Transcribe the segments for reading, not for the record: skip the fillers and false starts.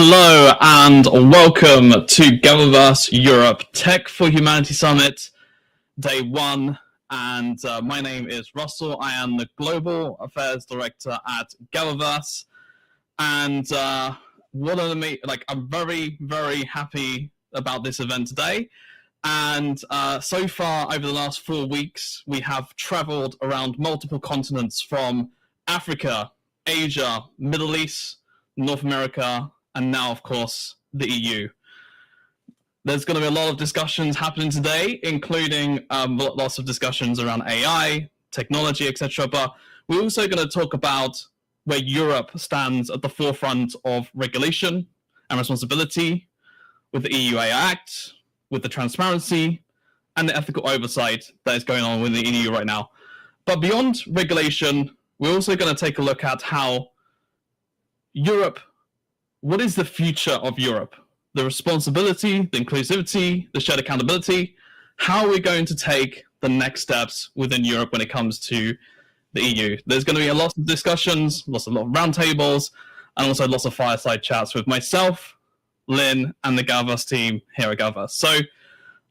Hello and welcome to GatherVerse Europe Tech for Humanity Summit, Day 1. And my name is Russell. I am the Global Affairs Director at GatherVerse. And I'm very, very happy about this event today. And so far, over the last 4 weeks, we have traveled around multiple continents from Africa, Asia, Middle East, North America, and now, of course, the EU. There's going to be a lot of discussions happening today, including lots of discussions around AI, technology, etc. But we're also going to talk about where Europe stands at the forefront of regulation and responsibility with the EU AI Act, with the transparency and the ethical oversight that is going on within the EU right now. But beyond regulation, we're also going to take a look at how Europe, what is the future of Europe? The responsibility, the inclusivity, the shared accountability. How are we going to take the next steps within Europe when it comes to the EU? There's going to be a lot of discussions, a lot of roundtables, and also lots of fireside chats with myself, Lynn, and the GatherVerse team here at GatherVerse. So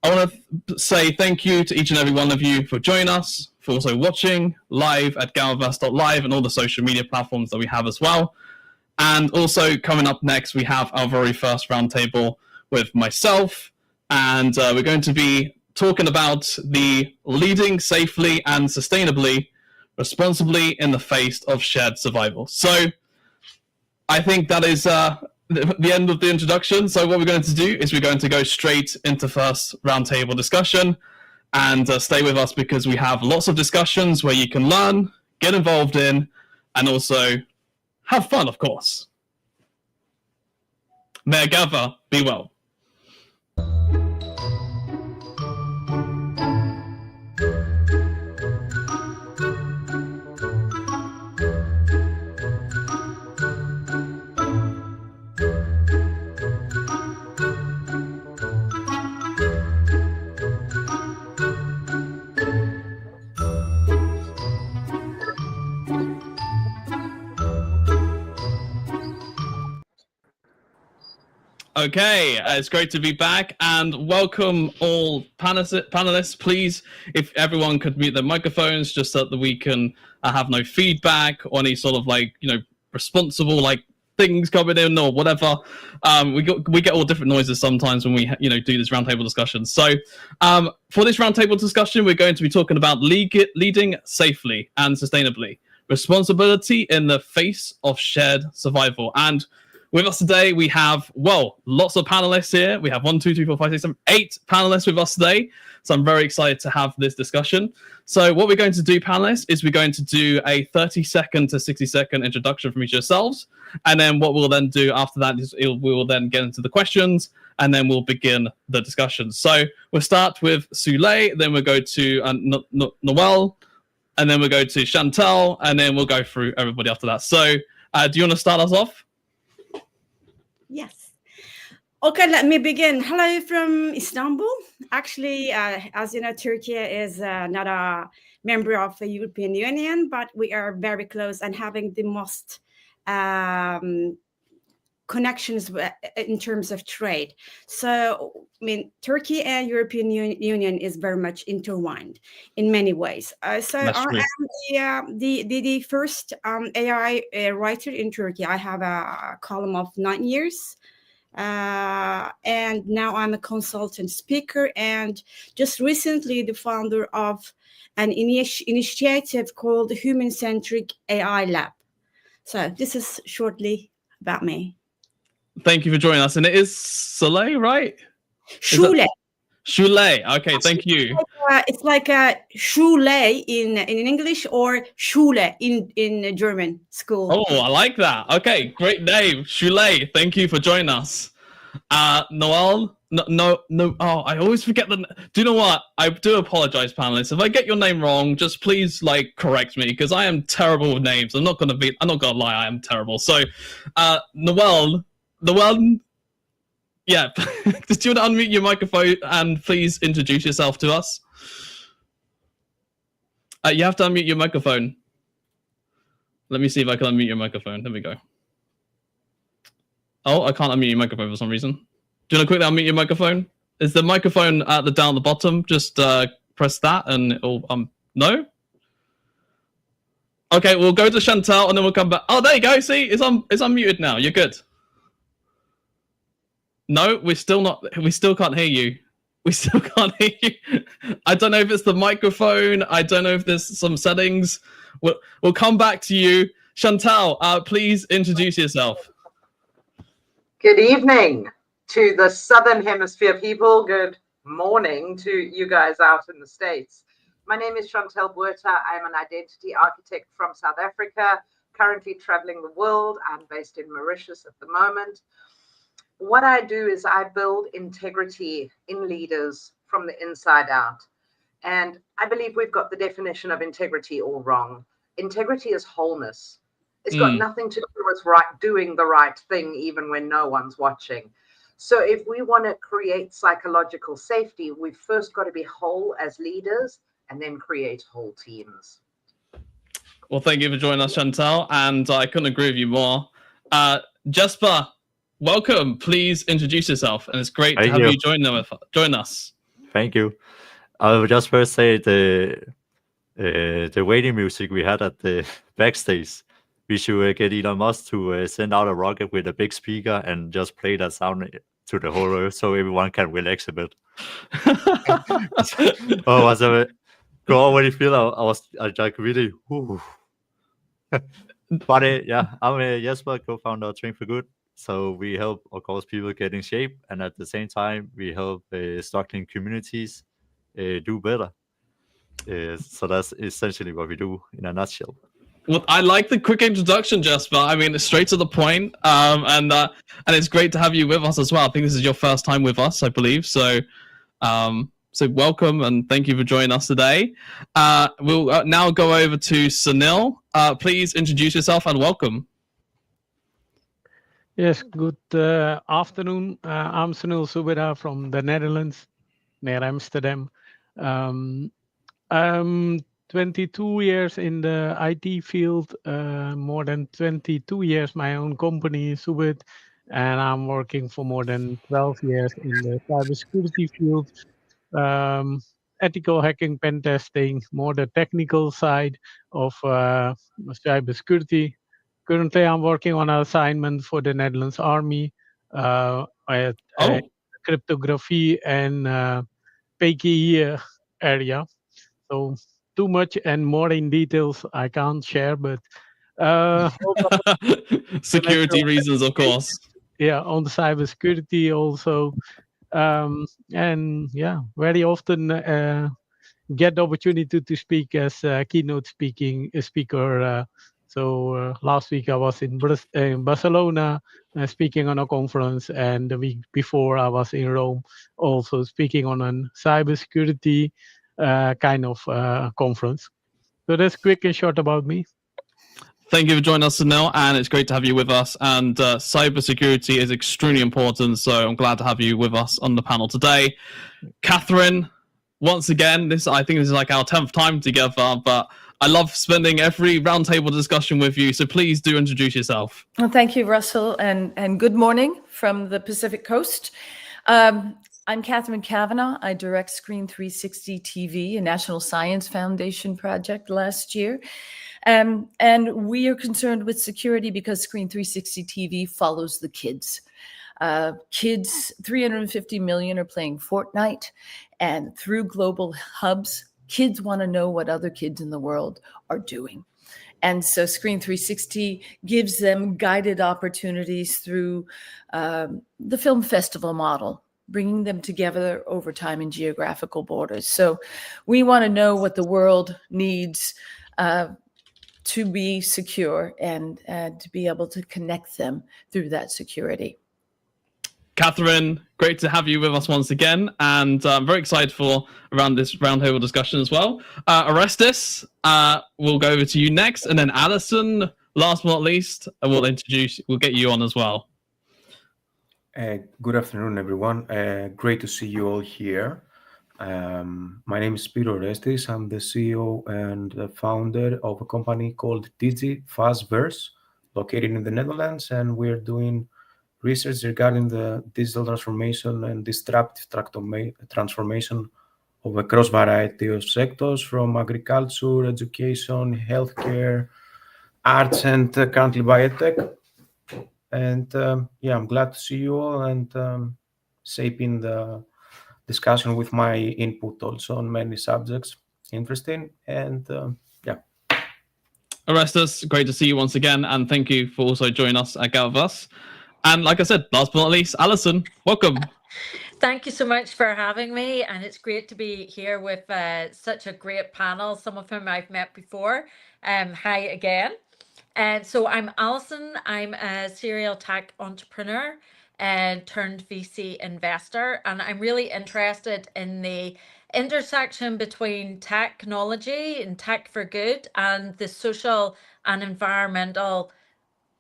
I want to say thank you to each and every one of you for joining us, for also watching live at GatherVerse.live and all the social media platforms that we have as well. And also coming up next, we have our very first roundtable with myself, and we're going to be talking about the leading safely and sustainably, responsibly in the face of shared survival. So I think that is the end of the introduction. So what we're going to do is we're going to go straight into first roundtable discussion, and stay with us because we have lots of discussions where you can learn, get involved in, and also have fun, of course. May I gather, be well. Okay, it's great to be back, and welcome all panelists. Please, if everyone could mute their microphones, just so that we can have no feedback or any sort of responsible things coming in or whatever. We get all different noises sometimes when we do this roundtable discussion. So for this roundtable discussion, we're going to be talking about leading safely and sustainably, responsibility in the face of shared survival. And with us today, we have, lots of panelists here. We have 1, 2, 3, 4, 5, 6, 7, 8 panelists with us today. So I'm very excited to have this discussion. So what we're going to do, panelists, is we're going to do a 30-second to 60-second introduction from each of yourselves. And then what we'll then do after that is we will then get into the questions, and then we'll begin the discussion. So we'll start with Sule, then we'll go to Noel, and then we'll go to Chantal, and then we'll go through everybody after that. So do you want to start us off? Yes. Okay, let me begin. Hello from Istanbul. Actually, as you know, Turkey is not a member of the European Union, but we are very close and having the most connections in terms of trade. So, I mean, Turkey and European Union is very much intertwined in many ways. So I am the first AI writer in Turkey. I have a column of 9 years. And now I'm a consultant speaker, and just recently the founder of an initiative called the Human-Centric AI Lab. So this is shortly about me. Thank you for joining us. And it is Soleil, right? Shule. Shule. Okay, thank you. It's like a Schule in English, or Schule in German school. Oh, I like that. Okay, great name. Shule. Thank you for joining us. Noel. No. Oh, I always forget the. Do you know what? I do apologize, panelists. If I get your name wrong, just please correct me, because I am terrible with names. I'm not gonna lie. I am terrible. So, Noel. The one, yeah. Just do you want to unmute your microphone and please introduce yourself to us? You have to unmute your microphone. Let me see if I can unmute your microphone. There we go. Oh, I can't unmute your microphone for some reason. Do you want to quickly unmute your microphone? Is the microphone at the down at the bottom? Just press that and it'll no? Okay, we'll go to Chantal and then we'll come back. Oh, there you go. See, it's unmuted now. You're good. No, we still can't hear you. We still can't hear you. I don't know if it's the microphone. I don't know if there's some settings. We'll come back to you. Chantal, please introduce yourself. Good evening to the Southern Hemisphere people. Good morning to you guys out in the States. My name is Chantal Buerta. I'm an identity architect from South Africa, currently traveling the world. I'm based in Mauritius at the moment. What I do is I build integrity in leaders from the inside out. And I believe we've got the definition of integrity all wrong. Integrity is wholeness. It's got nothing to do with doing the right thing, even when no one's watching. So if we want to create psychological safety, we've first got to be whole as leaders and then create whole teams. Well, thank you for joining us, Chantal. And I couldn't agree with you more. Jesper, welcome. Please introduce yourself. And it's great to have you join us. Thank you. I will just first say the waiting music we had at the backstage. We should get Elon Musk to send out a rocket with a big speaker and just play that sound to the whole earth so everyone can relax a bit. I already feel I was like really. But yeah, I'm Jesper, co-founder of Train for Good. So we help, of course, people get in shape, and at the same time, we help struggling communities do better. So that's essentially what we do in a nutshell. Well, I like the quick introduction, Jesper. I mean, it's straight to the point, and it's great to have you with us as well. I think this is your first time with us, I believe. So welcome and thank you for joining us today. We'll now go over to Sunil. Please introduce yourself and welcome. Yes, good afternoon. I'm Sunil Subira from the Netherlands, near Amsterdam. I'm 22 years in the IT field, more than 22 years my own company, Subit, and I'm working for more than 12 years in the cybersecurity field, ethical hacking, pen testing, more the technical side of cybersecurity. Currently, I'm working on an assignment for the Netherlands Army at cryptography and PKI area. So too much and more in details I can't share, but security reasons, of course. Yeah, on the cybersecurity also, and yeah, very often get the opportunity to speak as a keynote speaker. So last week I was in Barcelona speaking on a conference, and the week before I was in Rome also speaking on a cybersecurity kind of conference. So that's quick and short about me. Thank you for joining us, Sunil, and it's great to have you with us. And cybersecurity is extremely important, so I'm glad to have you with us on the panel today. Catherine, once again, I think this is like our 10th time together, but I love spending every roundtable discussion with you, so please do introduce yourself. Well, thank you, Russell, and good morning from the Pacific Coast. I'm Catherine Kavanagh. I direct Screen 360 TV, a National Science Foundation project last year. And we are concerned with security because Screen 360 TV follows the kids. Kids, 350 million are playing Fortnite, and through global hubs, kids want to know what other kids in the world are doing. And so Screen 360 gives them guided opportunities through the film festival model, bringing them together over time in geographical borders. So we want to know what the world needs to be secure and to be able to connect them through that security. Catherine, great to have you with us once again, and I'm very excited for around this roundtable discussion as well. Orestes, we'll go over to you next, and then Alison, last but not least, we'll get you on as well. Good afternoon, everyone. Great to see you all here. My name is Peter Orestes. I'm the CEO and the founder of a company called GatherVerse, located in the Netherlands, and we're doing research regarding the digital transformation and disruptive transformation of a cross variety of sectors, from agriculture, education, healthcare, arts, and currently biotech. And I'm glad to see you all and shaping the discussion with my input also on many subjects. Interesting. And Orestes, great to see you once again, and thank you for also joining us at GatherVerse. And like I said, last but not least, Alison, welcome. Thank you so much for having me, and it's great to be here with such a great panel, some of whom I've met before. Hi again. So I'm Alison. I'm a serial tech entrepreneur and turned VC investor, and I'm really interested in the intersection between technology and tech for good and the social and environmental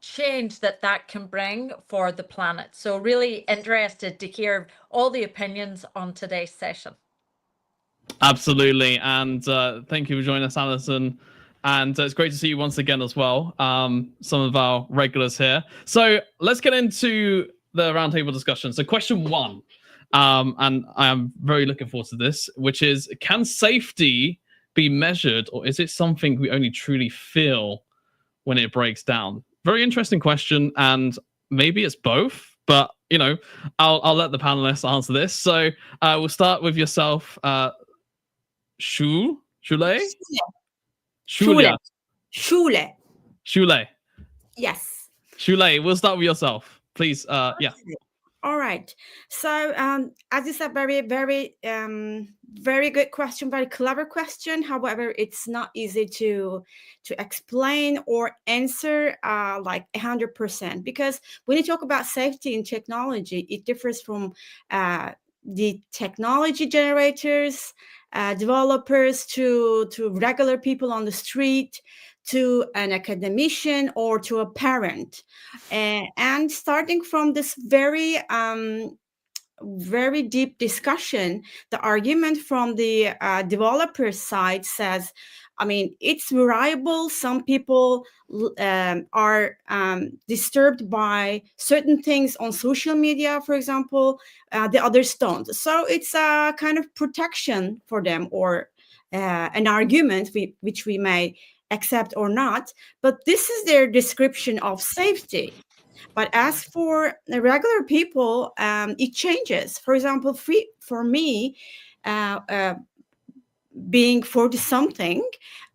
change that can bring for the planet. So really interested to hear all the opinions on today's session. Absolutely, and thank you for joining us, Alison. And it's great to see you once again as well, some of our regulars here. So let's get into the roundtable discussion. So question one, and I am very looking forward to this, which is, can safety be measured, or is it something we only truly feel when it breaks down? Very interesting question, and maybe it's both, but I'll let the panelists answer this. So we'll start with yourself, Shule. Yes. Shule, we'll start with yourself, please. Yeah. All right. So, as you said, very, very, very good question, very clever question. However, it's not easy to explain or answer like 100%, because when you talk about safety in technology, it differs from the technology generators, developers, to regular people on the street, to an academician, or to a parent. And starting from this very very deep discussion, the argument from the developer side says, I mean, it's variable. Some people are disturbed by certain things on social media, for example, the others don't. So it's a kind of protection for them, or an argument which we may accept or not. But this is their description of safety. But as for the regular people, it changes. For example, for me, being 40-something,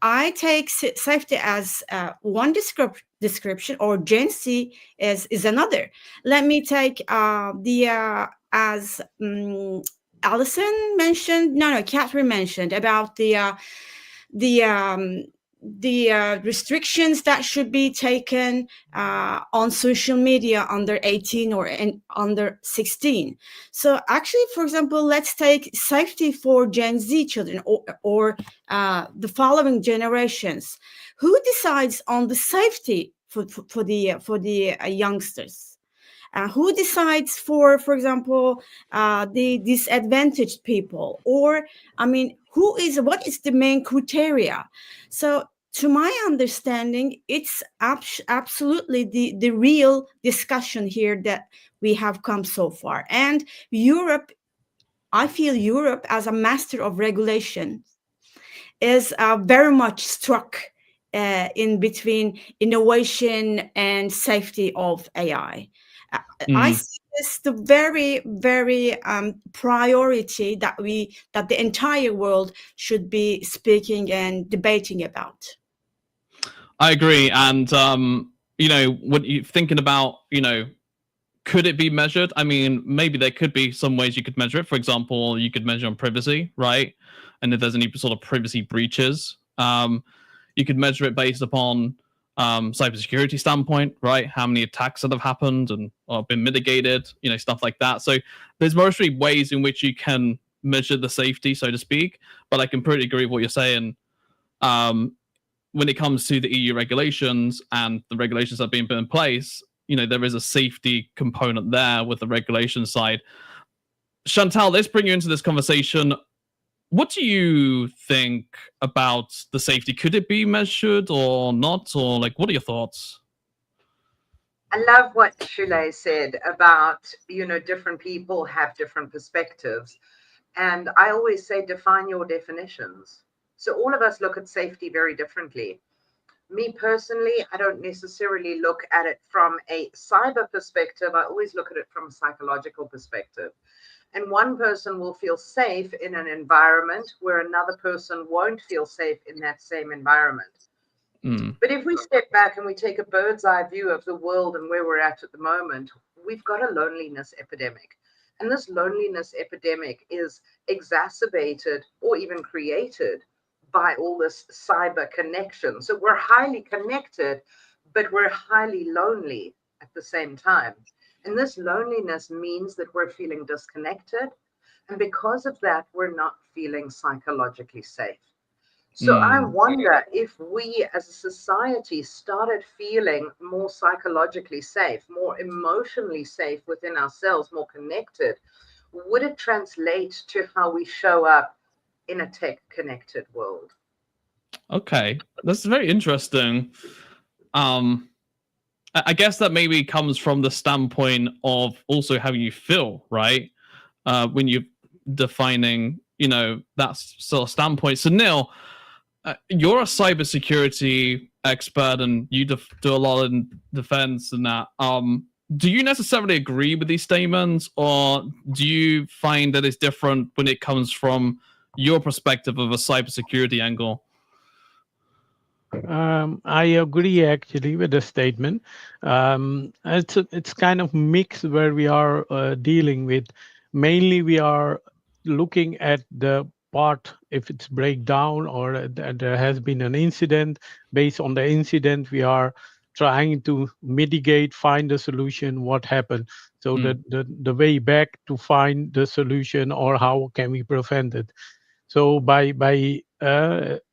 I take safety as one description, or Gen Z is another. Let me take as Alison mentioned, Catherine mentioned about the restrictions that should be taken on social media under 18 or under 16. So actually, for example, let's take safety for Gen Z children, or the following generations. Who decides on the safety for the youngsters? Who decides for example, the disadvantaged people? Or, I mean, what is the main criteria? So to my understanding, it's absolutely the real discussion here that we have come so far. And Europe, I feel Europe as a master of regulation is very much struck in between innovation and safety of AI. I see this the very, very priority that the entire world should be speaking and debating about. I agree, and when you're thinking about, could it be measured? I mean, maybe there could be some ways you could measure it. For example, you could measure on privacy, right? And if there's any sort of privacy breaches, you could measure it based upon cybersecurity standpoint, right? How many attacks that have happened and or been mitigated, stuff like that. So there's mostly ways in which you can measure the safety, so to speak. But I can pretty agree with what you're saying. When it comes to the EU regulations and the regulations that have been put in place, there is a safety component there with the regulation side. Chantal, let's bring you into this conversation. What do you think about the safety? Could it be measured or not? Or what are your thoughts? I love what Shule said about, different people have different perspectives. And I always say, define your definitions. So all of us look at safety very differently. Me personally, I don't necessarily look at it from a cyber perspective. I always look at it from a psychological perspective. And one person will feel safe in an environment where another person won't feel safe in that same environment. But if we step back and we take a bird's eye view of the world and where we're at the moment, we've got a loneliness epidemic. And this loneliness epidemic is exacerbated or even created by all this cyber connection. So we're highly connected, but we're highly lonely at the same time. And this loneliness means that we're feeling disconnected. And because of that, we're not feeling psychologically safe. So I wonder if we as a society started feeling more psychologically safe, more emotionally safe within ourselves, more connected, would it translate to how we show up in a tech-connected world? Okay, that's very interesting. I guess that maybe comes from the standpoint of also how you feel, right? When you're defining, that sort of standpoint. So Neil, you're a cybersecurity expert and you do a lot in defense and that. Do you necessarily agree with these statements, or do you find that it's different when it comes from your perspective of a cybersecurity angle? I agree actually with the statement. It's kind of mixed where we are dealing with. Mainly we are looking at the part if it's breakdown or there has been an incident. Based on the incident, we are trying to mitigate, find a solution, what happened. So the way back to find the solution or how can we prevent it. So by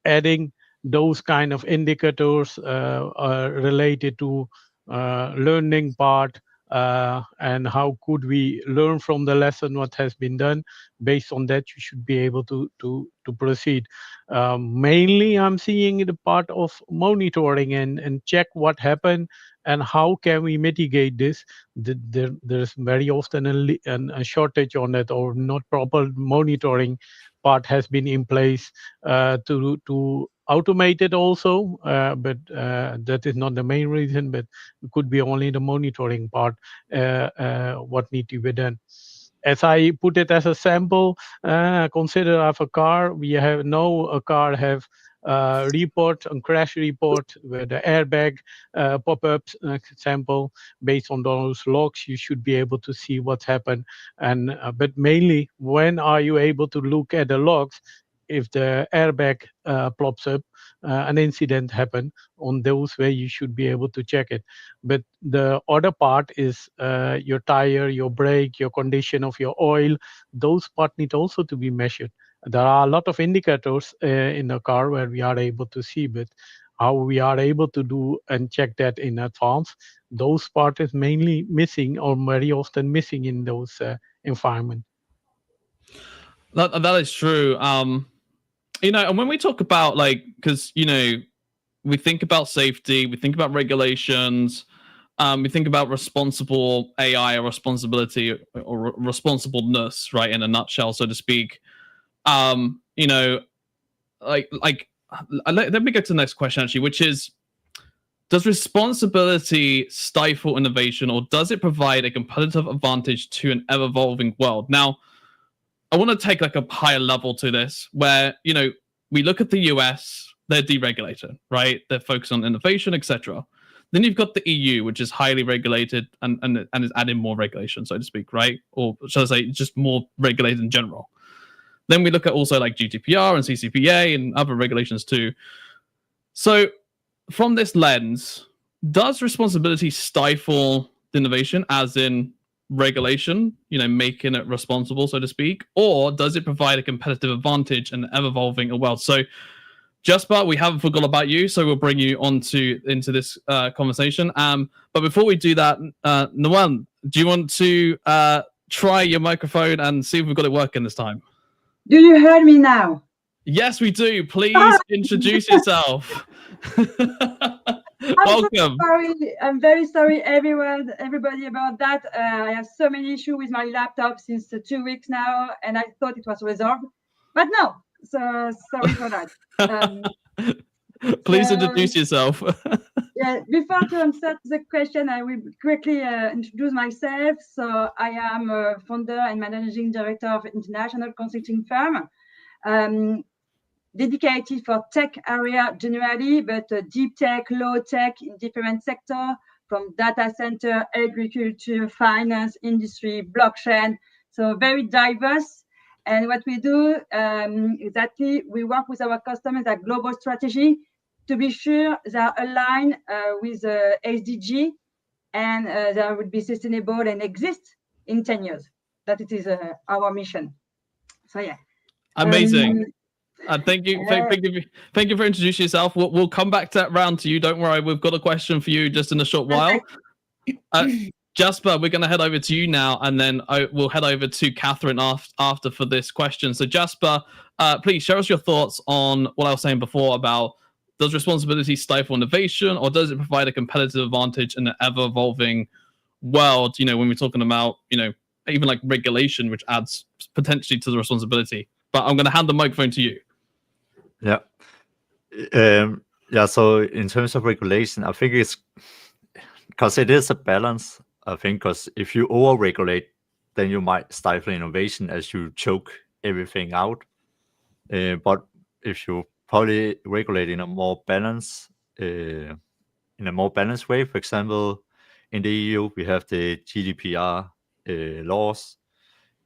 adding those kind of indicators related to learning part and how could we learn from the lesson what has been done. Based on that, you should be able to proceed. Mainly, I'm seeing the part of monitoring and check what happened and how can we mitigate this. There's very often a shortage on that, or not proper monitoring part has been in place to automate it also, but that is not the main reason, but it could be only the monitoring part what need to be done. As I put it as a sample, consider I have a car. We have know a car have report and crash report where the airbag pop-up sample. Based on those logs, you should be able to see what's happened. And but mainly, when are you able to look at the logs? If the airbag plops up, an incident happened, on those where you should be able to check it. But the other part is your tire, your brake, your condition of your oil. Those parts need also to be measured. There are a lot of indicators in a car where we are able to see, but how we are able to do and check that in advance, those part is mainly missing or very often missing in those environments. That is true. And when we talk about because we think about safety, we think about regulations, we think about responsible AI or responsibility or responsibleness, right? In a nutshell, so to speak. Let me go to the next question actually, which is, does responsibility stifle innovation, or does it provide a competitive advantage to an ever-evolving world? Now, I want to take a higher level to this, where we look at the US, they're deregulated, right? They're focused on innovation, etc. Then you've got the EU, which is highly regulated and is adding more regulation, so to speak, right? Or shall I say, just more regulated in general. Then we look at also GDPR and CCPA and other regulations too. So from this lens, does responsibility stifle innovation, as in regulation, making it responsible, so to speak, or does it provide a competitive advantage in ever-evolving world? So, Jasper, we haven't forgot about you, so we'll bring you into this conversation. But before we do that, Noel, do you want to try your microphone and see if we've got it working this time? Do you hear me now? Yes, we do. Please introduce yourself. Welcome. I'm very sorry, everybody, about that. I have so many issues with my laptop since 2 weeks now, and I thought it was resolved, but no. So sorry for that. Please introduce yourself. Yeah, before to answer the question, I will quickly introduce myself. So I am a founder and managing director of an international consulting firm, dedicated for tech area generally, but deep tech, low tech in different sectors, from data center, agriculture, finance, industry, blockchain. So very diverse. And what we do exactly, we work with our customers at global strategy to be sure they are aligned with SDG and they would be sustainable and exist in 10 years. That it is our mission. So yeah. Amazing. Thank you for introducing yourself. We'll come back to that round to you. Don't worry, we've got a question for you just in a short while. Jasper, we're going to head over to you now, and then we'll head over to Catherine after for this question. So Jasper, please share us your thoughts on what I was saying before about, does responsibility stifle innovation, or does it provide a competitive advantage in an ever-evolving world? You know, when we're talking about, you know, even like regulation, which adds potentially to the responsibility. But I'm going to hand the microphone to you. Yeah. So in terms of regulation, I think it's because it is a balance. I think because if you over-regulate, then you might stifle innovation as you choke everything out. But if you probably regulate in a more balanced way, for example, in the EU we have the GDPR laws,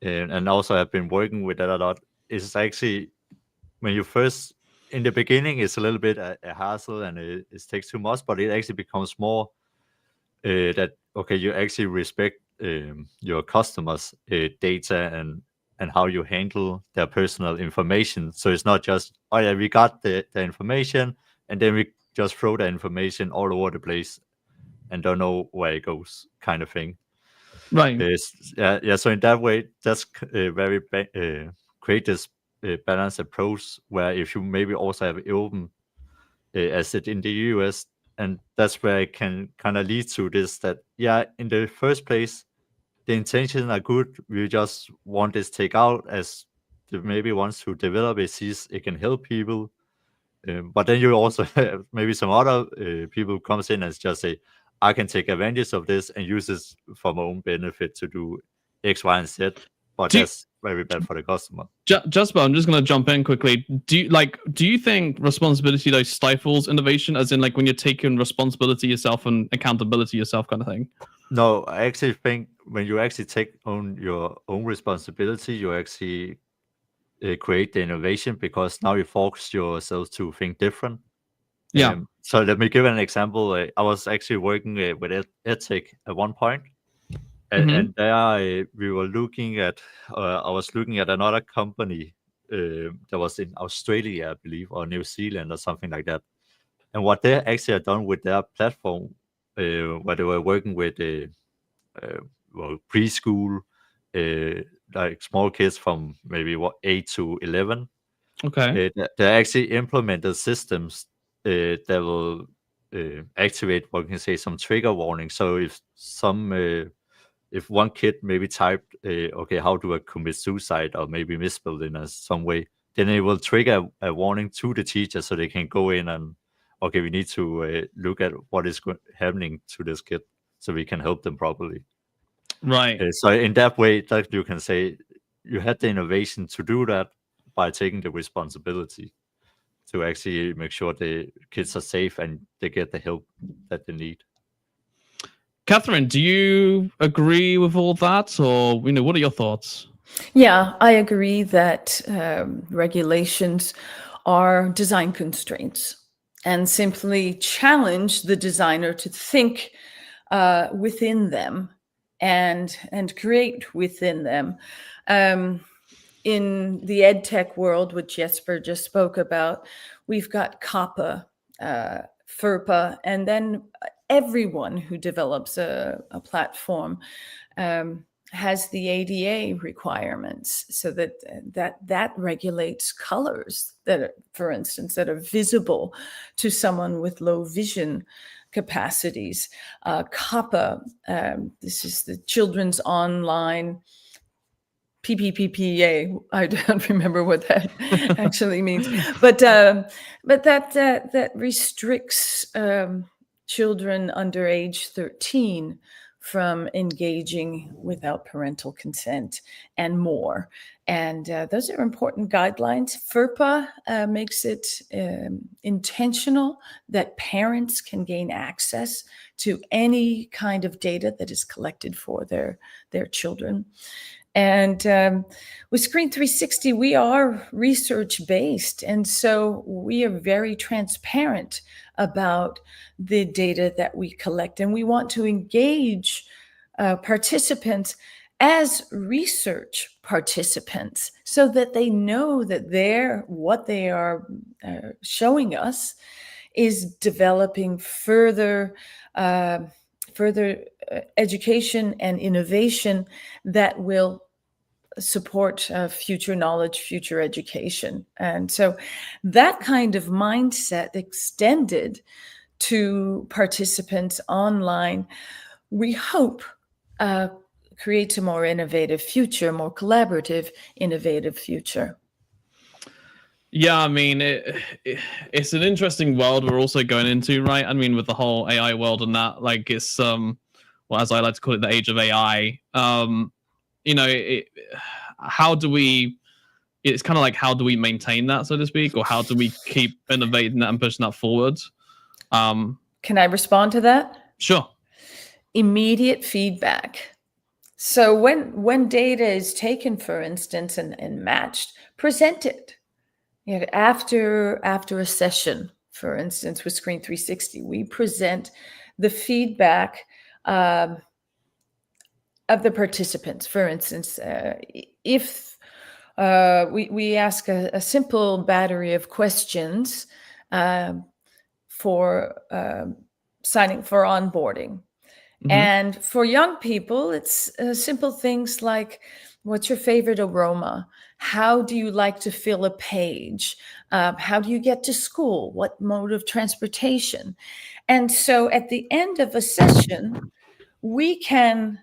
and also have been working with that a lot. It's actually, when you first, in the beginning, it's a little bit a hassle and it takes too much, but it actually becomes more that, okay, you actually respect your customers' data and how you handle their personal information. So it's not just, oh yeah, we got the information and then we just throw the information all over the place and don't know where it goes, kind of thing. Right. So in that way, that's very create this balanced approach where if you maybe also have open asset in the US, and that's where it can kind of lead to this, that in the first place the intentions are good, we just want this take out as the maybe wants to develop it, sees it can help people, but then you also have maybe some other people comes in and just say, I can take advantage of this and use this for my own benefit to do X, Y, and Z, but that's very bad for the customer. Jasper, I'm just going to jump in quickly. Do you think responsibility though stifles innovation, as in like when you're taking responsibility yourself and accountability yourself, kind of thing? No, I actually think when you actually take on your own responsibility, you actually create the innovation, because now you force yourself to think different. Yeah. So let me give an example. I was actually working with EdTech at one point, and there we were looking at. I was looking at another company that was in Australia, I believe, or New Zealand or something like that. And what they actually had done with their platform, where they were working with preschool, like small kids from maybe 8 to 11. Okay. They actually implemented systems that will activate, what you can say, some trigger warnings. So if one kid maybe typed, okay, how do I commit suicide, or maybe misspelled in some way, then it will trigger a warning to the teacher, so they can go in and, okay, we need to look at what is happening to this kid, so we can help them properly. Right. So in that way, that you can say you had the innovation to do that by taking the responsibility to actually make sure the kids are safe and they get the help that they need. Catherine, do you agree with all that, or what are your thoughts? Yeah, I agree that regulations are design constraints and simply challenge the designer to think within them and create within them. In the EdTech world, which Jesper just spoke about, we've got COPPA, FERPA, and then everyone who develops a platform has the ADA requirements, so that regulates colors that, for instance, that are visible to someone with low vision. capacities. COPPA, this is the Children's Online PPPPA. I don't remember what that actually means, but that restricts children under age 13 from engaging without parental consent and more. And those are important guidelines. FERPA makes it intentional that parents can gain access to any kind of data that is collected for their children. And with Screen 360, we are research-based, and so we are very transparent about the data that we collect, and we want to engage participants as research participants so that they know that what they are showing us is developing further education and innovation that will support future knowledge, future education. And so that kind of mindset extended to participants online, we hope creates a more innovative future, more collaborative, innovative future. Yeah, I mean, it's an interesting world we're also going into, right? I mean, with the whole AI world and that, like, it's well, as I like to call it, the age of AI. You know, how do we? It's kind of like, how do we maintain that, so to speak, or how do we keep innovating that and pushing that forward? Can I respond to that? Sure. Immediate feedback. So when data is taken, for instance, and matched, present it. You know, after a session, for instance, with Screen 360, we present the feedback of the participants. For instance, if we ask a simple battery of questions for signing for onboarding. Mm-hmm. And for young people, it's simple things like, what's your favorite aroma? How do you like to fill a page? How do you get to school? What mode of transportation? And so at the end of a session, we can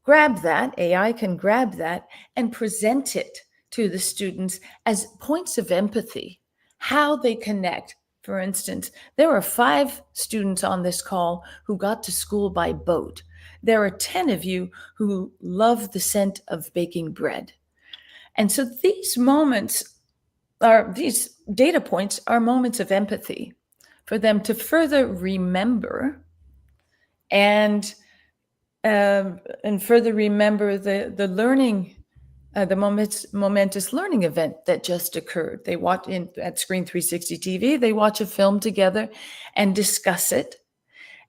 grab that, AI can grab that and present it to the students as points of empathy, how they connect. For instance, there are 5 students on this call who got to school by boat. There are 10 of you who love the scent of baking bread. And so these data points are moments of empathy for them to further remember and further remember the learning, the momentous learning event that just occurred. They watch at Screen 360 TV, they watch a film together and discuss it.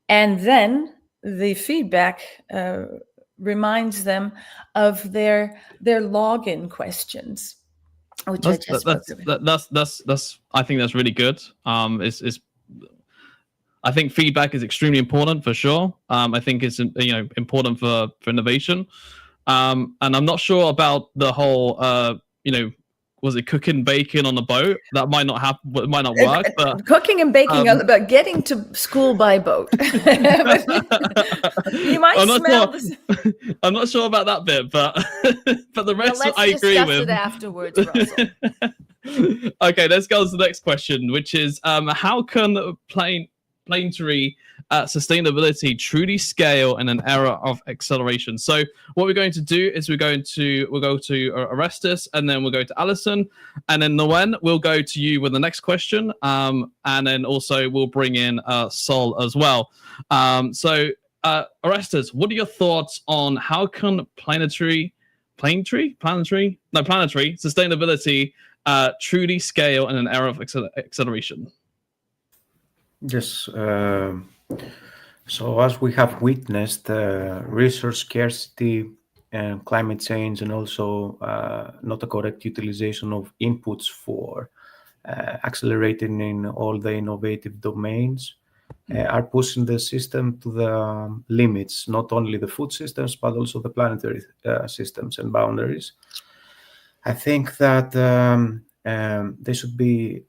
And then the feedback reminds them of their login questions, which I just spoke about. That's I think that's really good. I think feedback is extremely important for sure. I think it's important for innovation. And I'm not sure about the whole was it cooking, baking on the boat? That might not happen. It might not work. But cooking and baking on the boat, getting to school by boat. You might smell. I'm not sure about that bit, but the rest I agree with. Let's discuss it afterwards, Russell. Okay, let's go to the next question, which is how can planetary sustainability truly scale in an era of acceleration? So what we're going to do is we'll go to Orestes, and then we'll go to Alison, and then Nguyen, we'll go to you with the next question, and then also we'll bring in Sol as well. So Orestes, what are your thoughts on how can planetary sustainability truly scale in an era of acceleration? Yes. So as we have witnessed, resource scarcity and climate change, and also not a correct utilization of inputs for accelerating in all the innovative domains, are pushing the system to the limits, not only the food systems, but also the planetary systems and boundaries. I think that there should be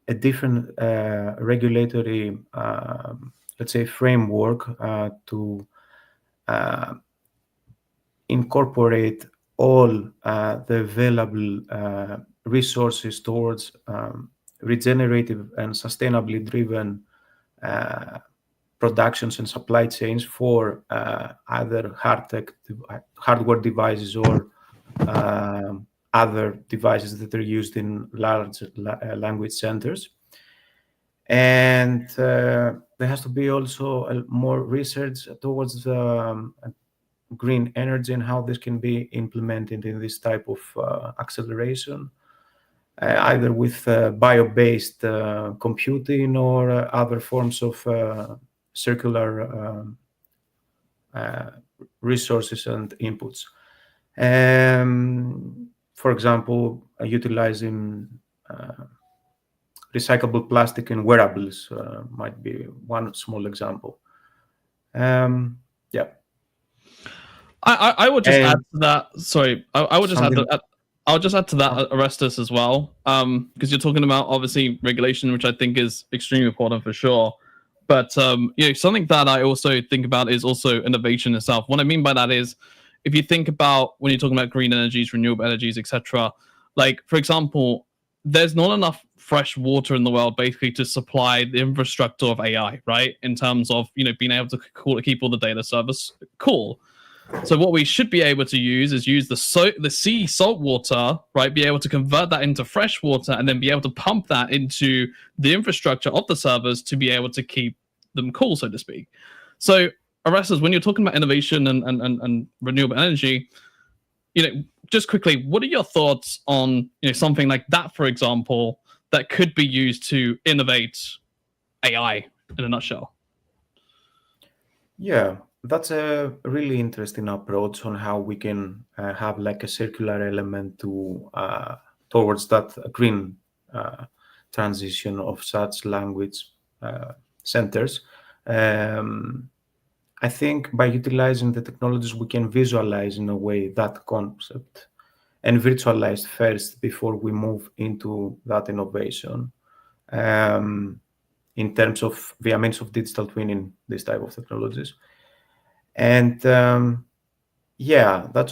a different regulatory, let's say, framework to incorporate all the available resources towards regenerative and sustainably driven productions and supply chains for either hardware devices or other devices that are used in large language centers. And there has to be also more research towards green energy and how this can be implemented in this type of acceleration, either with bio-based computing or other forms of circular resources and inputs. For example, utilizing recyclable plastic in wearables might be one small example. Yeah. I would just add to that. Sorry, I would just add that. I'll just add to that, Orestes, as well, because you're talking about obviously regulation, which I think is extremely important for sure. But something that I also think about is also innovation itself. What I mean by that is, if you think about when you're talking about green energies, renewable energies, etc. Like, for example, there's not enough fresh water in the world basically to supply the infrastructure of AI, right? In terms of being able to keep all the data servers cool. So what we should be able to use the sea salt water, right? Be able to convert that into fresh water and then be able to pump that into the infrastructure of the servers to be able to keep them cool, so to speak. So, Orestes, when you're talking about innovation and renewable energy, just quickly, what are your thoughts on something like that, for example, that could be used to innovate AI in a nutshell? Yeah. That's a really interesting approach on how we can have like a circular element to towards that green transition of such language centers. I think by utilizing the technologies, we can visualize in a way that concept and virtualize first before we move into that innovation in terms of via means of digital twinning, this type of technologies. And that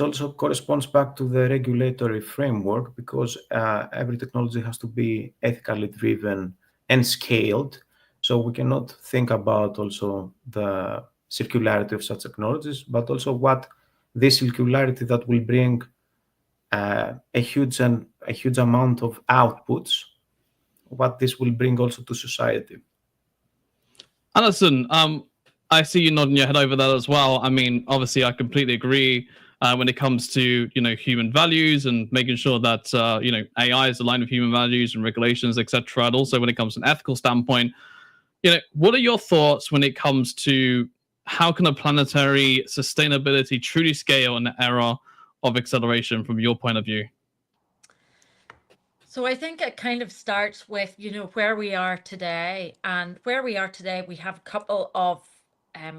also corresponds back to the regulatory framework, because every technology has to be ethically driven and scaled. So we cannot think about also the circularity of such technologies, but also what this circularity that will bring a huge amount of outputs, what this will bring also to society. Alison, I see you nodding your head over that as well. I mean, obviously, I completely agree when it comes to human values and making sure that AI is aligned with human values and regulations, etc. And also when it comes to an ethical standpoint, what are your thoughts when it comes to how can a planetary sustainability truly scale in the era of acceleration from your point of view? So I think it kind of starts with where we are today, and where we are today, we have a couple of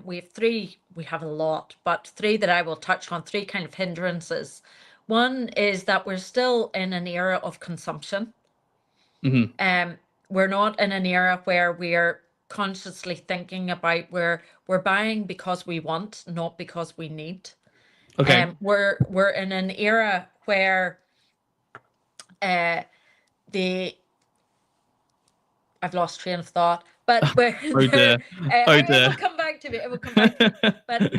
we have three, we have a lot, but three that I will touch on, three kind of hindrances. One is that we're still in an era of consumption. Mm-hmm. We're not in an era where we're consciously thinking about where we're buying because we want, not because we need. Okay. We're in an era where I've lost train of thought, but where It will come back to me. It will come back to me. But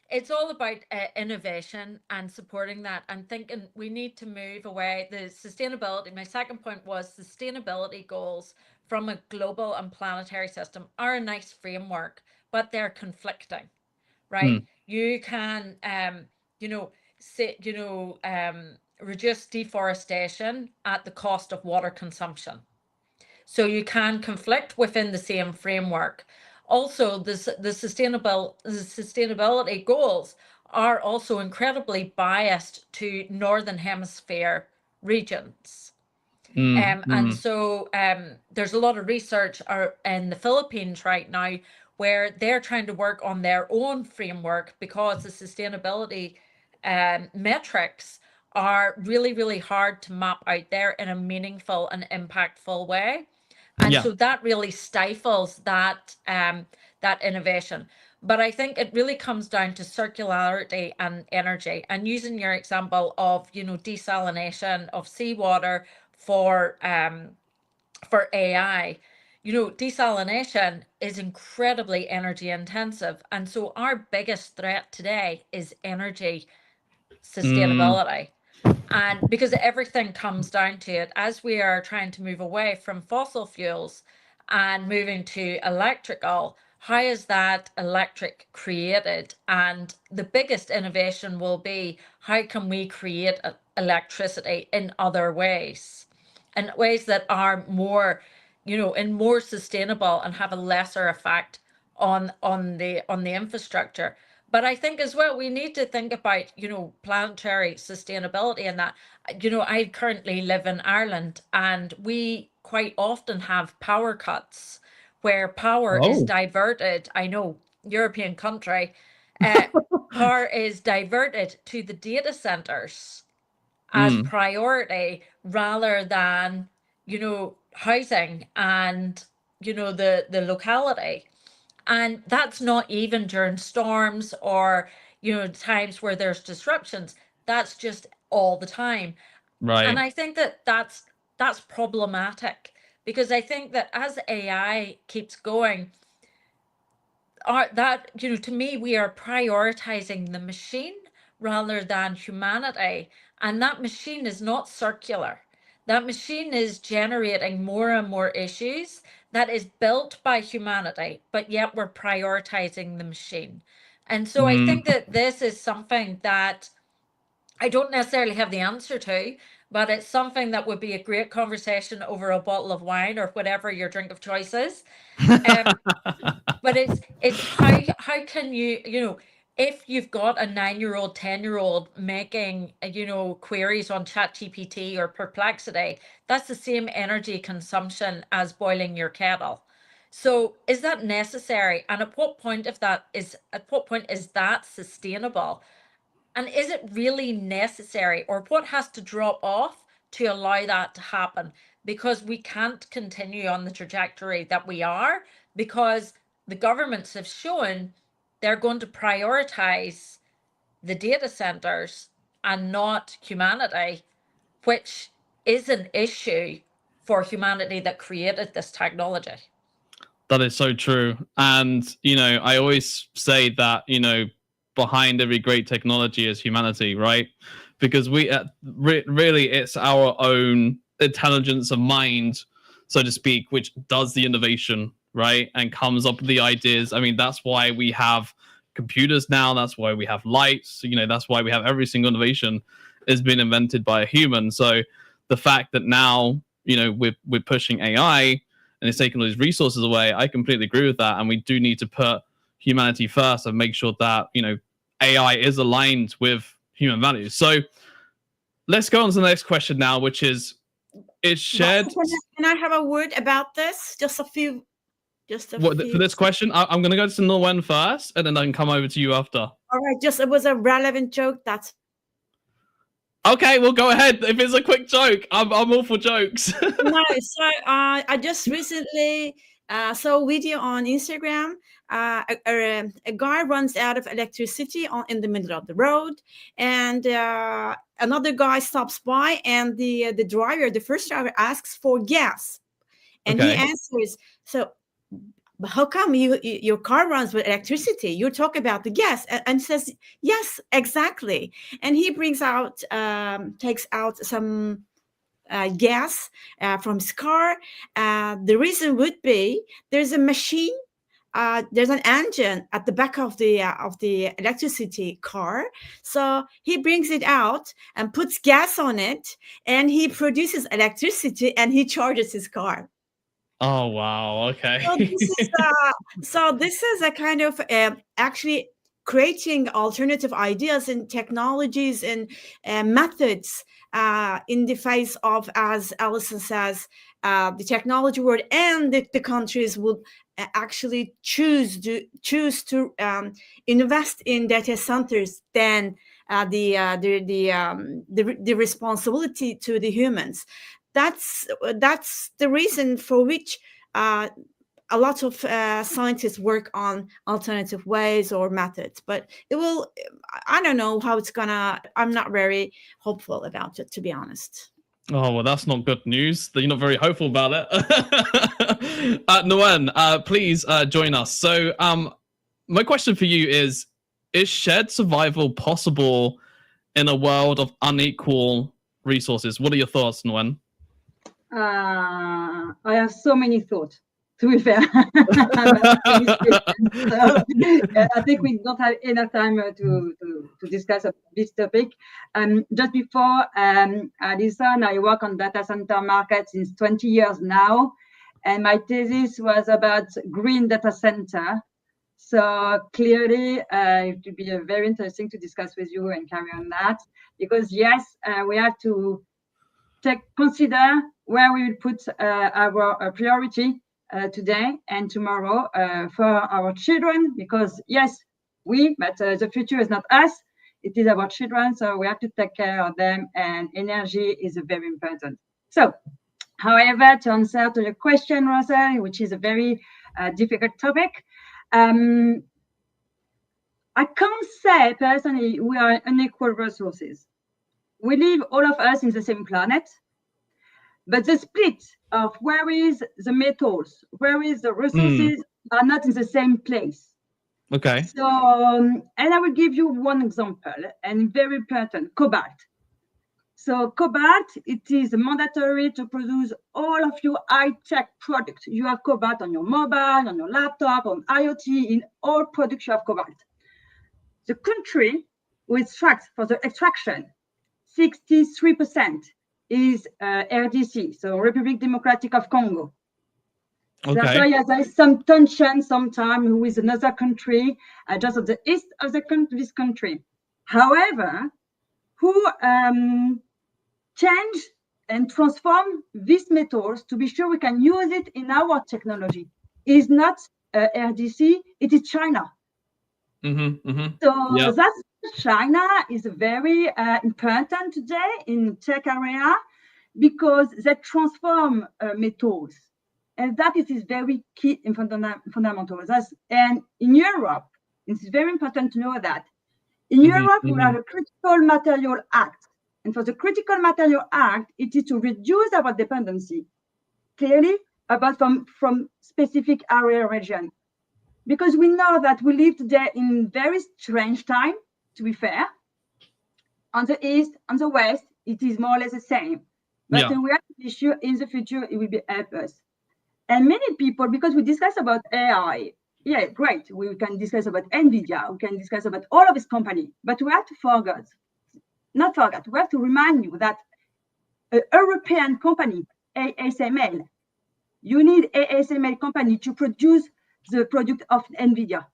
it's all about innovation and supporting that, and thinking we need to move away. The sustainability, my second point was sustainability goals from a global and planetary system are a nice framework, but they're conflicting, right? You can, reduce deforestation at the cost of water consumption. So you can conflict within the same framework. Also, the sustainability goals are also incredibly biased to Northern Hemisphere regions. And so there's a lot of research in the Philippines right now where they're trying to work on their own framework, because the sustainability metrics are really, really hard to map out there in a meaningful and impactful way. And so that really stifles that that innovation. But I think it really comes down to circularity and energy. And using your example of, desalination of seawater for AI, desalination is incredibly energy intensive. And so our biggest threat today is energy sustainability. And because everything comes down to it, as we are trying to move away from fossil fuels and moving to electrical, how is that electric created? And the biggest innovation will be, how can we create electricity in other ways, in ways that are more, more sustainable and have a lesser effect on the infrastructure. But I think as well, we need to think about, planetary sustainability and that. I currently live in Ireland, and we quite often have power cuts where power is diverted. I know, European country, power is diverted to the data centers as priority rather than, housing and, the locality. And that's not even during storms or, times where there's disruptions. That's just all the time. Right. And I think that that's problematic, because I think that as AI keeps going, to me, we are prioritizing the machine rather than humanity. And that machine is not circular. That machine is generating more and more issues that is built by humanity, but yet we're prioritizing the machine. And so I think that this is something that I don't necessarily have the answer to, but it's something that would be a great conversation over a bottle of wine or whatever your drink of choice is. But it's how can you, if you've got a 9-year-old, 10-year-old making, queries on ChatGPT or Perplexity, that's the same energy consumption as boiling your kettle. So is that necessary? And at what point is that sustainable? And is it really necessary? Or what has to drop off to allow that to happen? Because we can't continue on the trajectory that we are, because the governments have shown they're going to prioritize the data centers and not humanity, which is an issue for humanity that created this technology. That is so true. And, I always say that, behind every great technology is humanity, right? Because we really, it's our own intelligence of mind, so to speak, which does the innovation, right? And comes up with the ideas. I mean, that's why we have computers now. That's why we have lights. That's why we have every single innovation has been invented by a human. So the fact that now, we're pushing AI and it's taking all these resources away, I completely agree with that. And we do need to put humanity first and make sure that, AI is aligned with human values. So let's go on to the next question now, which is shared. Can I have a word about this? Just a few. For this question, I'm going to go to Norwen first, and then I can come over to you after. All right. It was a relevant joke. That's okay. Well, go ahead. If it's a quick joke, I'm all for jokes. No, so I just recently saw a video on Instagram. A guy runs out of electricity in the middle of the road, and another guy stops by, and the driver, the first driver, asks for gas, and he answers, "So, how come your car runs with electricity? You talk about the gas," and says, "Yes, exactly." And he takes out some gas from his car. The reason would be there's a machine, there's an engine at the back of the electricity car. So he brings it out and puts gas on it, and he produces electricity, and he charges his car. Oh wow! Okay. So this is a kind of actually creating alternative ideas and technologies and methods in the face of, as Alison says, the technology world, and the countries would actually choose to invest in data centers than the responsibility to the humans. that's the reason for which a lot of scientists work on alternative ways or methods. But I don't know how it's gonna. I'm not very hopeful about it, to be honest. Oh, well, that's not good news. You're not very hopeful about it. Nguyen, please join us. So my question for you is shared survival possible in a world of unequal resources? What are your thoughts, Nguyen? I have so many thoughts, to be fair. I think we don't have enough time to discuss this topic. Just before Alison, I work on data center market since 20 years now, and my thesis was about green data center. So clearly, it would be very interesting to discuss with you and carry on that, because yes, we have to consider where we will put our priority today and tomorrow for our children, because yes, but the future is not us, it is our children, so we have to take care of them, and energy is very important. So, however, to answer to your question, Russell, which is a very difficult topic, I can't say personally we are unequal resources. We live, all of us, in the same planet, but the split of where is the metals, where is the resources are not in the same place. Okay. So, and I will give you one example, and very important, cobalt. So cobalt, it is mandatory to produce all of your high-tech products. You have cobalt on your mobile, on your laptop, on IoT, in all products you have cobalt. The country who extracts, for the extraction, 63% is RDC, so Republic Democratic of Congo. Okay. That's why there is some tension sometimes with another country, just at the east of this country. However, who change and transform these metals to be sure we can use it in our technology is not RDC, it is China. So that's China is very important today in tech area, because they transform metals, and that is very key and fundamental. And in Europe, it's very important to know that in Europe we have a Critical Material Act, and for the Critical Material Act, it is to reduce our dependency clearly from specific area region. Because we know that we live today in very strange time, to be fair. On the east, on the west, it is more or less the same. But we have to be sure in the future it will be help us. And many people, because we discuss about AI, yeah, great. We can discuss about NVIDIA, we can discuss about all of this company, but we have to we have to remind you that an European company, ASML, you need ASML company to produce the product of NVIDIA.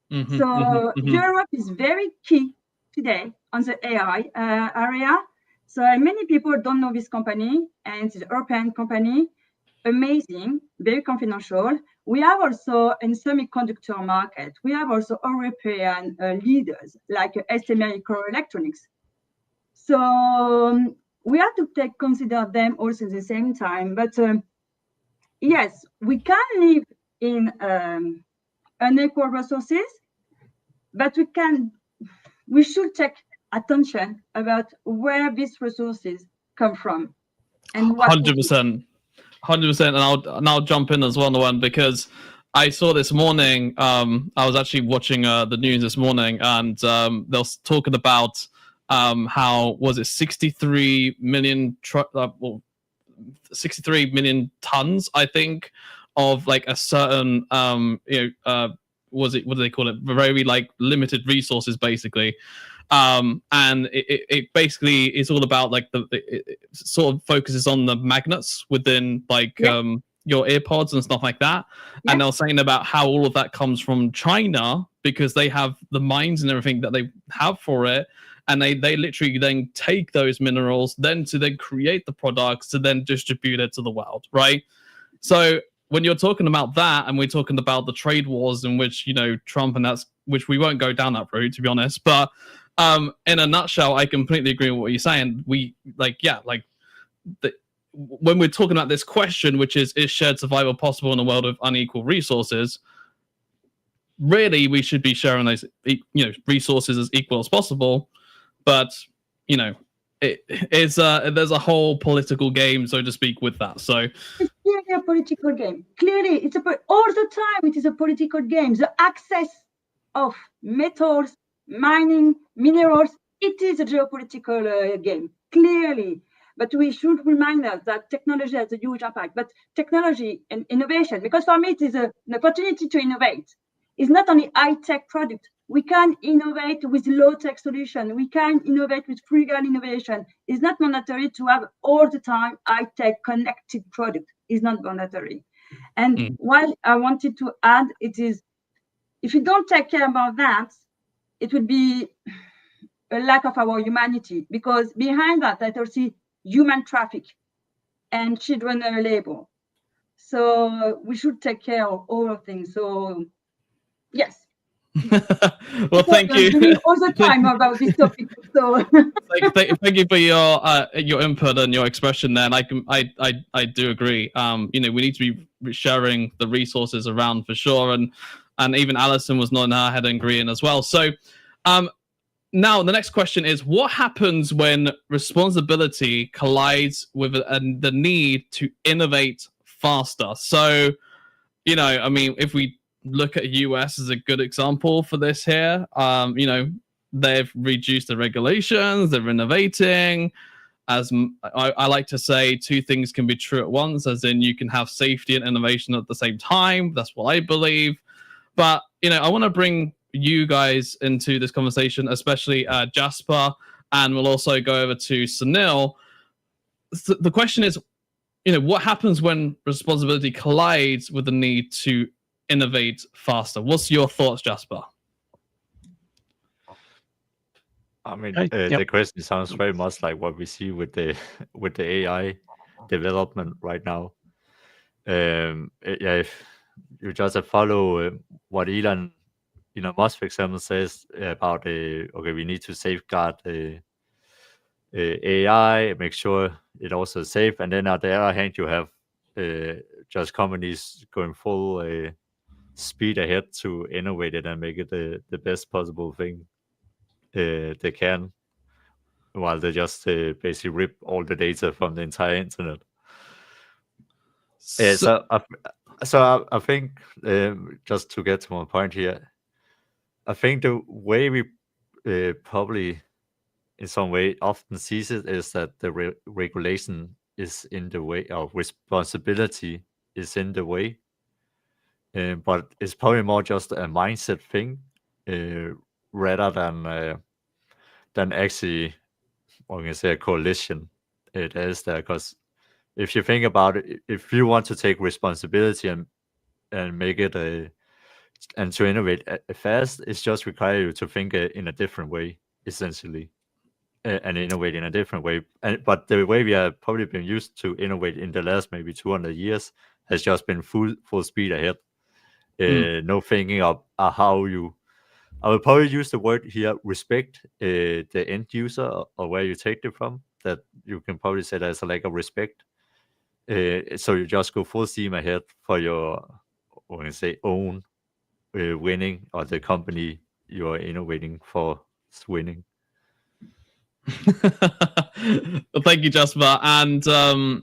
Europe is very key today on the AI area. So many people don't know this company, and it's an European company, amazing, very confidential. We have also in semiconductor market, we have also European leaders like SMA Microelectronics. So we have to consider them also at the same time. But yes, we can live in unequal resources, but we should take attention about where these resources come from. And 100%, and I'll jump in as well, Nguyen, because I saw this morning. I was actually watching the news this morning, and they were talking about how was it 63 million 63 million tons, I think, of like a certain what do they call it, very like limited resources basically, and it basically is all about like it sort of focuses on the magnets within like your earpods and stuff like that. And they're saying about how all of that comes from China, because they have the mines and everything that they have for it, and they literally then take those minerals then create the products to then distribute it to the world, right? So when you're talking about that, and we're talking about the trade wars in which, Trump, and which we won't go down that route, to be honest, but in a nutshell, I completely agree with what you're saying. when we're talking about this question, which is shared survival possible in a world of unequal resources? Really, we should be sharing those, resources as equal as possible. But there's a whole political game, so to speak, with that. So it's clearly a political game. Clearly, all the time it is a political game. The access of metals, mining, minerals, it is a geopolitical game, clearly. But we should remind us that technology has a huge impact. But technology and innovation, because for me it is an opportunity to innovate. It's not only high-tech product. We can innovate with low-tech solution. We can innovate with frugal innovation. It's not mandatory to have all the time high-tech connected product. It's not mandatory. And what I wanted to add, it is, if you don't take care about that, it would be a lack of our humanity, because behind that, I also see human traffic and children labor. So we should take care of all of things. So yes. Well, thank you all the time about this topic. So thank you for your input and your expression there. And I do agree. We need to be sharing the resources around for sure. And even Alison was nodding her head and agreeing as well. So now the next question is, what happens when responsibility collides with the need to innovate faster? So, if we look at US as a good example for this here, they've reduced the regulations, they're innovating. As I like to say, two things can be true at once, as in you can have safety and innovation at the same time. That's what I believe. But, I want to bring you guys into this conversation, especially Jasper, and we'll also go over to Sunil. The question is, what happens when responsibility collides with the need to innovate faster? What's your thoughts, Jasper? I mean, the question sounds very much like what we see with the AI development right now. If you just follow what Elon Musk, for example, says about we need to safeguard AI, make sure it also is safe, and then on the other hand, you have just companies going full speed ahead to innovate it and make it the best possible thing they can, while they just basically rip all the data from the entire internet. So I think, just to get to my point here, I think the way we probably in some way often sees it is that the regulation is in the way, or responsibility is in the way. But it's probably more just a mindset thing, rather than actually, I'm going to say, a coalition. It is there, because if you think about it, if you want to take responsibility and make it and to innovate fast, it's just require you to think in a different way, essentially, and innovate in a different way. But the way we have probably been used to innovate in the last maybe 200 years has just been full speed ahead. No thinking of how you. I would probably use the word here, respect the end user or where you take it from. That you can probably say there's a lack of respect. So you just go full steam ahead for your, own winning, or the company you are innovating for is winning. Well, thank you, Jasper. And I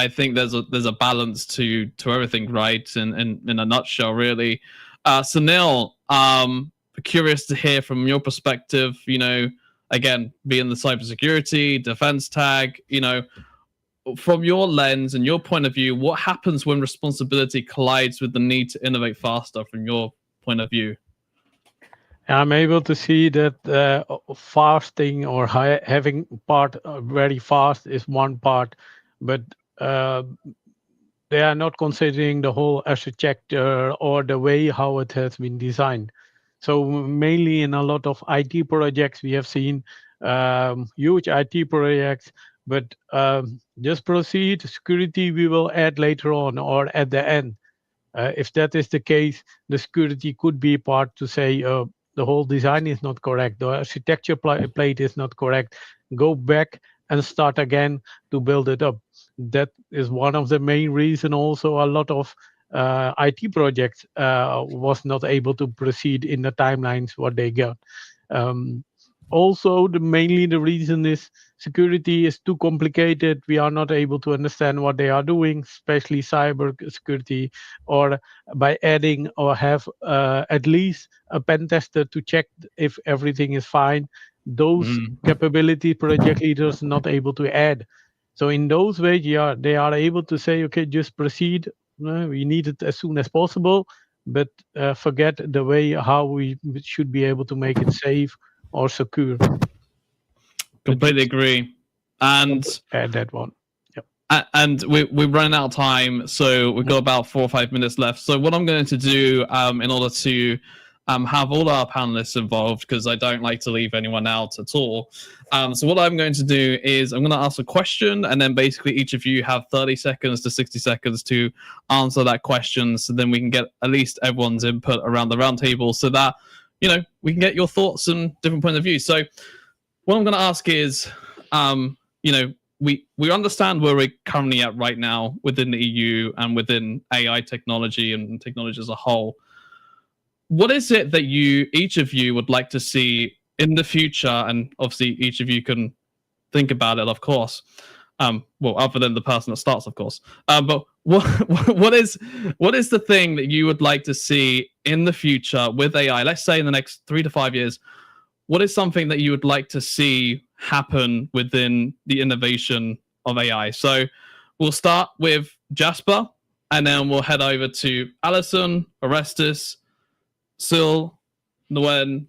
think there's a balance to everything, right? In a nutshell, really. Sunil, curious to hear from your perspective. Again, being the cybersecurity defense tag, from your lens and your point of view, what happens when responsibility collides with the need to innovate faster? From your point of view. I'm able to see that fasting or having part very fast is one part, but they are not considering the whole architecture or the way how it has been designed. So mainly in a lot of IT projects, we have seen huge IT projects, but just proceed, security we will add later on or at the end. If that is the case, the security could be part to say, the whole design is not correct, the architecture plate is not correct. Go back and start again to build it up. That is one of the main reasons also a lot of IT projects was not able to proceed in the timelines what they got. Also, mainly the reason is security is too complicated. We are not able to understand what they are doing, especially cyber security, or by adding or have at least a pen tester to check if everything is fine. Those capability project leaders not able to add. So in those ways, yeah, they are able to say, okay, just proceed. We need it as soon as possible, but forget the way how we should be able to make it safe or secure. Completely agree. And add that one. And we're running out of time, so we've got about 4 or 5 minutes left. So what I'm going to do in order to have all our panelists involved, because I don't like to leave anyone out at all. So what I'm going to do is I'm going to ask a question, and then basically each of you have 30 seconds to 60 seconds to answer that question, so then we can get at least everyone's input around the roundtable, so that, you know, we can get your thoughts and different points of view. So what I'm going to ask is, you know, we understand where we're currently at right now within the EU and within AI technology and technology as a whole. What is it that each of you would like to see in the future? And obviously each of you can think about it, of course. Well, other than the person that starts, of course. But what is the thing that you would like to see in the future with AI? Let's say in the next 3 to 5 years. What is something that you would like to see happen within the innovation of AI? So we'll start with Jasper, and then we'll head over to Alison, Orestes, Sil, Nguyen,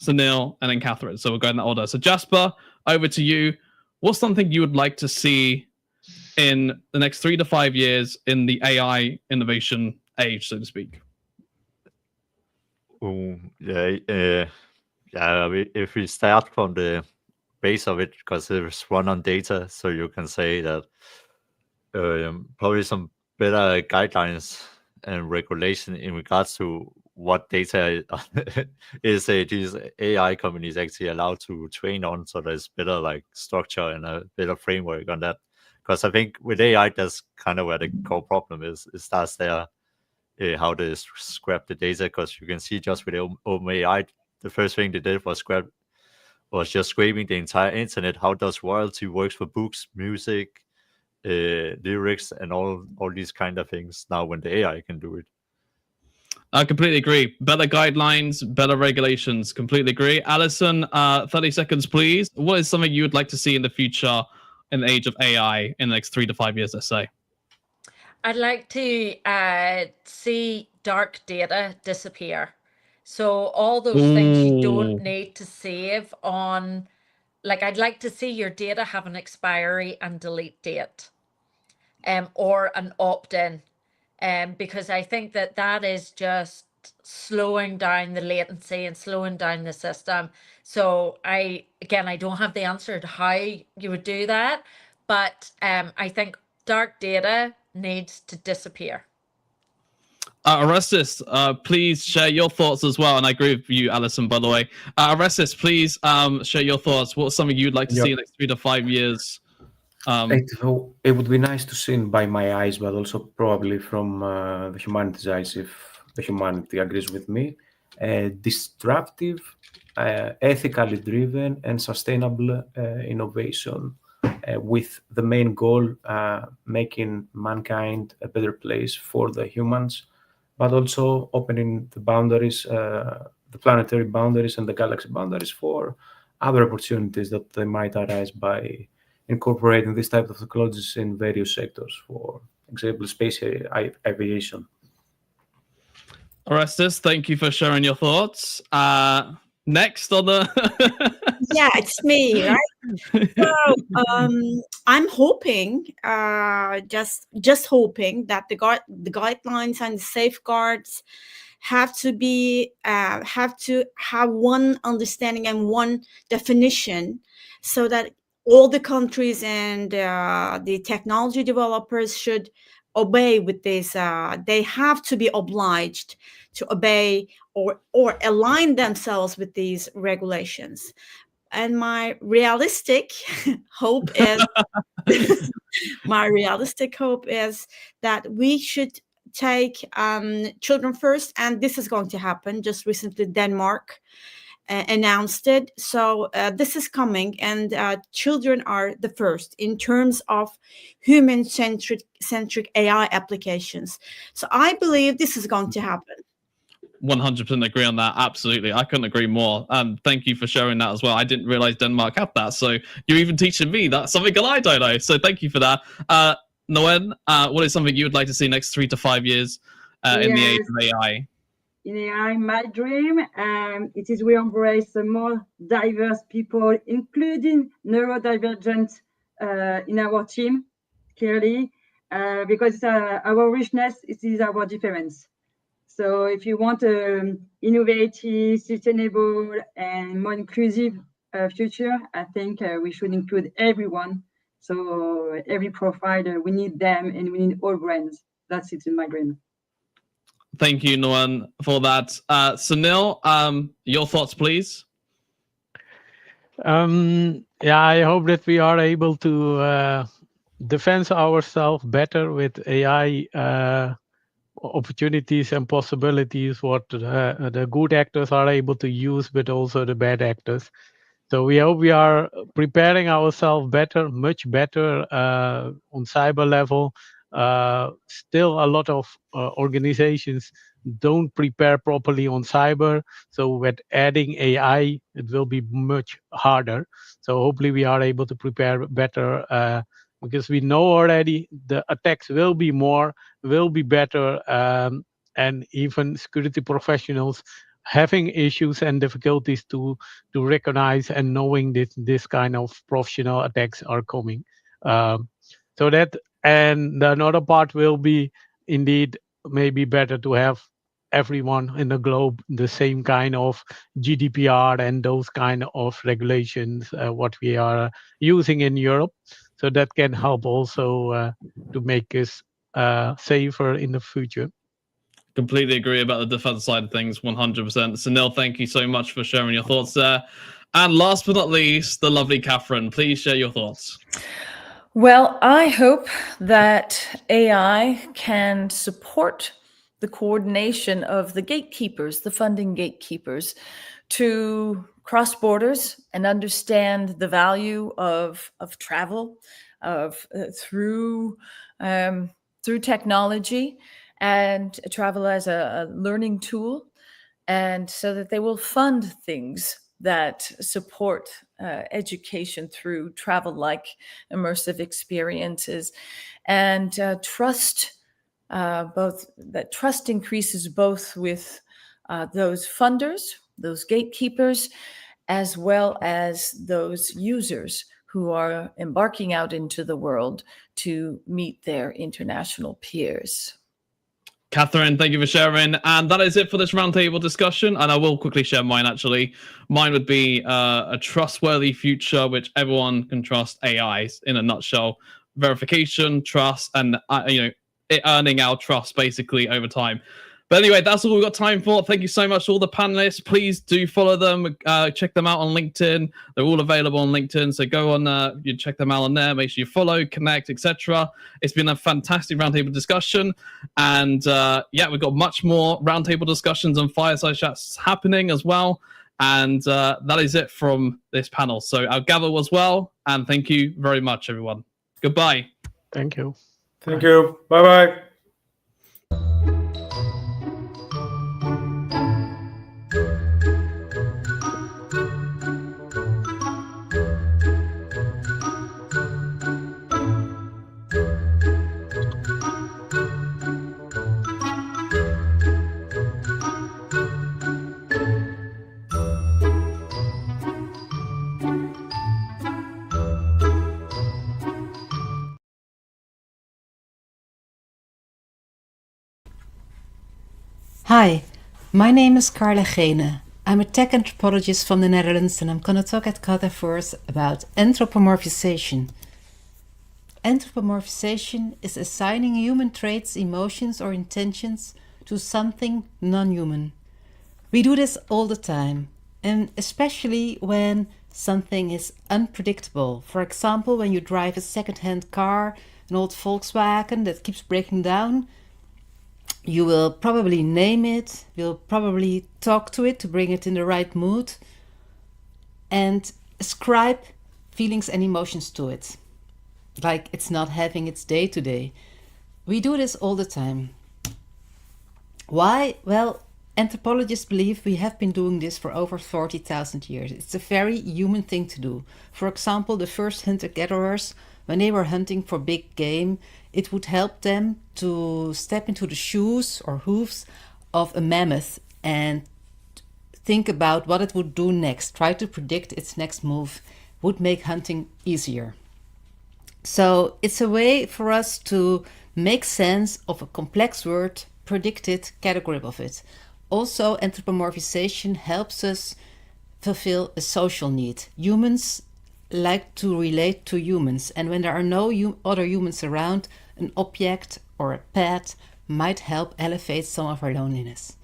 Sunil, and then Catherine. So we'll go in that order. So Jasper, over to you. What's something you would like to see in the next 3 to 5 years in the AI innovation age, so to speak? If we start from the base of it, because it's run on data, so you can say that probably some better guidelines and regulation in regards to what data is these AI companies actually allowed to train on, so there's better like structure and a better framework on that. Because I think with AI, that's kind of where the core problem is. It starts there, how they scrap the data, because you can see just with OpenAI, the first thing they did was just scraping the entire internet. How does royalty works for books, music, lyrics, and all these kind of things now when the AI can do it. I completely agree. Better guidelines, better regulations. Completely agree. Alison, 30 seconds, please. What is something you would like to see in the future in the age of AI in the next 3 to 5 years, let's say? I'd like to see dark data disappear. So all those things you don't need to save on, like I'd like to see your data have an expiry and delete date, or an opt-in, because I think that is just slowing down the latency and slowing down the system. So I don't have the answer to how you would do that, but I think dark data needs to disappear. Orestes, please share your thoughts as well. And I agree with you, Alison, by the way. Orestes, please share your thoughts. What's something you'd like to see in the next 3 to 5 years? It would be nice to see by my eyes, but also probably from the humanity's eyes, if the humanity agrees with me. Disruptive, ethically driven, and sustainable innovation, with the main goal making mankind a better place for the humans, but also opening the boundaries, the planetary boundaries and the galaxy boundaries for other opportunities that they might arise by incorporating this type of technologies in various sectors, for example, space aviation. Orestes, thank you for sharing your thoughts. Next on the... Yeah, it's me, right? So I'm hoping, just hoping that the guidelines and the safeguards have to have one understanding and one definition, so that all the countries and the technology developers should obey with this. They have to be obliged to obey or align themselves with these regulations. And my realistic hope is that we should take children first, and this is going to happen. Just recently, Denmark announced it. So this is coming, and children are the first in terms of human-centric AI applications. So I believe this is going to happen. 100% agree on that. Absolutely. I couldn't agree more. Thank you for sharing that as well. I didn't realize Denmark had that. So you're even teaching me that's something I don't know. So thank you for that. Nguyen, what is something you would like to see next 3 to 5 years in the age of AI? In AI, my dream, it is we embrace more diverse people, including neurodivergent in our team, clearly, because our richness is our difference. So if you want an innovative, sustainable, and more inclusive future, I think we should include everyone. So every provider, we need them, and we need all brands. That's it in my dream. Thank you, Nguyen, for that. Sunil, your thoughts, please. I hope that we are able to defend ourselves better with AI opportunities and possibilities, what the good actors are able to use, but also the bad actors. So we hope we are preparing ourselves better, much better on cyber level. Still a lot of organizations don't prepare properly on cyber. So with adding AI, it will be much harder. So hopefully we are able to prepare better because we know already the attacks will be more, will be better, and even security professionals having issues and difficulties to recognize and knowing this kind of professional attacks are coming. So that, and the another part will be indeed maybe better to have everyone in the globe the same kind of GDPR and those kind of regulations what we are using in Europe. So that can help also to make us safer in the future. Completely agree about the defense side of things, 100%. Sunil, thank you so much for sharing your thoughts there. And last but not least, the lovely Catherine, please share your thoughts. Well, I hope that AI can support the coordination of the gatekeepers, the funding gatekeepers, to cross borders and understand the value of travel, through technology, and travel as a learning tool, and so that they will fund things that support education through travel-like immersive experiences, and trust. Trust increases both with those funders, those gatekeepers, as well as those users who are embarking out into the world to meet their international peers. Catherine, thank you for sharing. And that is it for this roundtable discussion. And I will quickly share mine, actually. Mine would be a trustworthy future, which everyone can trust AIs in a nutshell. Verification, trust, and earning our trust, basically, over time. But anyway, that's all we've got time for. Thank you so much to all the panelists. Please do follow them. Check them out on LinkedIn. They're all available on LinkedIn. So go on, you check them out on there. Make sure you follow, connect, etc. It's been a fantastic roundtable discussion. And we've got much more roundtable discussions and fireside chats happening as well. And that is it from this panel. So I'll gather as well. And thank you very much, everyone. Goodbye. Thank you. Thank you. Bye-bye. Hi, my name is Carla Gene. I'm a tech anthropologist from the Netherlands, and I'm going to talk at GatherVerse about anthropomorphization. Anthropomorphization is assigning human traits, emotions, or intentions to something non-human. We do this all the time, and especially when something is unpredictable. For example, when you drive a second-hand car, an old Volkswagen that keeps breaking down, you will probably name it, you'll probably talk to it to bring it in the right mood, and ascribe feelings and emotions to it, like it's not having its day today. We do this all the time. Why? Well, anthropologists believe we have been doing this for over 40,000 years. It's a very human thing to do. For example, the first hunter-gatherers, when they were hunting for big game, it would help them to step into the shoes or hooves of a mammoth and think about what it would do next, try to predict its next move, would make hunting easier. So it's a way for us to make sense of a complex word, predict it, get a grip of it. Also, anthropomorphization helps us fulfill a social need. Humans like to relate to humans, and when there are no other humans around, an object or a pet might help elevate some of our loneliness.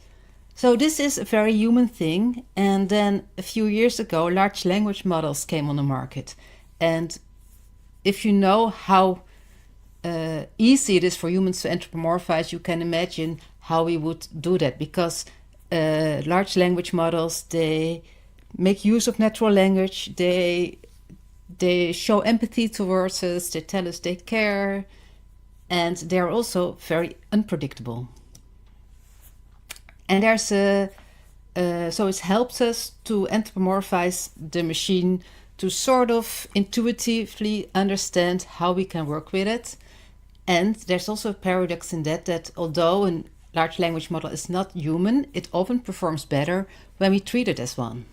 So this is a very human thing, and then a few years ago large language models came on the market. And if you know how easy it is for humans to anthropomorphize, you can imagine how we would do that, because large language models, they make use of natural language, they show empathy towards us, they tell us they care, and they're also very unpredictable. And there's so it helps us to anthropomorphize the machine to sort of intuitively understand how we can work with it. And there's also a paradox in that although a large language model is not human, it often performs better when we treat it as one.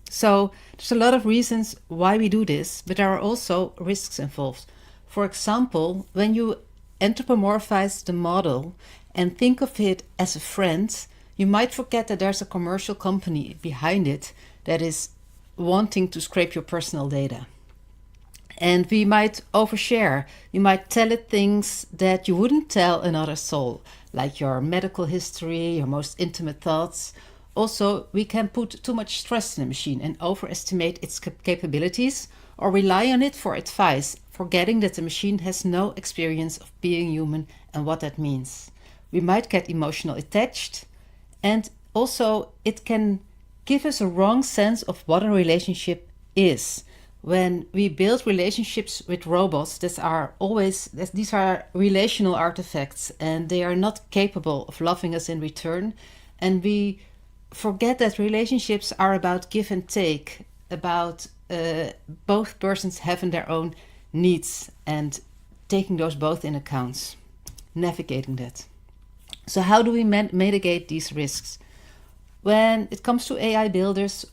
So there's a lot of reasons why we do this, but there are also risks involved. For example, when you anthropomorphize the model and think of it as a friend, you might forget that there's a commercial company behind it that is wanting to scrape your personal data. And we might overshare. You might tell it things that you wouldn't tell another soul, like your medical history, your most intimate thoughts. Also, we can put too much stress in a machine and overestimate its capabilities, or rely on it for advice, forgetting that the machine has no experience of being human and what that means. We might get emotional attached, and also it can give us a wrong sense of what a relationship is. When we build relationships with robots, these are relational artifacts, and they are not capable of loving us in return. And we forget that relationships are about give and take, about both persons having their own needs and taking those both in account, navigating that. So how do we mitigate these risks? When it comes to AI builders,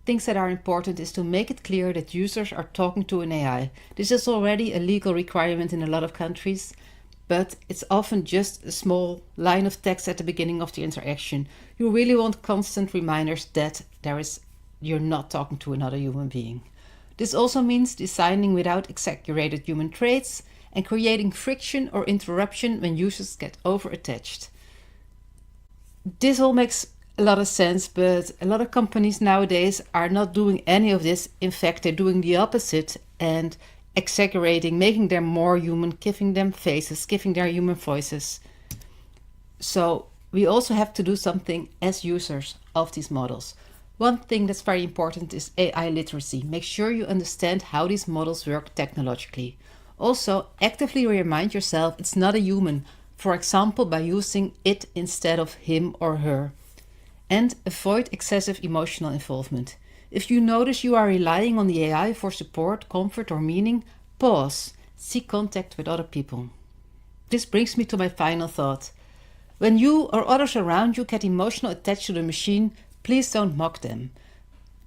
things that are important is to make it clear that users are talking to an AI. This is already a legal requirement in a lot of countries, but it's often just a small line of text at the beginning of the interaction. You really want constant reminders that you're not talking to another human being. This also means designing without exaggerated human traits and creating friction or interruption when users get over-attached. This all makes a lot of sense, but a lot of companies nowadays are not doing any of this. In fact, they're doing the opposite and exaggerating, making them more human, giving them faces, giving their human voices. So we also have to do something as users of these models. One thing that's very important is AI literacy. Make sure you understand how these models work technologically. Also, actively remind yourself it's not a human, for example, by using it instead of him or her. And avoid excessive emotional involvement. If you notice you are relying on the AI for support, comfort, or meaning, pause. Seek contact with other people. This brings me to my final thought. When you or others around you get emotional attached to the machine, please don't mock them.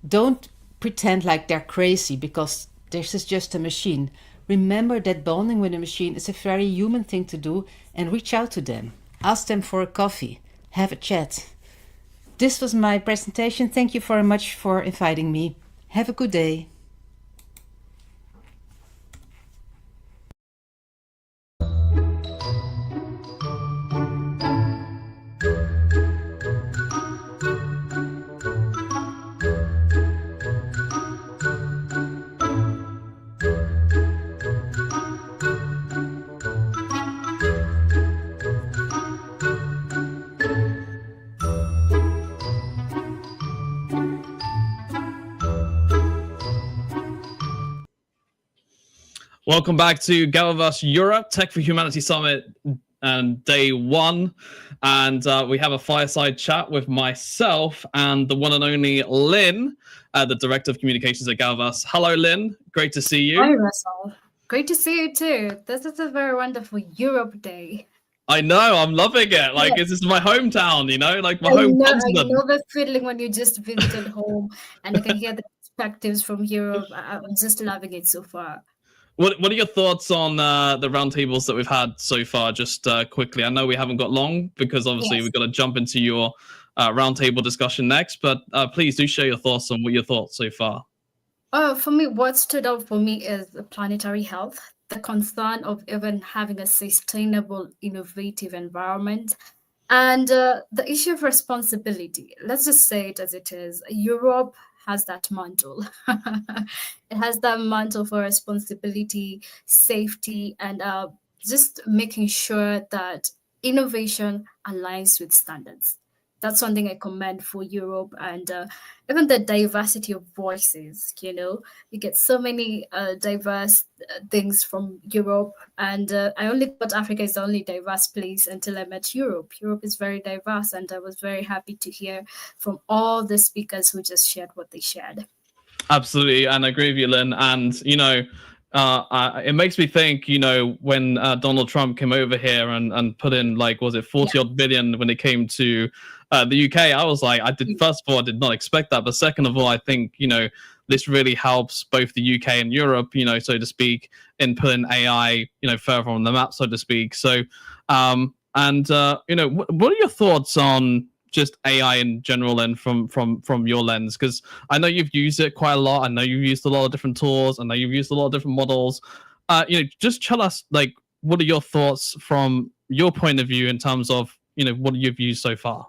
Don't pretend like they're crazy because this is just a machine. Remember that bonding with a machine is a very human thing to do, and reach out to them. Ask them for a coffee. Have a chat. This was my presentation. Thank you very much for inviting me. Have a good day. Welcome back to GatherVerse Europe Tech for Humanity Summit and day 1. And we have a fireside chat with myself and the one and only Lynn, the Director of Communications at GatherVerse. Hello, Lynn. Great to see you. Hi, Russell. Great to see you too. This is a very wonderful Europe day. I know, I'm loving it. Like, this is my hometown, you know, like my home continent. I know the feeling when you just visited home and I can hear the perspectives from Europe. I'm just loving it so far. What are your thoughts on the roundtables that we've had so far? Just quickly, I know we haven't got long because obviously we've got to jump into your roundtable discussion next, but please do share your thoughts on what your thoughts so far. For me, what stood out for me is the planetary health, the concern of even having a sustainable, innovative environment, and the issue of responsibility. Let's just say it as it is. Europe has that mantle. It has that mantle for responsibility, safety, and just making sure that innovation aligns with standards. That's something I commend for Europe, and even the diversity of voices. You get so many diverse things from Europe, and I only thought Africa is the only diverse place until I met Europe. Europe is very diverse, and I was very happy to hear from all the speakers who just shared what they shared. Absolutely, and I agree with you, Lynn. And it makes me think, when Donald Trump came over here and put in, like, was it 40 odd billion when it came to the UK? I was like, first of all, I did not expect that, but second of all, I think this really helps both the UK and Europe, so to speak, in putting AI further on the map, so to speak. So what are your thoughts on just AI in general and from your lens? Because I know you've used it quite a lot. I know you've used a lot of different tools. I know you've used a lot of different models. Just tell us, like, what are your thoughts from your point of view in terms of what you've used so far?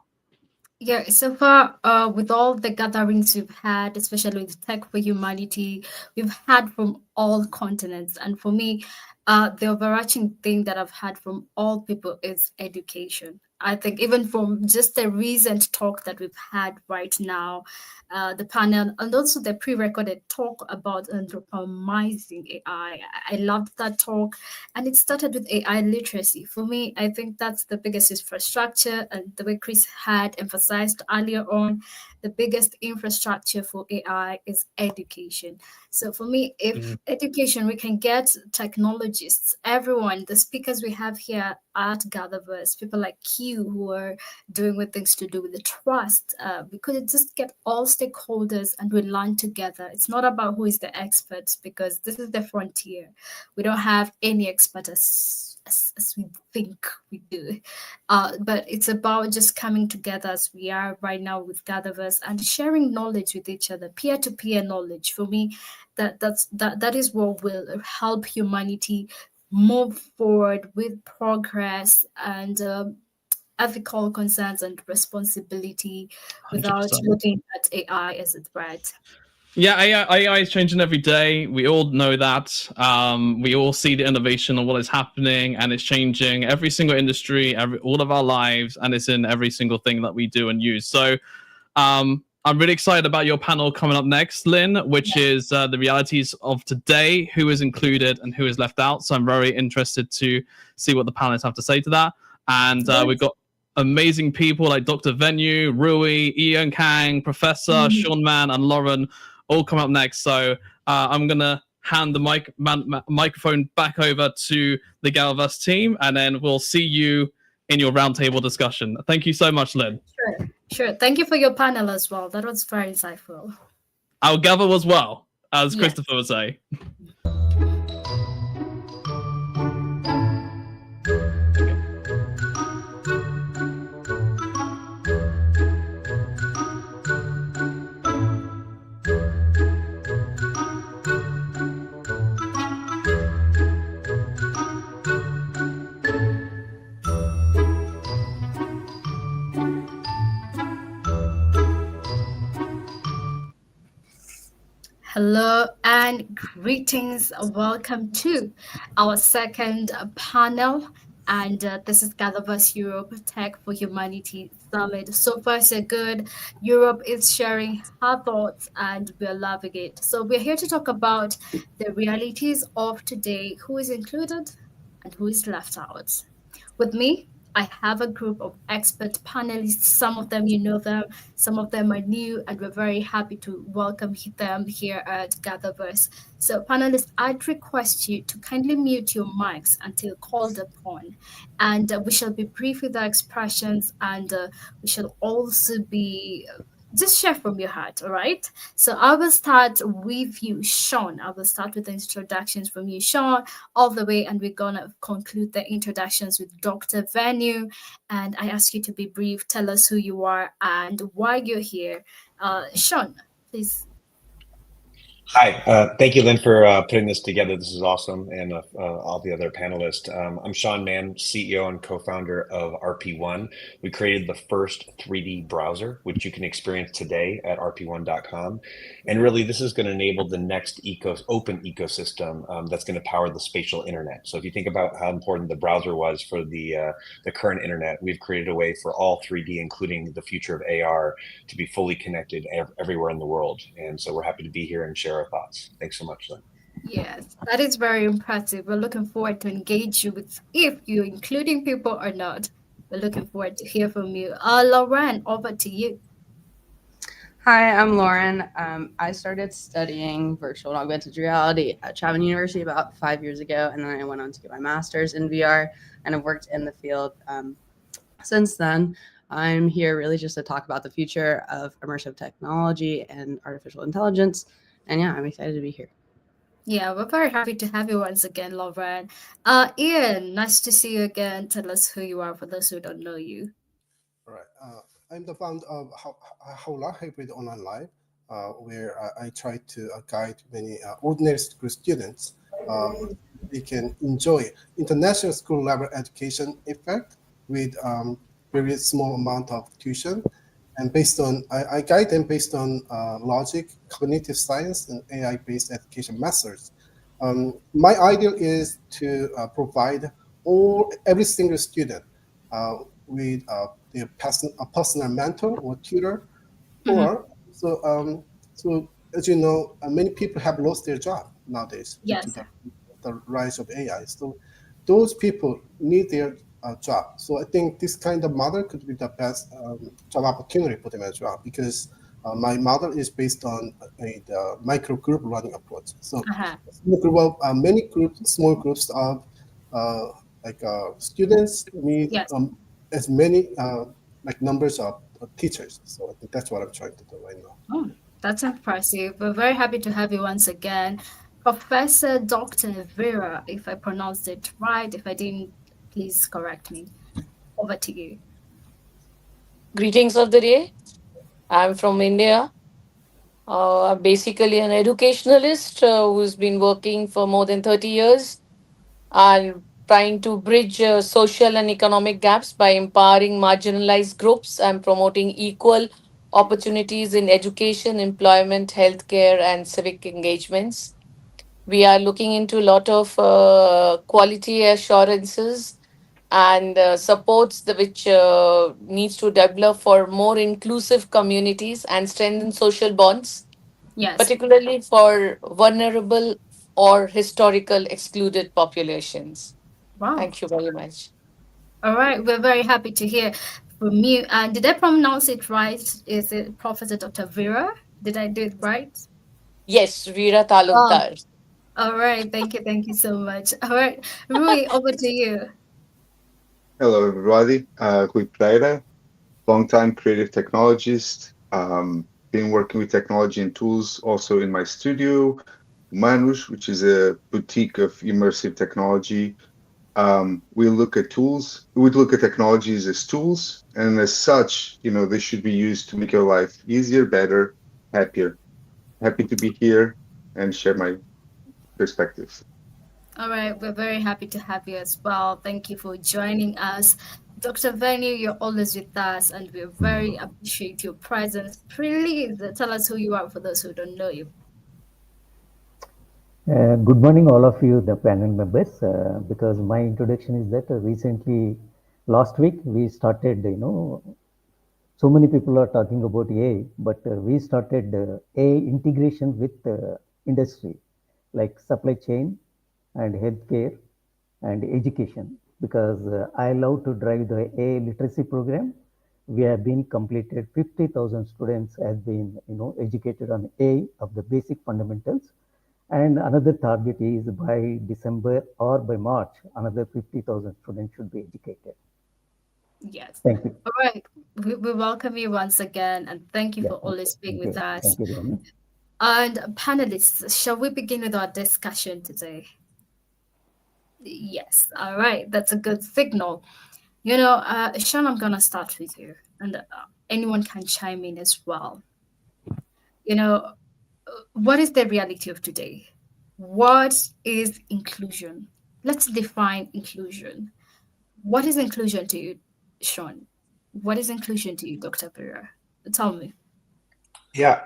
Yeah, so far, with all the gatherings we've had, especially with Tech for Humanity, we've had from all continents. And for me, the overarching thing that I've had from all people is education. I think even from just the recent talk that we've had right now, the panel, and also the pre-recorded talk about anthropomizing AI. I loved that talk, and it started with AI literacy. For me, I think that's the biggest infrastructure, and the way Chris had emphasized earlier on, the biggest infrastructure for AI is education. So for me, if education, we can get technologists, everyone, the speakers we have here at GatherVerse, people like you who are doing with things to do with the trust, we could just get all stakeholders and we learn together. It's not about who is the expert, because this is the frontier. We don't have any expert as we think we do, but it's about just coming together as we are right now with GatherVerse and sharing knowledge with each other, peer-to-peer knowledge. For me, that is what will help humanity move forward with progress and ethical concerns and responsibility without 100%. looking at AI as a threat. Yeah, AI is changing every day. We all know that. We all see the innovation of what is happening, and it's changing every single industry, all of our lives, and it's in every single thing that we do and use. So I'm really excited about your panel coming up next, Lynn, which is the realities of today, who is included and who is left out. So I'm very interested to see what the panelists have to say to that. And we've got amazing people like Dr. Venue, Rui, Ian Kang, Professor, Sean Mann, and Lauren all come up next. So I'm going to hand the microphone back over to the GatherVerse team, and then we'll see you in your roundtable discussion. Thank you so much, Lynn. Sure. Thank you for your panel as well. That was very insightful. I'll gather as well, as Christopher would say. Hello and greetings. Welcome to our second panel. And this is GatherVerse Europe Tech for Humanity Summit. So far, so good. Europe is sharing her thoughts and we're loving it. So we're here to talk about the realities of today, who is included and who is left out. With me, I have a group of expert panelists. Some of them you know them, some of them are new, and we're very happy to welcome them here at GatherVerse. So, panelists, I'd request you to kindly mute your mics until called upon, and we shall be brief with our expressions, and we shall also be just share from your heart, all right? So I will start with you, Sean. I will start with the introductions from you, Sean, all the way, and we're gonna conclude the introductions with Dr. Venu. And I ask you to be brief, tell us who you are and why you're here. Sean, please. Hi, thank you, Lynn, for putting this together. This is awesome, and all the other panelists. I'm Sean Mann, CEO and co-founder of RP1. We created the first 3D browser, which you can experience today at rp1.com. And really, this is going to enable the next open ecosystem that's going to power the spatial internet. So if you think about how important the browser was for the current internet, we've created a way for all 3D, including the future of AR, to be fully connected everywhere in the world. And so we're happy to be here and share our thoughts. Thanks so much, Lynn. Yes, that is very impressive. We're looking forward to engage you with if you're including people or not. We're looking forward to hear from you. Lauren, over to you. Hi, I'm Lauren. I started studying virtual and augmented reality at Chapman University about 5 years ago, and then I went on to get my master's in VR, and I've worked in the field since then. I'm here really just to talk about the future of immersive technology and artificial intelligence. And yeah, I'm excited to be here. Yeah, we're very happy to have you once again, Lauren. Ian, nice to see you again. Tell us who you are for those who don't know you. All right. I'm the founder of Haula Hybrid Online Live, where I try to guide many ordinary school students. They can enjoy international school level education effect with very small amount of tuition. And based on, I guide them based on logic, cognitive science, and AI-based education methods. My ideal is to provide every single student with a personal mentor or tutor. Or so as you know, many people have lost their job nowadays due to the rise of AI. So those people need their job. So I think this kind of model could be the best job opportunity for them as well, because my model is based on the micro group learning approach. So many groups, small groups of students need as many numbers of teachers. So I think that's what I'm trying to do right now. Oh, that's impressive. We're very happy to have you once again. Professor Dr. Vera, if I pronounced it right. If I didn't, please correct me. Over to you. Greetings of the day. I'm from India. I'm basically an educationalist who's been working for more than 30 years and trying to bridge social and economic gaps by empowering marginalized groups and promoting equal opportunities in education, employment, healthcare, and civic engagements. We are looking into a lot of quality assurances and supports which needs to develop for more inclusive communities and strengthen social bonds, particularly for vulnerable or historical excluded populations. Wow. Thank you very much. All right, we're very happy to hear from you. And did I pronounce it right? Is it Professor Dr. Vera? Did I do it right? Yes, Veera Talukdar. All right, thank you so much. All right, Rui, over to you. Hello, everybody. Rui Pereira, longtime creative technologist. Been working with technology and tools also in my studio, Humanus, which is a boutique of immersive technology. We look at tools. We look at technologies as tools, and as such, they should be used to make your life easier, better, happier. Happy to be here and share my perspectives. All right, we're very happy to have you as well. Thank you for joining us. Dr. Venu, you're always with us, and we very appreciate your presence. Please tell us who you are for those who don't know you. Good morning, all of you, the panel members. Because my introduction is that recently, last week, we started, so many people are talking about AI, but we started AI integration with industry, like supply chain and healthcare and education. Because I love to drive the AI literacy program. We have been completed 50,000 students has been, educated on AI of the basic fundamentals. And another target is by December or by March, another 50,000 students should be educated. Yes. Thank you. All right. We welcome you once again and thank you for always being with us. Thank you, Remy. And panelists, shall we begin with our discussion today? Yes. All right. That's a good signal. Sean, I'm going to start with you, and anyone can chime in as well. What is the reality of today? What is inclusion? Let's define inclusion. What is inclusion to you, Sean? What is inclusion to you, Dr. Pereira? Tell me. Yeah,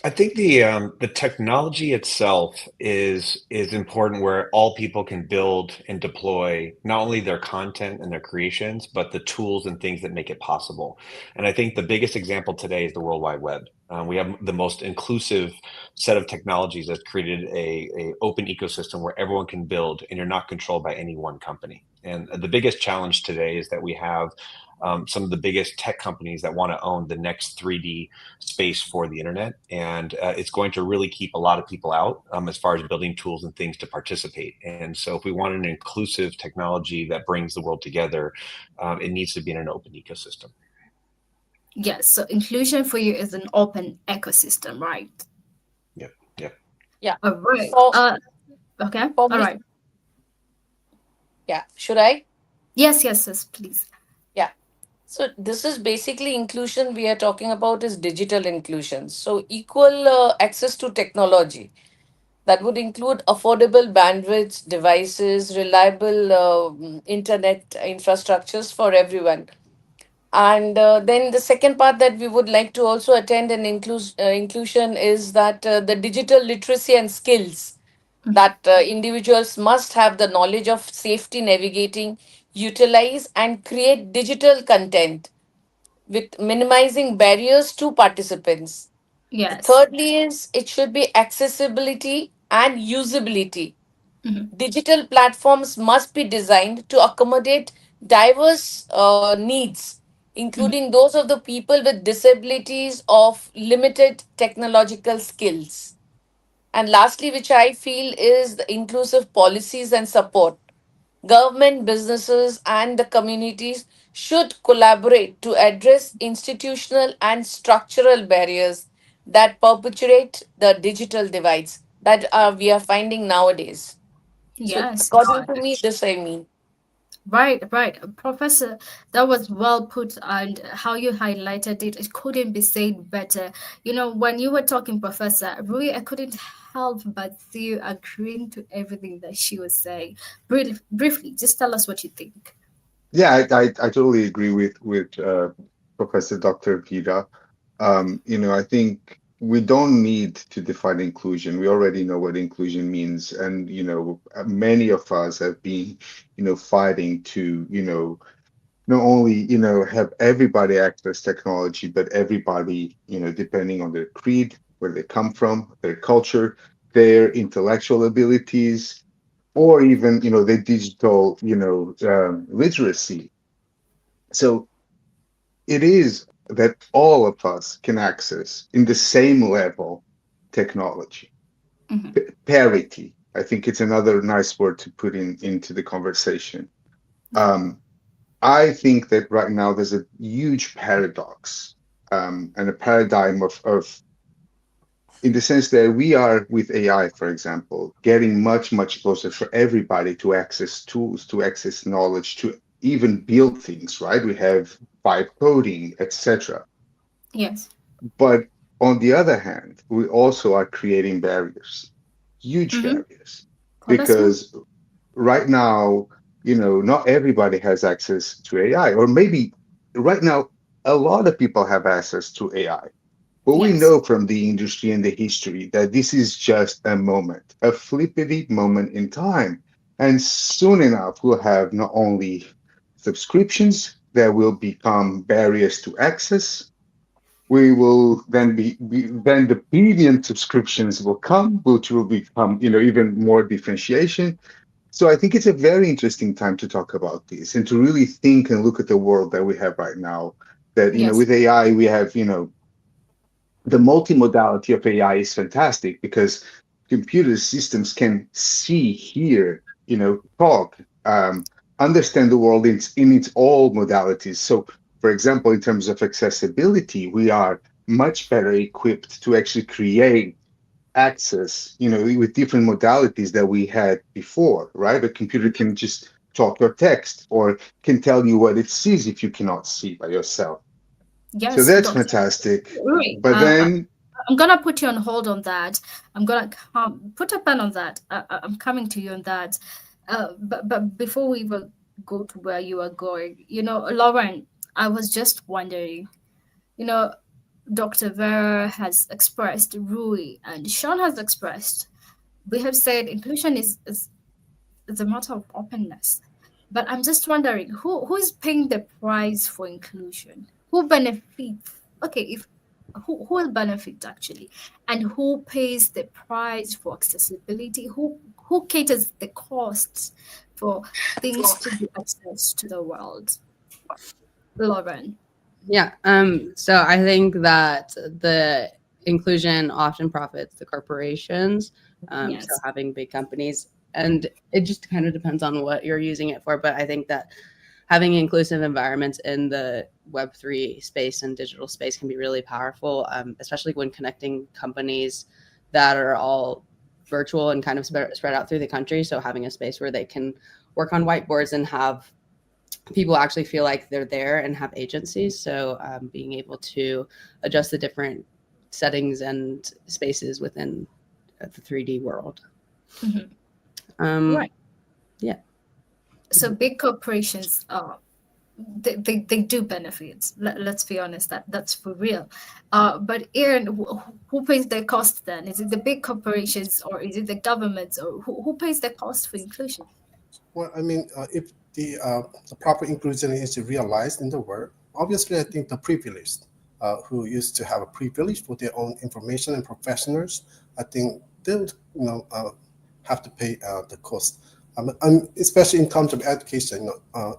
I think the technology itself is important, where all people can build and deploy not only their content and their creations, but the tools and things that make it possible. And I think the biggest example today is the World Wide Web. We have the most inclusive set of technologies that's created a open ecosystem where everyone can build, and you're not controlled by any one company. And the biggest challenge today is that we have some of the biggest tech companies that want to own the next 3D space for the internet, and it's going to really keep a lot of people out as far as building tools and things to participate. And so if we want an inclusive technology that brings the world together, it needs to be in an open ecosystem. Yes, so inclusion for you is an open ecosystem, right? Yep. Yeah. All right. Okay. All right. Yeah. Should I? Yes, please. Yeah. So this is basically inclusion we are talking about is digital inclusion. So equal access to technology. That would include affordable bandwidth, devices, reliable internet infrastructures for everyone. And then the second part that we would like to also attend and inclusion is that the digital literacy and skills that individuals must have the knowledge of safety navigating, utilize, and create digital content with minimizing barriers to participants. Yes. Thirdly is it should be accessibility and usability. Digital platforms must be designed to accommodate diverse needs, including those of the people with disabilities of limited technological skills. And lastly, which I feel is the inclusive policies and support. Government, businesses, and the communities should collaborate to address institutional and structural barriers that perpetuate the digital divides that we are finding nowadays. So, Yes. according to me, this I mean. Right. Professor, that was well put, and how you highlighted it, it couldn't be said better. When you were talking, Professor, really, I couldn't help but see you agreeing to everything that she was saying. Briefly, just tell us what you think. Yeah, I totally agree with Professor Dr. Vida. I think we don't need to define inclusion. We already know what inclusion means, and many of us have been, fighting to, not only, have everybody access technology, but everybody, depending on their creed, where they come from, their culture, their intellectual abilities, or even, their digital, literacy. So it is that all of us can access in the same level technology. Parity, I think it's another nice word to put into the conversation. I think that right now there's a huge paradox and a paradigm of in the sense that we are with AI, for example, getting much, much closer for everybody to access tools, to access knowledge, to even build things, right? We have vibe coding, etc. Yes. But on the other hand, we also are creating barriers, huge barriers, because right now, not everybody has access to AI, or maybe right now, a lot of people have access to AI, But we know from the industry and the history that this is just a moment, a flippity moment in time. And soon enough, we'll have not only subscriptions that will become barriers to access, we will then then the premium subscriptions will come, which will become, even more differentiation. So I think it's a very interesting time to talk about this and to really think and look at the world that we have right now. That, with AI, we have, the multimodality of AI is fantastic because computer systems can see, hear, talk, understand the world in its all modalities. So, for example, in terms of accessibility, we are much better equipped to actually create access, with different modalities that we had before, right? A computer can just talk or text or can tell you what it sees if you cannot see by yourself. Yes, so that's Dr. fantastic. Right. But then I'm gonna put you on hold on that. I'm gonna put a pen on that. I'm coming to you on that. But before we even go to where you are going, Lauren, I was just wondering, Dr. Vera has expressed, Rui and Sean has expressed. We have said inclusion is a matter of openness. But I'm just wondering who is paying the price for inclusion? Who benefits? Okay, if who will benefit actually, and who pays the price for accessibility? Who caters the costs for things to be accessed to the world? Lauren. Yeah. So I think that the inclusion often profits the corporations. Yes. So having big companies, and it just kind of depends on what you're using it for. But I think that having inclusive environments in the Web3 space and digital space can be really powerful, especially when connecting companies that are all virtual and kind of spread out through the country. So having a space where they can work on whiteboards and have people actually feel like they're there and have agencies. So being able to adjust the different settings and spaces within the 3D world. Right. Yeah. So big corporations they do benefit. Let's be honest, that's for real. But Aaron, who pays the cost then? Is it the big corporations or is it the governments, or who pays the cost for inclusion? Well, I mean, if the proper inclusion is realized in the world, obviously, I think the privileged, who used to have a privilege for their own information and professionals, I think they would, have to pay the cost. Especially in terms of education,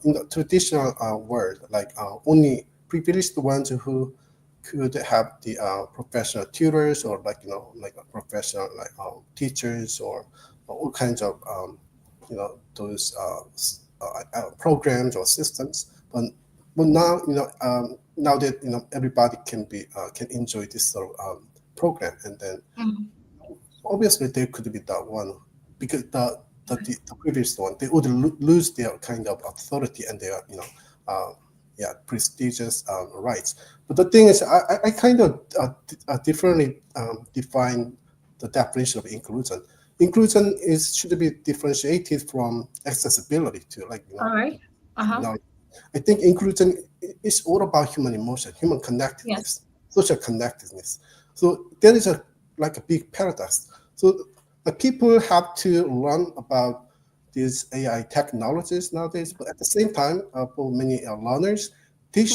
in the traditional world, like only privileged ones who could have the professional tutors or like a professional teachers or all kinds of those programs or systems. But now now that everybody can enjoy this sort of program, and then obviously there could be that one because the previous one, they would lose their kind of authority and their prestigious rights. But the thing is, I kind of differently define the definition of inclusion. Inclusion should be differentiated from accessibility to All right. I think inclusion is all about human emotion, human connectedness, social connectedness. So there is a big paradox. So people have to learn about these AI technologies nowadays, but at the same time, for many learners, they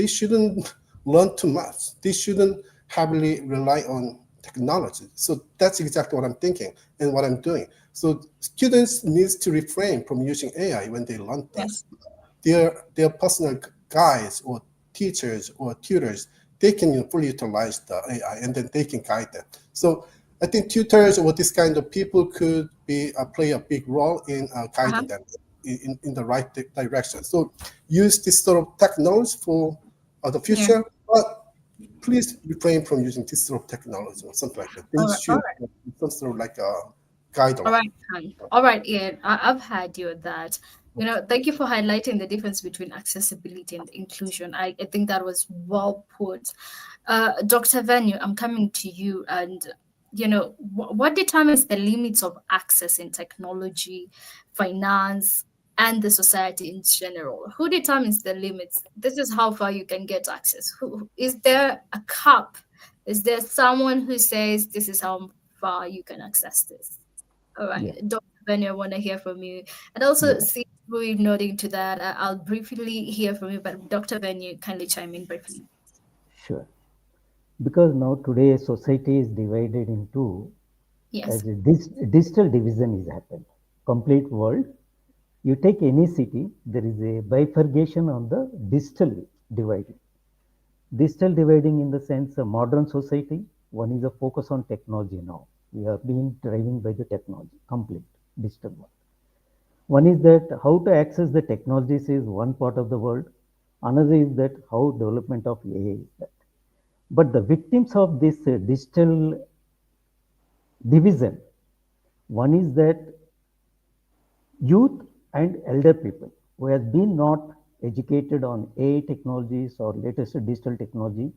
shouldn't learn too much. They shouldn't heavily rely on technology. So that's exactly what I'm thinking and what I'm doing. So students need to refrain from using AI when they learn things. Their personal guides or teachers or tutors, they can fully utilize the AI and then they can guide them. So I think tutors or this kind of people could play a big role in guiding them in the right direction. So use this sort of technology for the future, but please refrain from using this sort of technology or something like that. They should some sort of like a guideline. All right, Ian. I've had you at that. Thank you for highlighting the difference between accessibility and inclusion. I think that was well put. Dr. Venue, I'm coming to you, and what determines the limits of access in technology, finance, and the society in general? Who determines the limits? This is how far you can get access. Is there a cap Is there someone who says this is how far you can access this? All right, Yeah. Dr. Benny, I want to hear from you. And also, Yeah. see Rui nodding to that. I'll briefly hear from you, but Dr. Benny, kindly chime in briefly. Sure. Because now today society is divided into, Yes. as a digital division is happened. Complete world. You take any city, there is a bifurcation on the digital dividing. Digital dividing in the sense of modern society, one is a focus on technology now. We are being driven by the technology, complete digital world. One is that how to access the technologies is one part of the world. Another is that how development of AI is that. But the victims of this digital division, one is that youth and elder people who has been not educated on AI technologies or latest digital technology.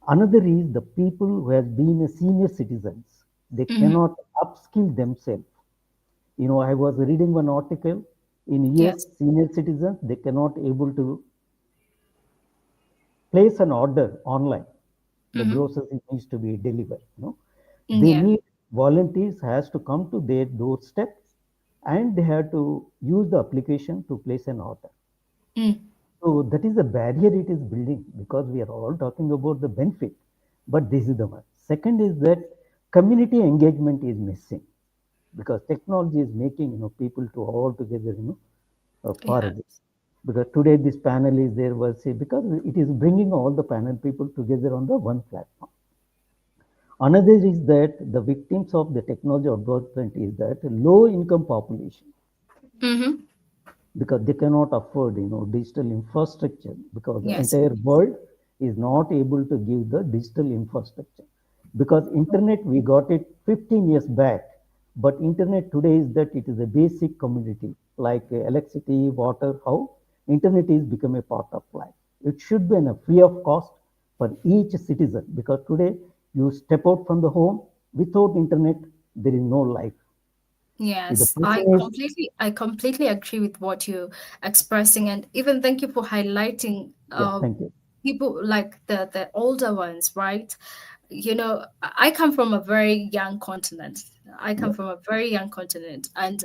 Another is the people who have been senior citizens. They cannot upskill themselves. You know, I was reading one article in US, Yes. senior citizens, they cannot able to place an order online. The groceries needs to be delivered. You know, they need volunteers has to come to their doorstep, and they have to use the application to place an order. So that is the barrier it is building, because we are all talking about the benefit, but this is the one. Second is that community engagement is missing, because technology is making people to all together far away. Because today this panel is there was because it is bringing all the panel people together on the one platform. Another is that the victims of the technology advancement is that low income population, because they cannot afford digital infrastructure, because the entire world is not able to give the digital infrastructure. Because internet we got it 15 years back, but internet today is that it is a basic commodity like electricity, water. How internet is become a part of life. It should be free of cost for each citizen, because today you step out from the home, without internet there is no life. Yes, I completely agree with what you're expressing, and even thank you for highlighting thank you. people like the older ones, right? You know, I come from a very young continent. And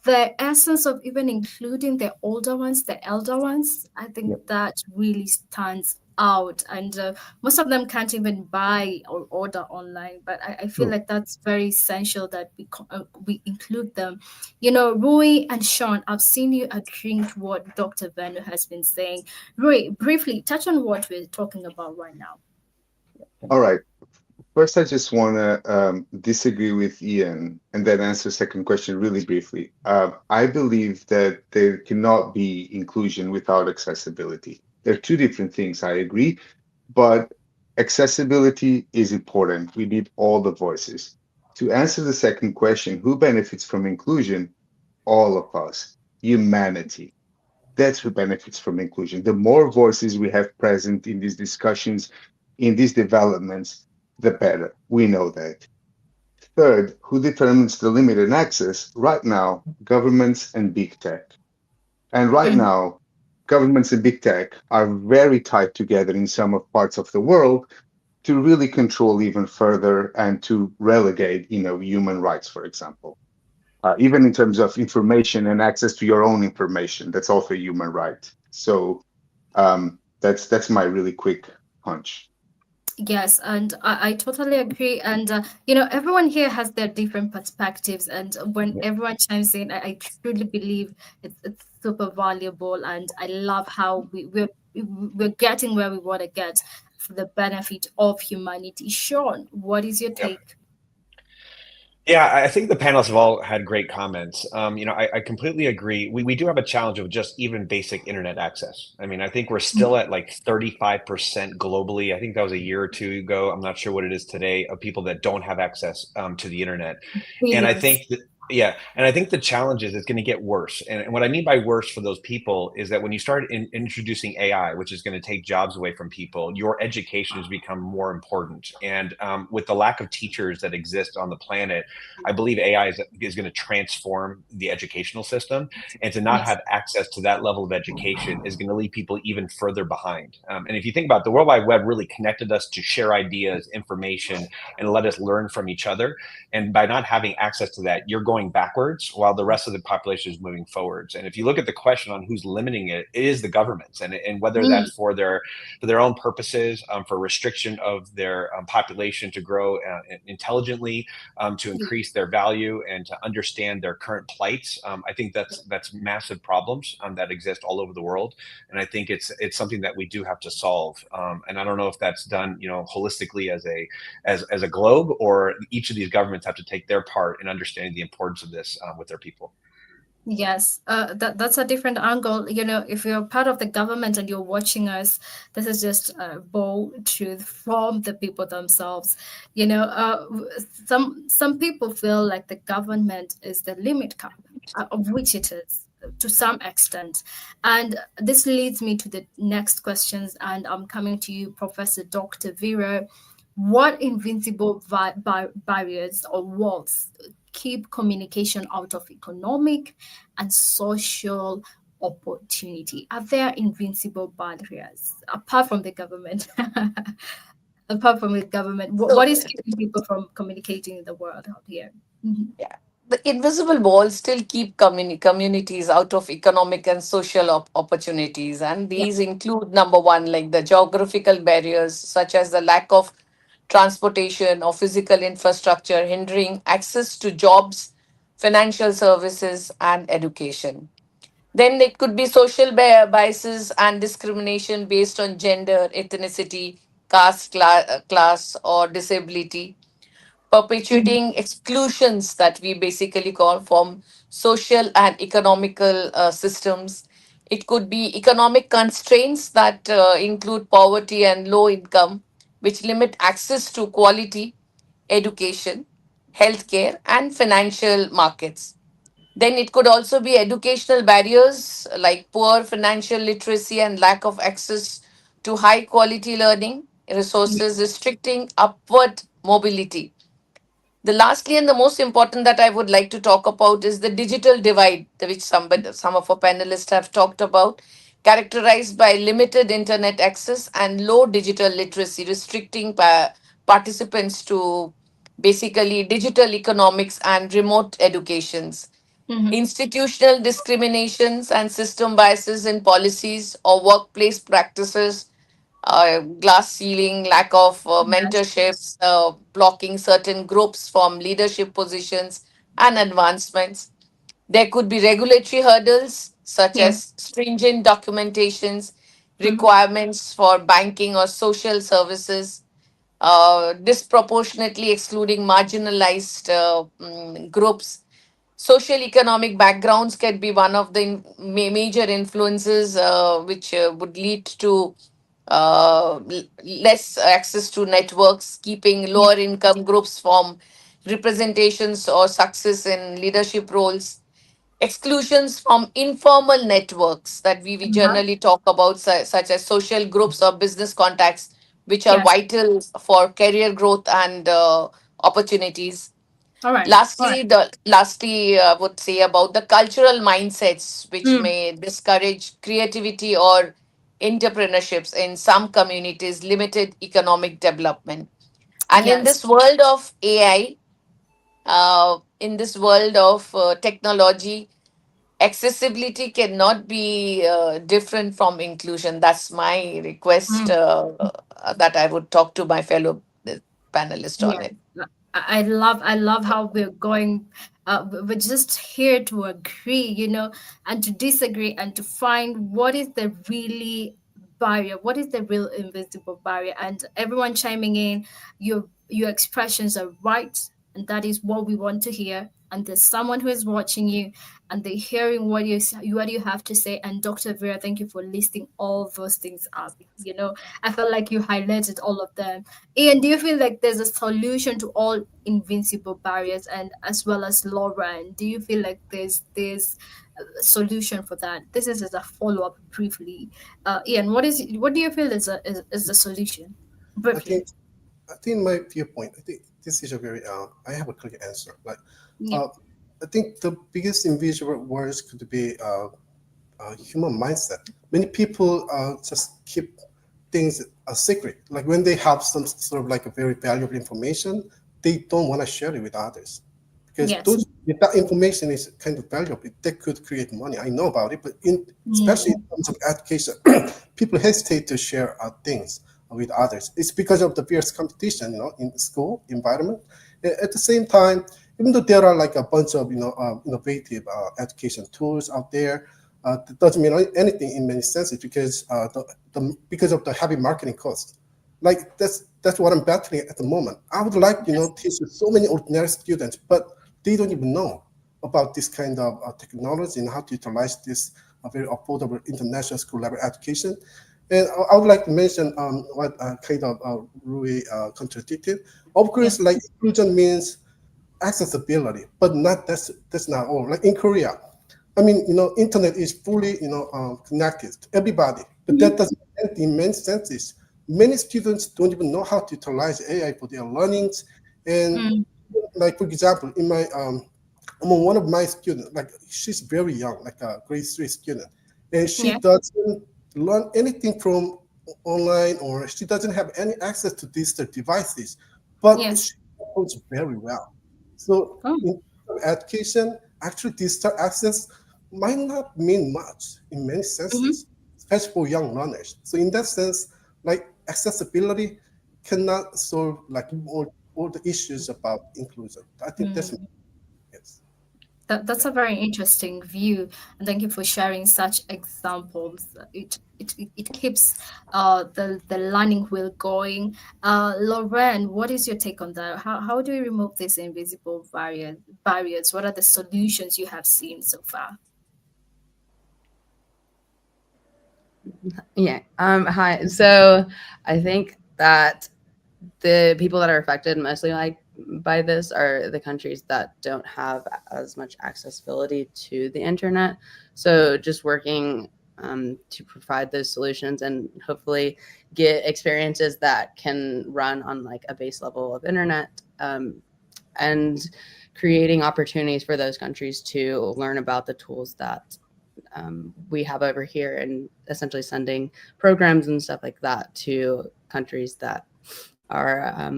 the essence of even including the older ones, the elder ones, I think that really stands out. And most of them can't even buy or order online. But I feel like that's very essential that we include them. You know, Rui and Sean, I've seen you agreeing to what Dr. Venu has been saying. Rui, briefly touch on what we're talking about right now. All right. First, I just want to disagree with Ian and then answer the second question really briefly. I believe that there cannot be inclusion without accessibility. They're two different things, I agree, but accessibility is important. We need all the voices. To answer the second question, who benefits from inclusion? All of us, humanity. That's who benefits from inclusion. The more voices we have present in these discussions, in these developments, the better. We know that. Third, who determines the limit in access? Right now, governments and big tech. And right now, governments and big tech are very tied together in some parts of the world to really control even further and to relegate, human rights, for example. Even in terms of information and access to your own information, that's also a human right. So that's my really quick hunch. Yes, and I totally agree. And you know, everyone here has their different perspectives, and when everyone chimes in, I truly believe it's super valuable. And I love how we're getting where we want to get for the benefit of humanity. Sean, what is your take? Yeah, I think the panelists have all had great comments. I completely agree. We do have a challenge of just even basic internet access. I mean, I think we're still at like 35% globally. I think that was a year or two ago. I'm not sure what it is today, of people that don't have access to the internet. And I think Yeah, and I think the challenge is it's going to get worse. And what I mean by worse for those people is that when you start introducing AI, which is going to take jobs away from people, your education has become more important. And with the lack of teachers that exist on the planet, I believe AI is going to transform the educational system. And to not have access to that level of education is going to leave people even further behind. And if you think about it, the World Wide Web really connected us to share ideas, information, and let us learn from each other. And by not having access to that, you're going backwards while the rest of the population is moving forwards. And if you look at the question on who's limiting it, it is the governments, and whether that's for their own purposes, for restriction of their population to grow intelligently, to increase their value and to understand their current plights. I think that's massive problems that exist all over the world, and I think it's something that we do have to solve. And I don't know if that's done, holistically as a globe, or each of these governments have to take their part in understanding the importance of this with their people. Yes, that's a different angle. If you're part of the government and you're watching us, this is just a bold truth from the people themselves. Some people feel like the government is the limit cap, of which it is to some extent. And this leads me to the next questions, and I'm coming to you, Professor Dr. Vero. What invincible barriers or walls keep communication out of economic and social opportunity? Are there invincible barriers apart from the government? Apart from the government, what is keeping people from communicating in the world out here? Yeah. The invisible walls still keep communities out of economic and social opportunities. And these include, number one, like the geographical barriers, such as the lack of transportation or physical infrastructure, hindering access to jobs, financial services, and education. Then it could be social biases and discrimination based on gender, ethnicity, caste, class, or disability, perpetuating exclusions that we basically call from social and economical systems. It could be economic constraints that include poverty and low income, which limit access to quality education, healthcare, and financial markets. Then it could also be educational barriers like poor financial literacy and lack of access to high quality learning resources, restricting upward mobility. The lastly and the most important that I would like to talk about is the digital divide, which some of our panelists have talked about, characterized by limited internet access and low digital literacy, restricting participants to basically digital economics and remote educations. Institutional discriminations and system biases in policies or workplace practices, glass ceiling, lack of mentorships, blocking certain groups from leadership positions and advancements. There could be regulatory hurdles such as stringent documentations, requirements for banking or social services, disproportionately excluding marginalized groups. Social economic backgrounds can be one of the major influences which would lead to less access to networks, keeping lower income groups from representations or success in leadership roles, exclusions from informal networks that we generally talk about, such as social groups or business contacts, which are vital for career growth and opportunities. All right. Lastly, I would say about the cultural mindsets which may discourage creativity or entrepreneurships in some communities, limited economic development. And in this world of AI, in this world of technology, accessibility cannot be different from inclusion. That's my request that I would talk to my fellow panelists on it. I love how we're going. We're just here to agree, and to disagree, and to find what is the really barrier, what is the real invisible barrier, and everyone chiming in. Your expressions are right, and that is what we want to hear. and there's someone who is watching you and they're hearing what you have to say. And Dr. Vera, thank you for listing all those things up. You know, I felt like you highlighted all of them. Ian, do you feel like there's a solution to all invincible barriers? And as well as Lauren, do you feel like there's a solution for that? This is as a follow-up briefly. Ian, what do you feel is the solution? Briefly. I think my viewpoint, I think this is a very, I have a clear answer. Like, Yeah. I think the biggest invisible words could be human mindset. Many people just keep things a secret. Like when they have some sort of like a very valuable information, they don't want to share it with others. Because if that information is kind of valuable, that could create money. I know about it, but especially in terms of education, people hesitate to share things with others. It's because of the fierce competition, in the school environment. At the same time, even though there are like a bunch of innovative education tools out there, that doesn't mean anything in many senses because because of the heavy marketing cost. Like that's what I'm battling at the moment. I would like teach so many ordinary students, but they don't even know about this kind of technology and how to utilize this very affordable international school level education. And I would like to mention what kind of Rui contradicted. Of course, like inclusion means accessibility, but that's not all. Like in Korea, I mean, internet is fully connected to everybody, but that doesn't make anything in many senses. Many students don't even know how to utilize AI for their learnings. And like, for example, in my one of my students, like she's very young, like a grade 3 student, and she doesn't learn anything from online, or she doesn't have any access to digital devices, but she knows very well. So in education, actually digital access might not mean much in many senses, especially for young learners. So in that sense, like accessibility cannot solve like all the issues about inclusion. I think that's That's a very interesting view, and thank you for sharing such examples. It keeps the learning wheel going. Lauren, what is your take on that? How do we remove these invisible barriers? What are the solutions you have seen so far? Yeah. Hi. So I think that the people that are affected mostly by this are the countries that don't have as much accessibility to the internet. So just working to provide those solutions and hopefully get experiences that can run on like a base level of internet, and creating opportunities for those countries to learn about the tools that we have over here, and essentially sending programs and stuff like that to countries that are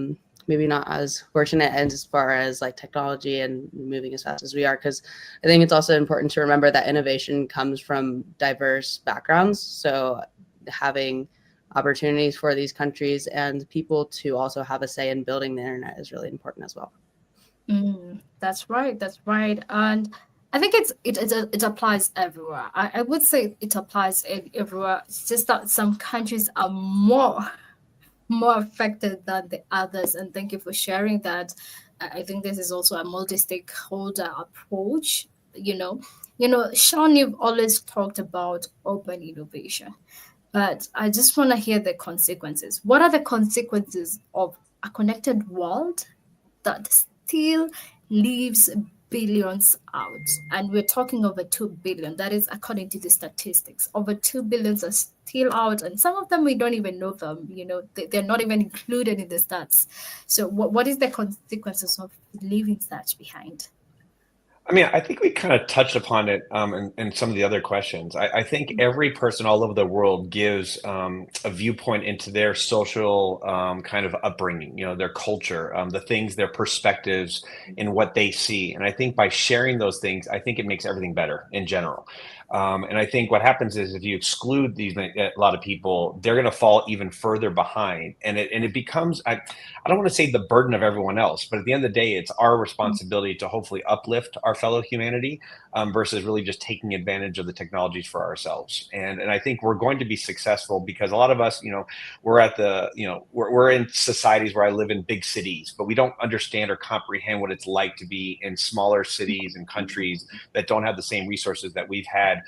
maybe not as fortunate as far as like technology and moving as fast as we are. Because I think it's also important to remember that innovation comes from diverse backgrounds. So having opportunities for these countries and people to also have a say in building the internet is really important as well. That's right. That's right. And I think it applies everywhere. I would say it applies everywhere. It's just that some countries are more affected than the others. And thank you for sharing that. I think this is also a multi-stakeholder approach. Sean, you've always talked about open innovation, but I just want to hear the consequences. What are the consequences of a connected world that still leaves billions out? And we're talking over 2 billion. That is according to the statistics. Over 2 billions are still out, and some of them we don't even know them. They're not even included in the stats. So what is the consequences of leaving such behind? I mean, I think we kind of touched upon it in some of the other questions. I think every person all over the world gives a viewpoint into their social kind of upbringing, their culture, the things, their perspectives, and what they see. And I think by sharing those things, I think it makes everything better in general. And I think what happens is if you exclude a lot of people, they're going to fall even further behind. And it becomes, I don't want to say the burden of everyone else, but at the end of the day, it's our responsibility to hopefully uplift our our fellow humanity versus really just taking advantage of the technologies for ourselves. And I think we're going to be successful because a lot of us, we're at the, we're in societies where I live in big cities, but we don't understand or comprehend what it's like to be in smaller cities and countries that don't have the same resources that we've had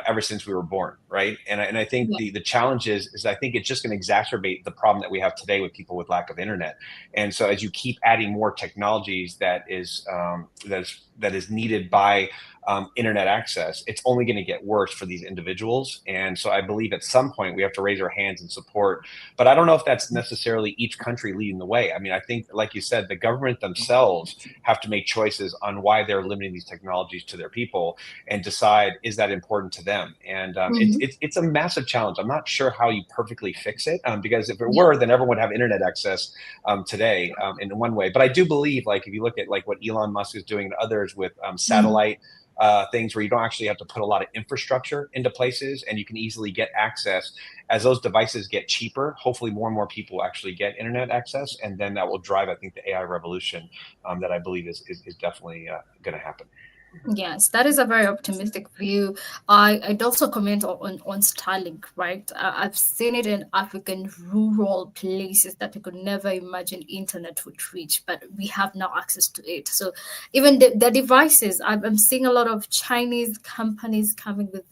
ever since we were born, right? And I think the challenge is I think it's just going to exacerbate the problem that we have today with people with lack of internet. And so as you keep adding more technologies that is needed by internet access, it's only going to get worse for these individuals. And so I believe at some point we have to raise our hands and support. But I don't know if that's necessarily each country leading the way. I mean, I think, like you said, the government themselves have to make choices on why they're limiting these technologies to their people and decide, is that important to them? And it's a massive challenge. I'm not sure how you perfectly fix it because if it were, then everyone would have internet access today in one way. But I do believe, like, if you look at like what Elon Musk is doing and others with satellite things where you don't actually have to put a lot of infrastructure into places and you can easily get access. As those devices get cheaper, hopefully more and more people actually get internet access, and then that will drive, I think, the AI revolution that I believe is definitely going to happen. Yes, that is a very optimistic view. I'd also comment on Starlink, right? I've seen it in African rural places that you could never imagine internet would reach, but we have now access to it. So even the devices, I'm seeing a lot of Chinese companies coming with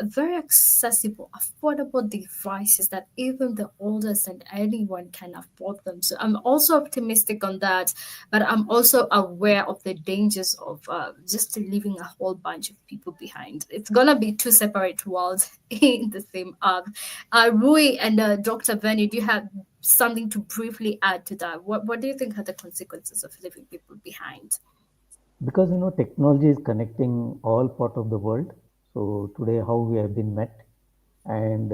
very accessible, affordable devices that even the oldest and anyone can afford them. So I'm also optimistic on that, but I'm also aware of the dangers of just leaving a whole bunch of people behind. It's gonna be two separate worlds in the same app. Rui and Dr. Venu, do you have something to briefly add to that? What do you think are the consequences of leaving people behind? Because technology is connecting all part of the world. So today, how we have been met, and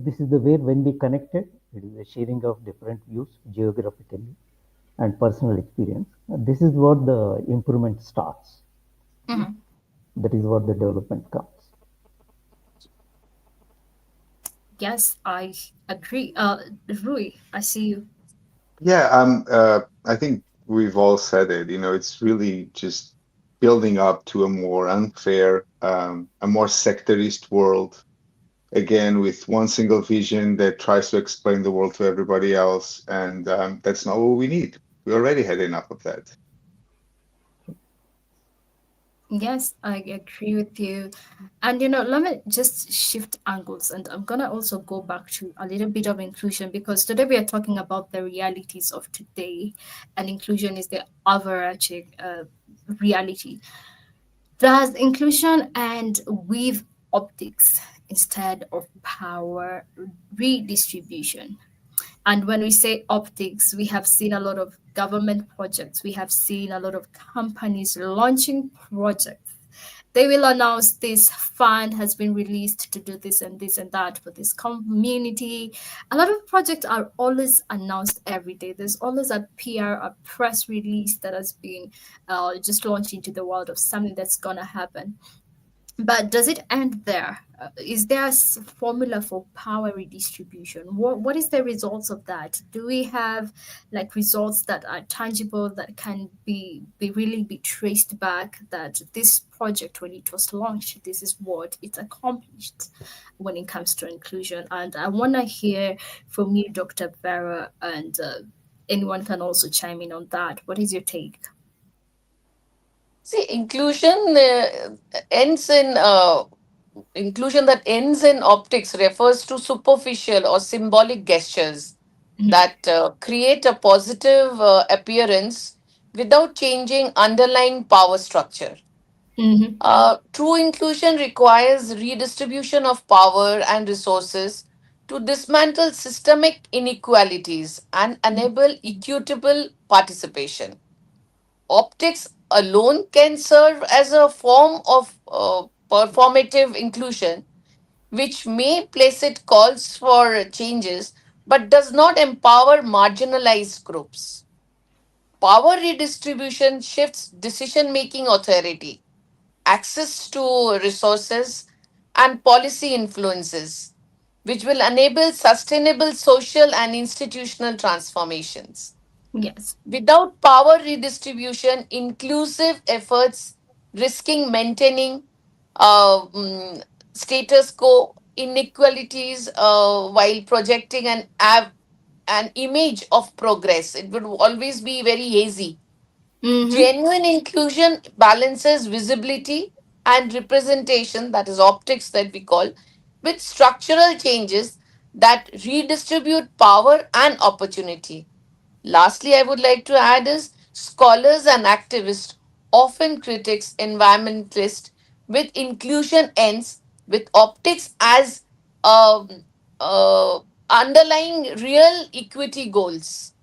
this is the way when we connected, it is a sharing of different views geographically and personal experience. This is what the improvement starts. Mm-hmm. That is what the development comes. Yes, I agree. Rui, I see you. Yeah, I think we've all said it. It's really just building up to a more unfair, a more sectorist world. Again, with one single vision that tries to explain the world to everybody else, and that's not what we need. We already had enough of that. Yes, I agree with you. And let me just shift angles, and I'm gonna also go back to a little bit of inclusion because today we are talking about the realities of today, and inclusion is the overarching reality. Does inclusion end with optics instead of power redistribution? And when we say optics, we have seen a lot of government projects. We have seen a lot of companies launching projects. They will announce this fund has been released to do this and that for this community. A lot of projects are always announced every day. There's always a PR, a press release that has been just launched into the world of something that's going to happen. But does it end there? Is there a formula for power redistribution? What is the results of that? Do we have like results that are tangible that can be really be traced back that this project when it was launched, this is what it accomplished when it comes to inclusion? And I want to hear from you, Dr. Vera, and anyone can also chime in on that. What is your take? See, inclusion that ends in optics refers to superficial or symbolic gestures that create a positive appearance without changing underlying power structure. Mm-hmm. True inclusion requires redistribution of power and resources to dismantle systemic inequalities and enable equitable participation. Optics alone can serve as a form of performative inclusion, which may placate calls for changes but does not empower marginalized groups. Power redistribution shifts decision making authority, access to resources, and policy influences, which will enable sustainable social and institutional transformations. Yes. Without power redistribution, inclusive efforts risking maintaining status quo inequalities while projecting an image of progress. It would always be very hazy. Mm-hmm. Genuine inclusion balances visibility and representation, that is optics that we call, with structural changes that redistribute power and opportunity. Lastly, I would like to add is scholars and activists often critics environmentalists with inclusion ends with optics as um, uh, underlying real equity goals.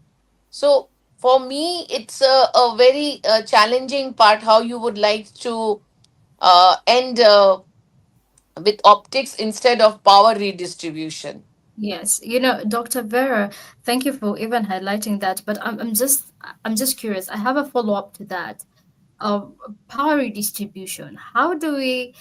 So for me, it's a very challenging part how you would like to end with optics instead of power redistribution. Yes, Dr. Vera, thank you for even highlighting that. But I'm just curious. I have a follow-up to that. Power redistribution. How do we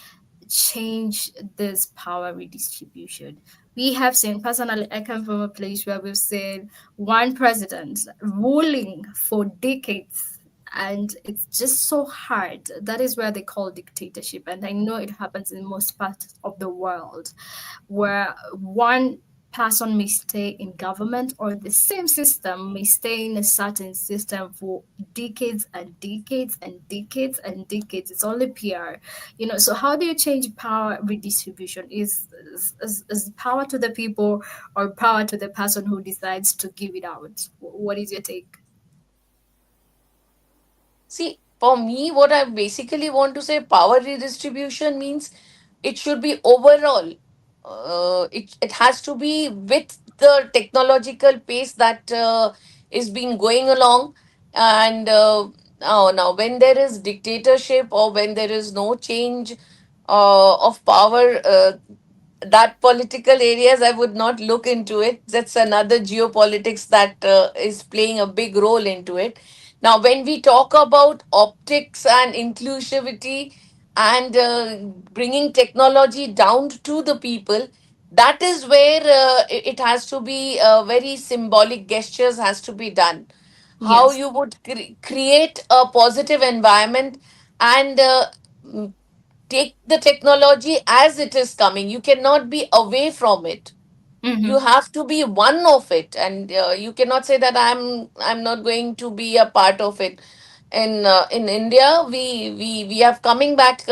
change this power redistribution? We have seen, personally, I come from a place where we've seen one president ruling for decades, and it's just so hard. That is where they call dictatorship, and I know it happens in most parts of the world, where one person may stay in government, or the same system may stay in a certain system for decades and decades and decades and decades. It's only PR. So how do you change power redistribution? Is power to the people, or power to the person who decides to give it out? What is your take? See, for me, what I basically want to say, power redistribution means it should be overall. It has to be with the technological pace that is being going along. And now, when there is dictatorship or when there is no change of power, that political areas I would not look into it. That's another geopolitics that is playing a big role into it. Now, when we talk about optics and inclusivity and bringing technology down to the people, that is where it has to be very symbolic gestures has to be done. How Yes. you would create a positive environment and take the technology as it is coming. You cannot be away from it. You Mm-hmm. have to be one of it, and you cannot say that I'm not going to be a part of it. In India, we have coming back.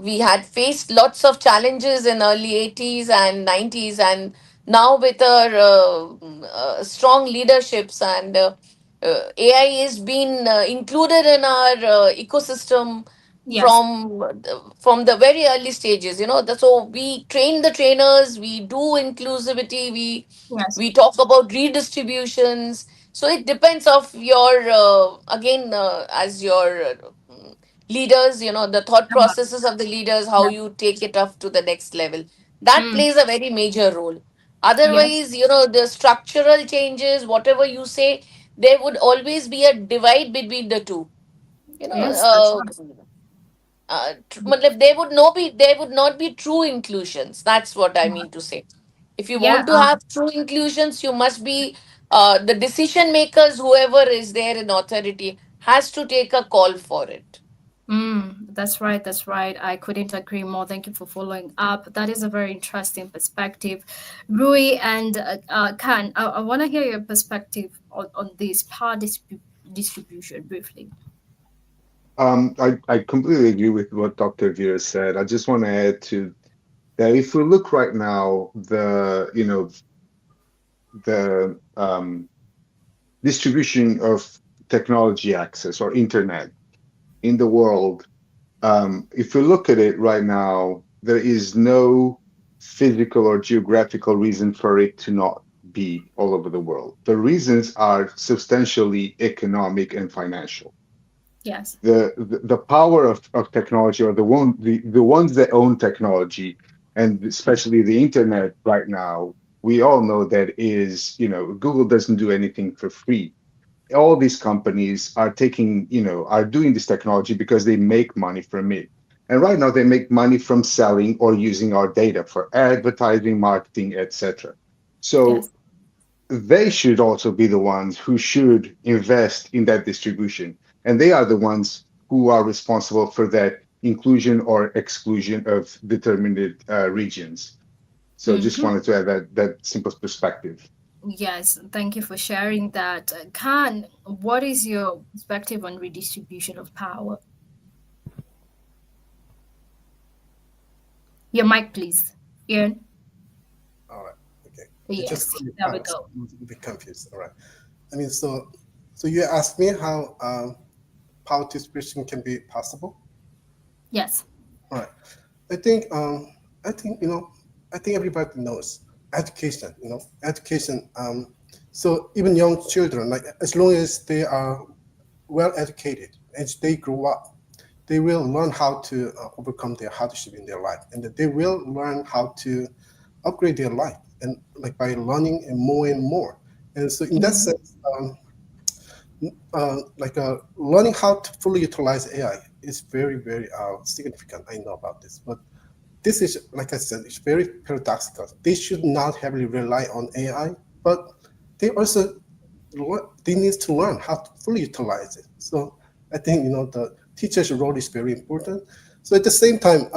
We had faced lots of challenges in early 80s and 90s, and now with our strong leaderships and AI is being included in our ecosystem Yes. from the very early stages. So we train the trainers, we do inclusivity, Yes. we talk about redistributions. So it depends of your again as your leaders, the thought processes of the leaders, how Yeah. you take it up to the next level. That Mm. plays a very major role. Yes. Otherwise, the structural changes, whatever you say, there would always be a divide between the two. you know Yes, that's uh, right. matlab, there would not be true inclusions. That's what I mean to say. If you Yeah. want to have true inclusions, you must be the decision makers, whoever is there in authority has to take a call for it. That's right. That's right. I couldn't agree more. Thank you for following up. That is a very interesting perspective. Rui and Khan, I want to hear your perspective on this power distribution briefly. I completely agree with what Dr. Vera said. I just want to add to that if we look right now, the distribution of technology access or internet in the world, if we look at it right now, there is no physical or geographical reason for it to not be all over the world. The reasons are substantially economic and financial. Yes. The power of technology, or the ones that own technology, and especially the internet right now, we all know that is, Google doesn't do anything for free. All these companies are are doing this technology because they make money from it. And right now they make money from selling or using our data for advertising, marketing, etc. So Yes. they should also be the ones who should invest in that distribution. And they are the ones who are responsible for that inclusion or exclusion of determined regions. So just wanted to add that simple perspective. Yes, thank you for sharing that. Khan, what is your perspective on redistribution of power? Your mic, please. Ian? All right. Okay. Yes, there we go. I'm a bit confused. All right. I mean, so you asked me how power distribution can be possible. Yes. All right. I think everybody knows education. Education. So even young children, like as long as they are well educated, as they grow up, they will learn how to overcome their hardship in their life, and they will learn how to upgrade their life, and like by learning more and more. And so in that sense, learning how to fully utilize AI is very, very significant. I know about this, but this is, like I said, it's very paradoxical. They should not heavily rely on AI, but they also need to learn how to fully utilize it. So I think the teacher's role is very important. So at the same time,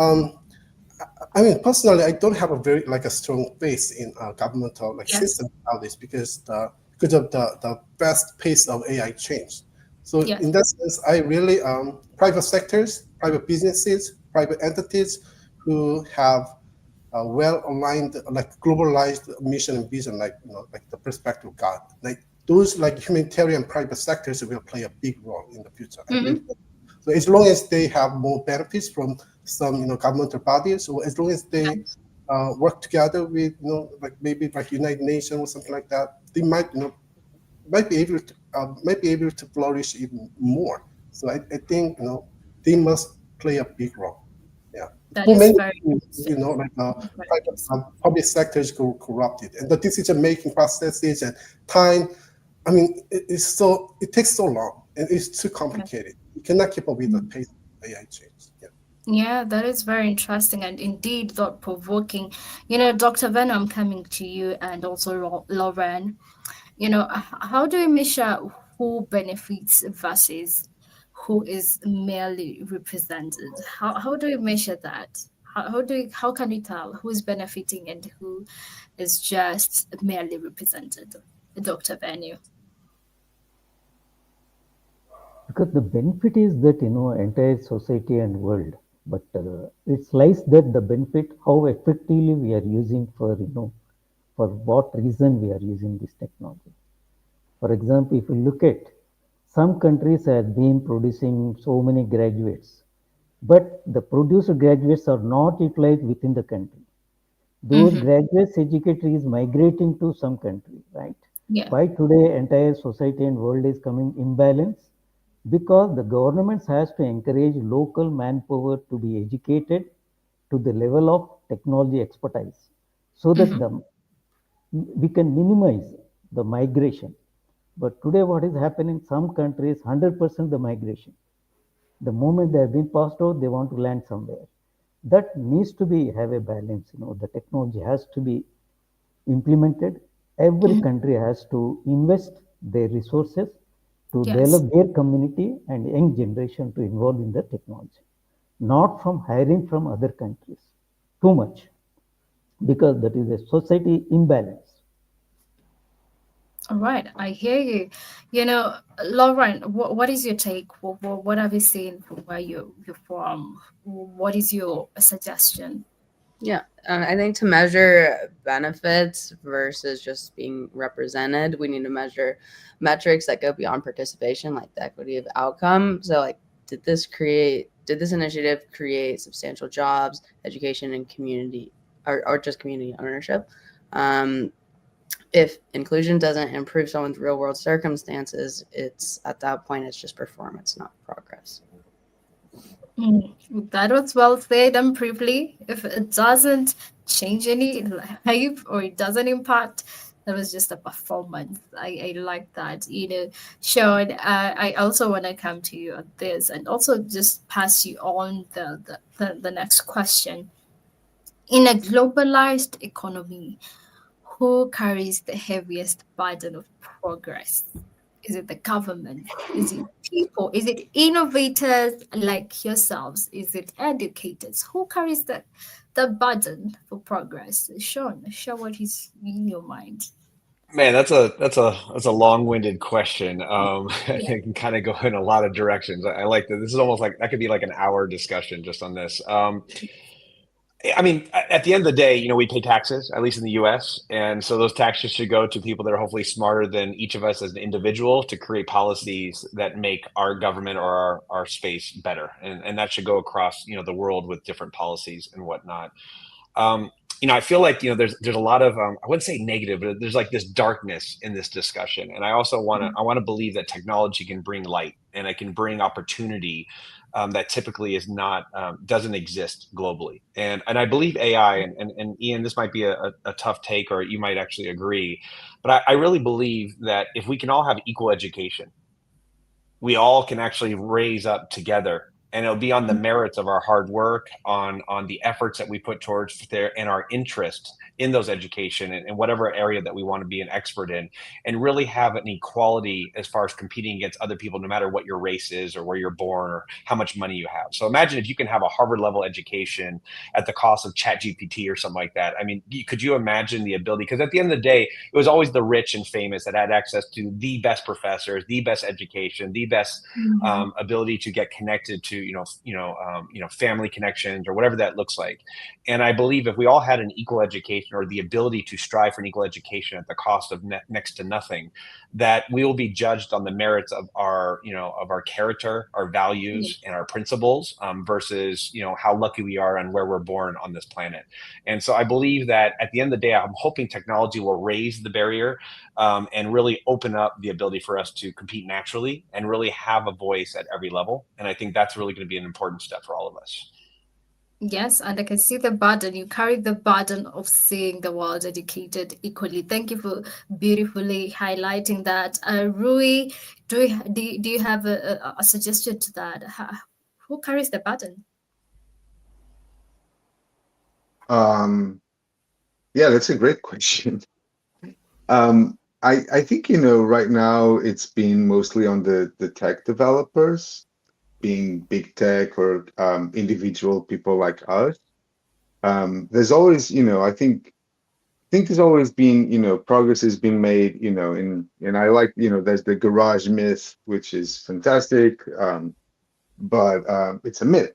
I mean, personally, I don't have a strong faith in governmental system nowadays because of the fast pace of AI change. So in that sense, I really private sectors, private businesses, private entities who have well aligned, like globalized mission and vision, like the perspective of God, like those humanitarian private sectors will play a big role in the future. I believe that. So as long as they have more benefits from some governmental bodies, or as long as they work together with maybe United Nations or something like that, they might be able to flourish even more. So I think they must play a big role. Yeah. That is very Public sector is corrupted, and the decision making processes and time. I mean, it takes so long, and it's too complicated. You cannot keep up with the pace of AI change. Yeah, that is very interesting and indeed thought-provoking. Dr. Ven, I'm coming to you, and also Lauren. How do we measure who benefits versus who is merely represented? How do we measure that? How can we tell who is benefiting and who is just merely represented? Dr. Venu. Because the benefit is that entire society and world, but it lies that the benefit how effectively we are using for for what reason we are using this technology. For example, if you look at some countries have been producing so many graduates, but the produced graduates are not utilized within the country. Those graduates educated is migrating to some country, right? Yeah. Why today entire society and world is coming imbalance? Because the governments has to encourage local manpower to be educated to the level of technology expertise, so that we can minimize the migration. But today what is happening, some countries 100% the migration. The moment they have been passed out, they want to land somewhere. That needs to be have a balance. The technology has to be implemented. Every country has to invest their resources to develop their community and young generation to involve in the technology, not from hiring from other countries too much, because that is a society imbalance. All right, I hear you. Lauren, what is your take? What have you seen from where you're from? What is your suggestion? Yeah, I think to measure benefits versus just being represented, we need to measure metrics that go beyond participation, like the equity of outcome. So, like, did this initiative create substantial jobs, education, and community, or just community ownership? If inclusion doesn't improve someone's real world circumstances, it's at that point it's just performance, not progress. That was well said and briefly. If it doesn't change any life or it doesn't impact, that was just a performance. I like that. Sean, I also want to come to you on this and also just pass you on the next question. In a globalized economy, who carries the heaviest burden of progress? Is it the government? Is it people? Is it innovators like yourselves? Is it educators? Who carries the burden for progress? Sean, share what is in your mind. Man, that's a long-winded question. Yeah. It can kind of go in a lot of directions. I like that. This is almost like that could be like an hour discussion just on this. I mean, at the end of the day, you know, we pay taxes, at least in the US. And so those taxes should go to people that are hopefully smarter than each of us as an individual to create policies that make our government or our space better. And that should go across, you know, the world with different policies and whatnot. You know, I feel like, you know, there's a lot of I wouldn't say negative, but there's like this darkness in this discussion. And I also want to believe that technology can bring light and it can bring opportunity that typically is not doesn't exist globally. And I believe AI and Ian, this might be a tough take, or you might actually agree, but I really believe that if we can all have equal education, we all can actually raise up together, and it'll be on the merits of our hard work, on the efforts that we put towards there, and our interest in those education and whatever area that we want to be an expert in, and really have an equality as far as competing against other people, no matter what your race is or where you're born or how much money you have. So imagine if you can have a Harvard level education at the cost of ChatGPT or something like that. I mean, could you imagine the ability? Because at the end of the day, it was always the rich and famous that had access to the best professors, the best education, the best ability to get connected to family connections or whatever that looks like. And I believe if we all had an equal education, or the ability to strive for an equal education at the cost of next to nothing, that we will be judged on the merits of our character, our values, and our principles, versus how lucky we are and where we're born on this planet. And so I believe that at the end of the day, I'm hoping technology will raise the barrier and really open up the ability for us to compete naturally and really have a voice at every level. And I think that's really going to be an important step for all of us. Yes, and I can see the burden. You carry the burden of seeing the world educated equally. Thank you for beautifully highlighting that. Rui, do you have a suggestion to that? Who carries the burden? Yeah, that's a great question. I think, right now it's been mostly on the tech developers, being big tech or individual people like us. There's always, I think there's always been, progress has been made, and I like, there's the garage myth, which is fantastic, but it's a myth.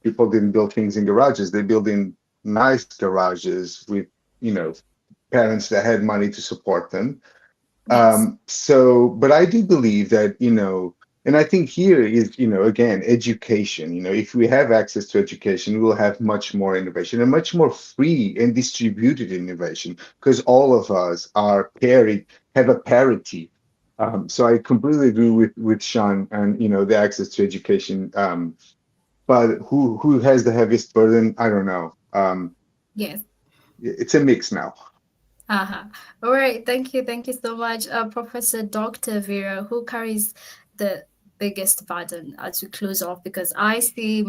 People didn't build things in garages; they built in nice garages with, parents that had money to support them. Yes. But I do believe that, and I think here is, again, education. If we have access to education, we will have much more innovation and much more free and distributed innovation, because all of us have a parity. So I completely agree with Sean and, the access to education. But who has the heaviest burden? I don't know. Yes. It's a mix now. Uh-huh. All right. Thank you. Thank you so much, Professor Dr. Vera, who carries the biggest burden as we close off, because I see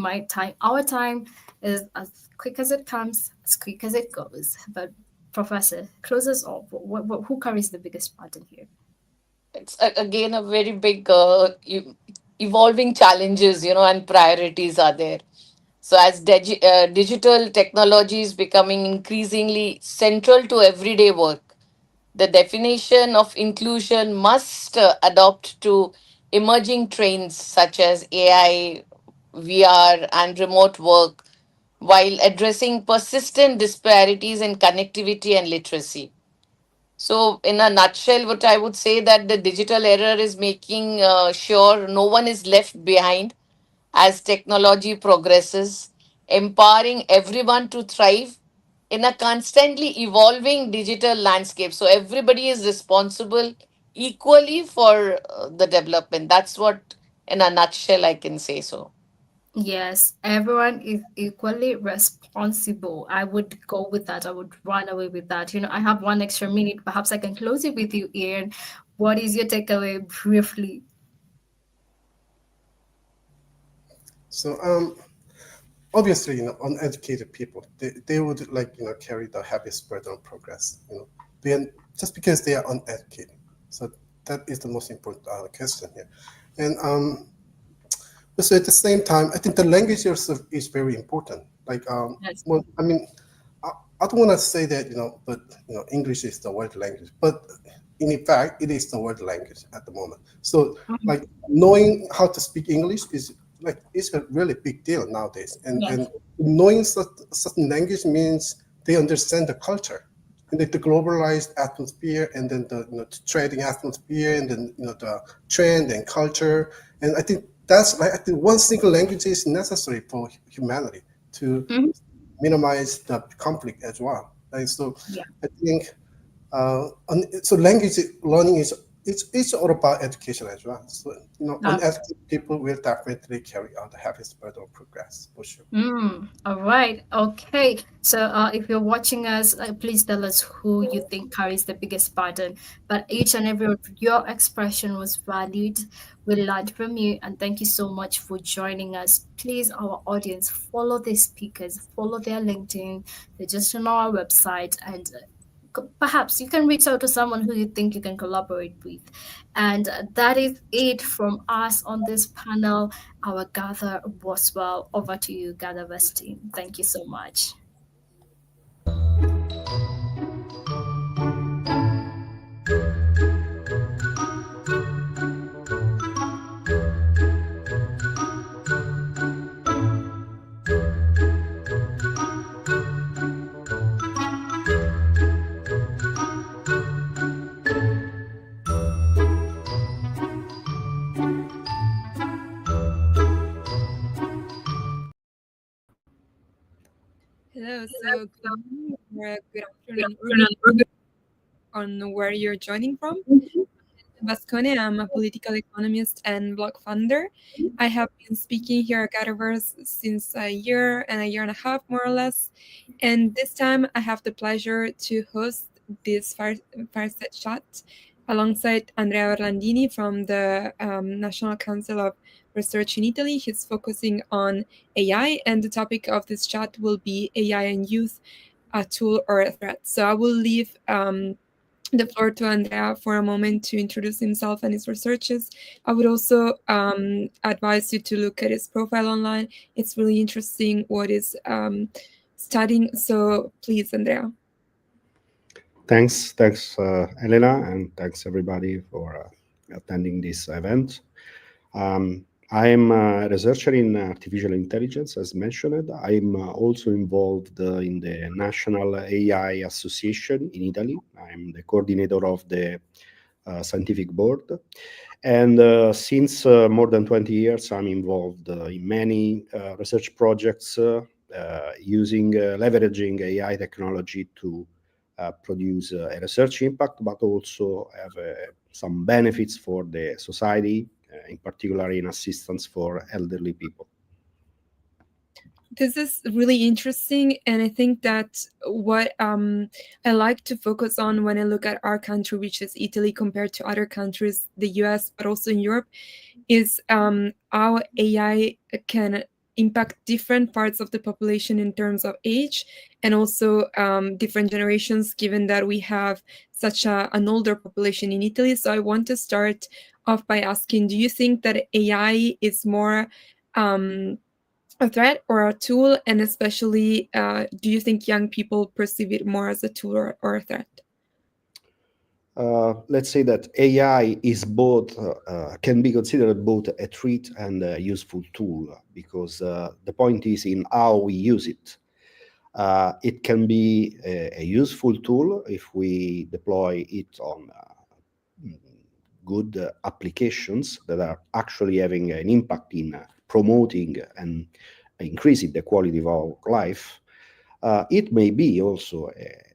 our time is as quick as it comes, as quick as it goes. But Professor, close us off. Who carries the biggest burden here? It's again a very big evolving challenges, and priorities are there. So as digital technology is becoming increasingly central to everyday work, the definition of inclusion must adopt to emerging trends such as AI, VR, and remote work, while addressing persistent disparities in connectivity and literacy. So, in a nutshell, what I would say that the digital era is making sure no one is left behind as technology progresses, empowering everyone to thrive in a constantly evolving digital landscape. So, everybody is responsible equally for the development. That's what, in a nutshell, I can say so. Yes, everyone is equally responsible. I would go with that. I would run away with that. I have 1 extra minute. Perhaps I can close it with you, Ian. What is your takeaway briefly? So obviously, uneducated people, they would carry the heaviest burden of progress, just because they are uneducated. So that is the most important question here. And so at the same time, I think the language is very important. Yes. Well, I mean, I don't want to say that, but English is the world language, but in fact, it is the world language at the moment. So knowing how to speak English is a really big deal nowadays. And Yes. and knowing certain language means they understand the culture and the globalized atmosphere, and then the trading atmosphere, and then the trend and culture. And I think that's I think one single language is necessary for humanity to minimize the conflict as well. Right? So Yeah. I think so language learning it's all about education as well. So uneducated people will definitely carry out the heaviest burden of progress for sure. All right. Okay. So if you're watching us, please tell us who you think carries the biggest burden. But each and every of your expression was valued. We learned from you, and thank you so much for joining us. Please, our audience, follow the speakers, follow their LinkedIn. They're just on our website, and perhaps you can reach out to someone who you think you can collaborate with. And that is it from us on this panel. Our Gather Boswell. Over to you, GatherVerse team. Thank you so much. Hello, so good morning or good afternoon or good on where you're joining from. I'm Vascone, I'm a political economist and blog founder. I have been speaking here at GatherVerse since a year and a half, more or less. And this time I have the pleasure to host this Fireside Chat alongside Andrea Orlandini from the National Council of Research in Italy. He's focusing on AI, and the topic of this chat will be AI and youth, a tool or a threat. So I will leave the floor to Andrea for a moment to introduce himself and his researches. I would also advise you to look at his profile online. It's really interesting what he's studying. So please, Andrea. Thanks, Elena, and thanks everybody for attending this event. I'm a researcher in artificial intelligence, as mentioned. I'm also involved in the National AI Association in Italy. I'm the coordinator of the scientific board. And since more than 20 years, I'm involved in many research projects leveraging AI technology to produce a research impact, but also have some benefits for the society, in particular in assistance for elderly people. This is really interesting, and I think that what I like to focus on when I look at our country, which is Italy, compared to other countries, the US, but also in Europe, is how AI can impact different parts of the population in terms of age, and also different generations, given that we have such an older population in Italy. So I want to start off by asking, do you think that AI is more a threat or a tool? And especially, do you think young people perceive it more as a tool or a threat? Let's say that AI is both, can be considered both a threat and a useful tool, because the point is in how we use it. It can be a useful tool if we deploy it on good applications that are actually having an impact in promoting and increasing the quality of our life. It may be also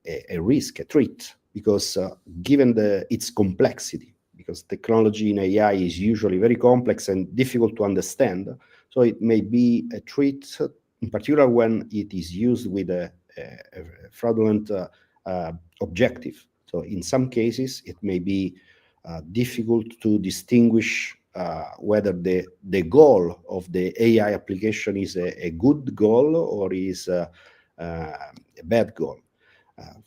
a risk, a threat, because given its complexity, because technology in AI is usually very complex and difficult to understand, so it may be a threat, in particular when it is used with a fraudulent objective. So in some cases, it may be difficult to distinguish whether the goal of the AI application is a good goal or is a bad goal.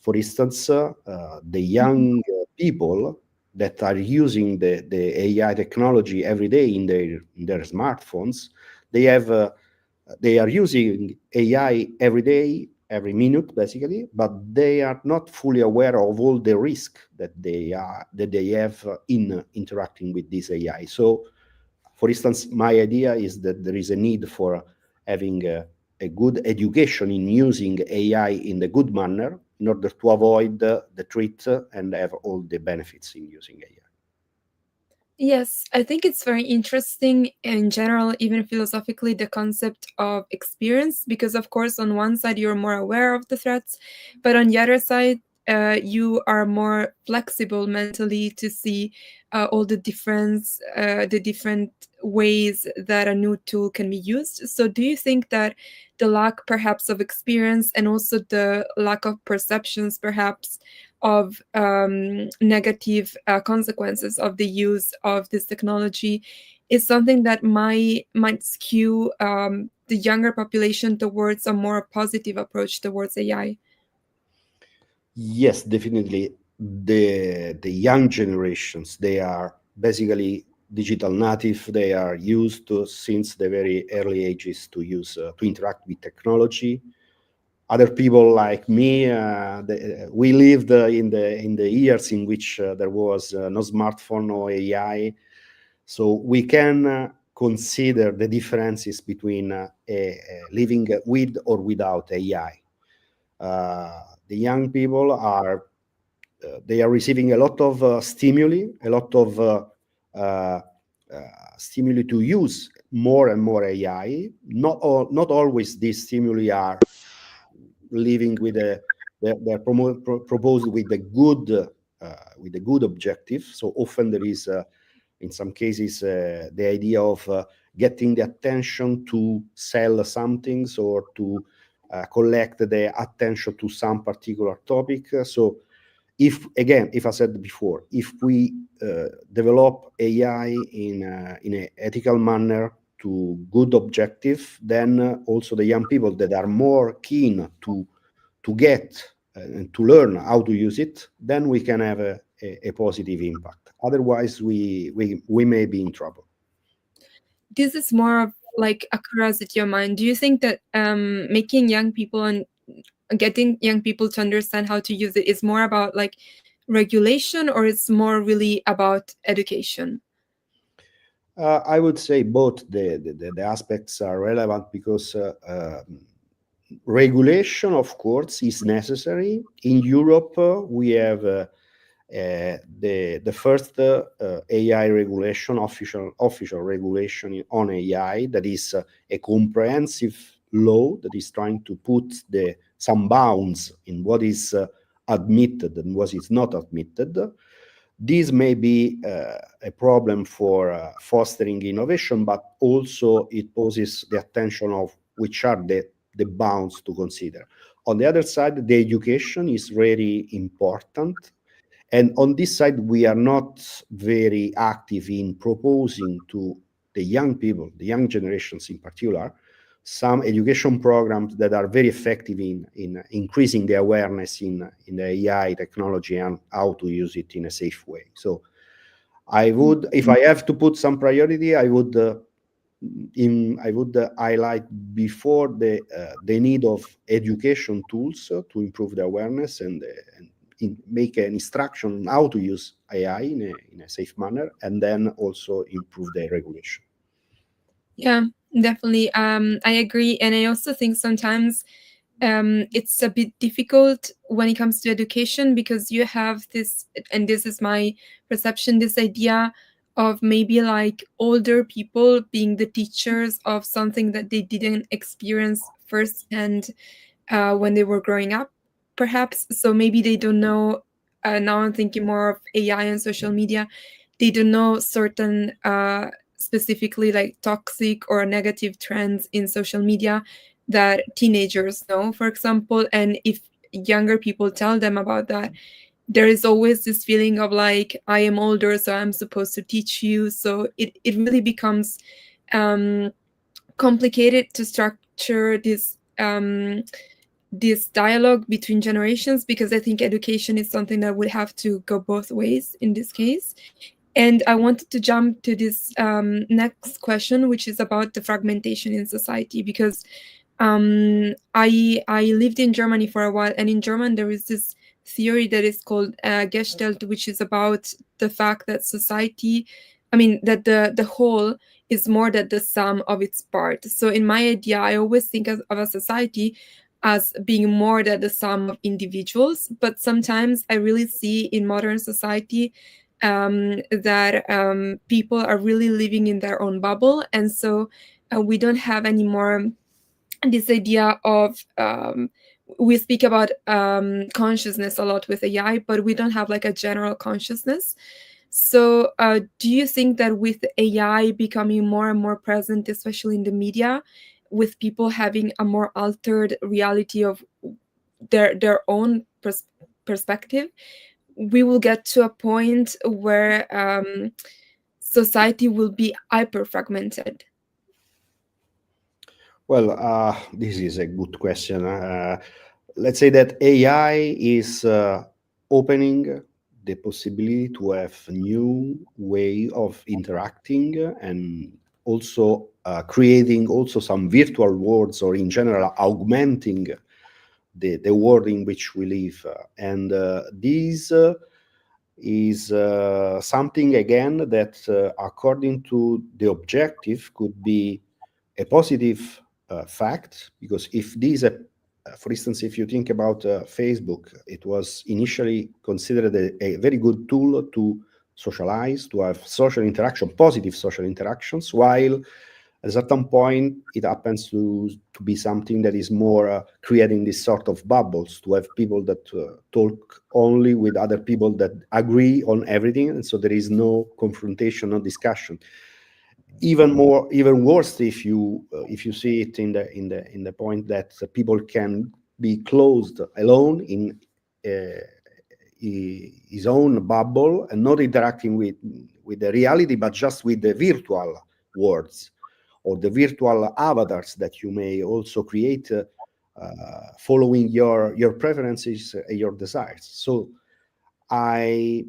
For instance, the young people that are using the AI technology every day in their smartphones, they are using AI every day, every minute, basically, but they are not fully aware of all the risk that they have in interacting with this AI. So, for instance, my idea is that there is a need for having a good education in using AI in the good manner in order to avoid the threat and have all the benefits in using AI. Yes, I think it's very interesting in general, even philosophically, the concept of experience, because of course, on one side, you're more aware of the threats, but on the other side, you are more flexible mentally to see all the different ways that a new tool can be used. So do you think that the lack perhaps of experience and also the lack of perceptions perhaps of negative consequences of the use of this technology is something that might skew the younger population towards a more positive approach towards AI? Yes, definitely. The young generations, they are basically digital native. They are used to, since the very early ages, to use to interact with technology. Other people like me, we lived in the years in which there was no smartphone, no AI, so we can consider the differences between living with or without AI. The young people are they are receiving a lot of stimuli, a lot of stimuli to use more and more AI. Not always these stimuli are living with they're proposed with a good objective. So often there is, in some cases, the idea of getting the attention to sell something or to collect the attention to some particular topic. So if I said before, if we develop AI in an ethical manner to good objective, then also the young people that are more keen to get and to learn how to use it, then we can have a positive impact. Otherwise, we may be in trouble. This is more of like a curiosity of mine. Do you think that making young people and getting young people to understand how to use it is more about like regulation, or it's more really about education? I would say both. The aspects are relevant because regulation, of course, is necessary. In Europe, we have the first AI regulation, official regulation on AI, that is a comprehensive law that is trying to put some bounds in what is admitted and what is not admitted. This may be a problem for fostering innovation, but also it poses the attention of which are the bounds to consider. On the other side, the education is very important. And on this side, we are not very active in proposing to the young people, the young generations in particular, some education programs that are very effective in increasing the awareness in the AI technology and how to use it in a safe way. So I would, if I have to put some priority, I would highlight before the need of education tools to improve the awareness and make an instruction on how to use AI in a safe manner, and then also improve the regulation. Yeah, definitely. I agree. And I also think sometimes it's a bit difficult when it comes to education, because you have this, and this is my perception, this idea of maybe like older people being the teachers of something that they didn't experience firsthand when they were growing up, perhaps. So maybe they don't know, now I'm thinking more of AI and social media, they don't know certain specifically like toxic or negative trends in social media that teenagers know, for example. And if younger people tell them about that, there is always this feeling of like, I am older, so I'm supposed to teach you. So it really becomes complicated to structure this dialogue between generations, because I think education is something that would have to go both ways in this case. And I wanted to jump to this next question, which is about the fragmentation in society, because I lived in Germany for a while, and in German there is this theory that is called Gestalt, which is about the fact that society, that the whole is more than the sum of its parts. So in my idea, I always think of a society as being more than the sum of individuals, but sometimes I really see in modern society that people are really living in their own bubble, and so we don't have anymore this idea of we speak about consciousness a lot with AI, but we don't have like a general consciousness. So do you think that with AI becoming more and more present, especially in the media, with people having a more altered reality of their own perspective, we will get to a point where society will be hyper fragmented? Well, this is a good question. Let's say that AI is opening the possibility to have a new way of interacting, and also creating also some virtual worlds, or in general augmenting the world in which we live. And this is something, again, that according to the objective could be a positive fact, because if these, for instance, if you think about Facebook, it was initially considered a very good tool to socialize, to have social interaction, positive social interactions, while at a certain point it happens to be something that is more creating this sort of bubbles, to have people that talk only with other people that agree on everything, and so there is no confrontation, no discussion. Even worse if you see it in the point that people can be closed alone in his own bubble and not interacting with the reality, but just with the virtual worlds or the virtual avatars that you may also create following your preferences and your desires. So I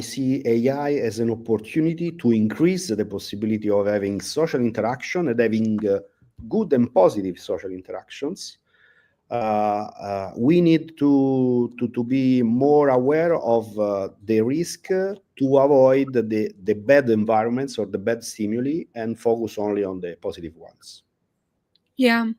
see AI as an opportunity to increase the possibility of having social interaction and having good and positive social interactions. We need to be more aware of the risk to avoid the bad environments or the bad stimuli and focus only on the positive ones. Yeah.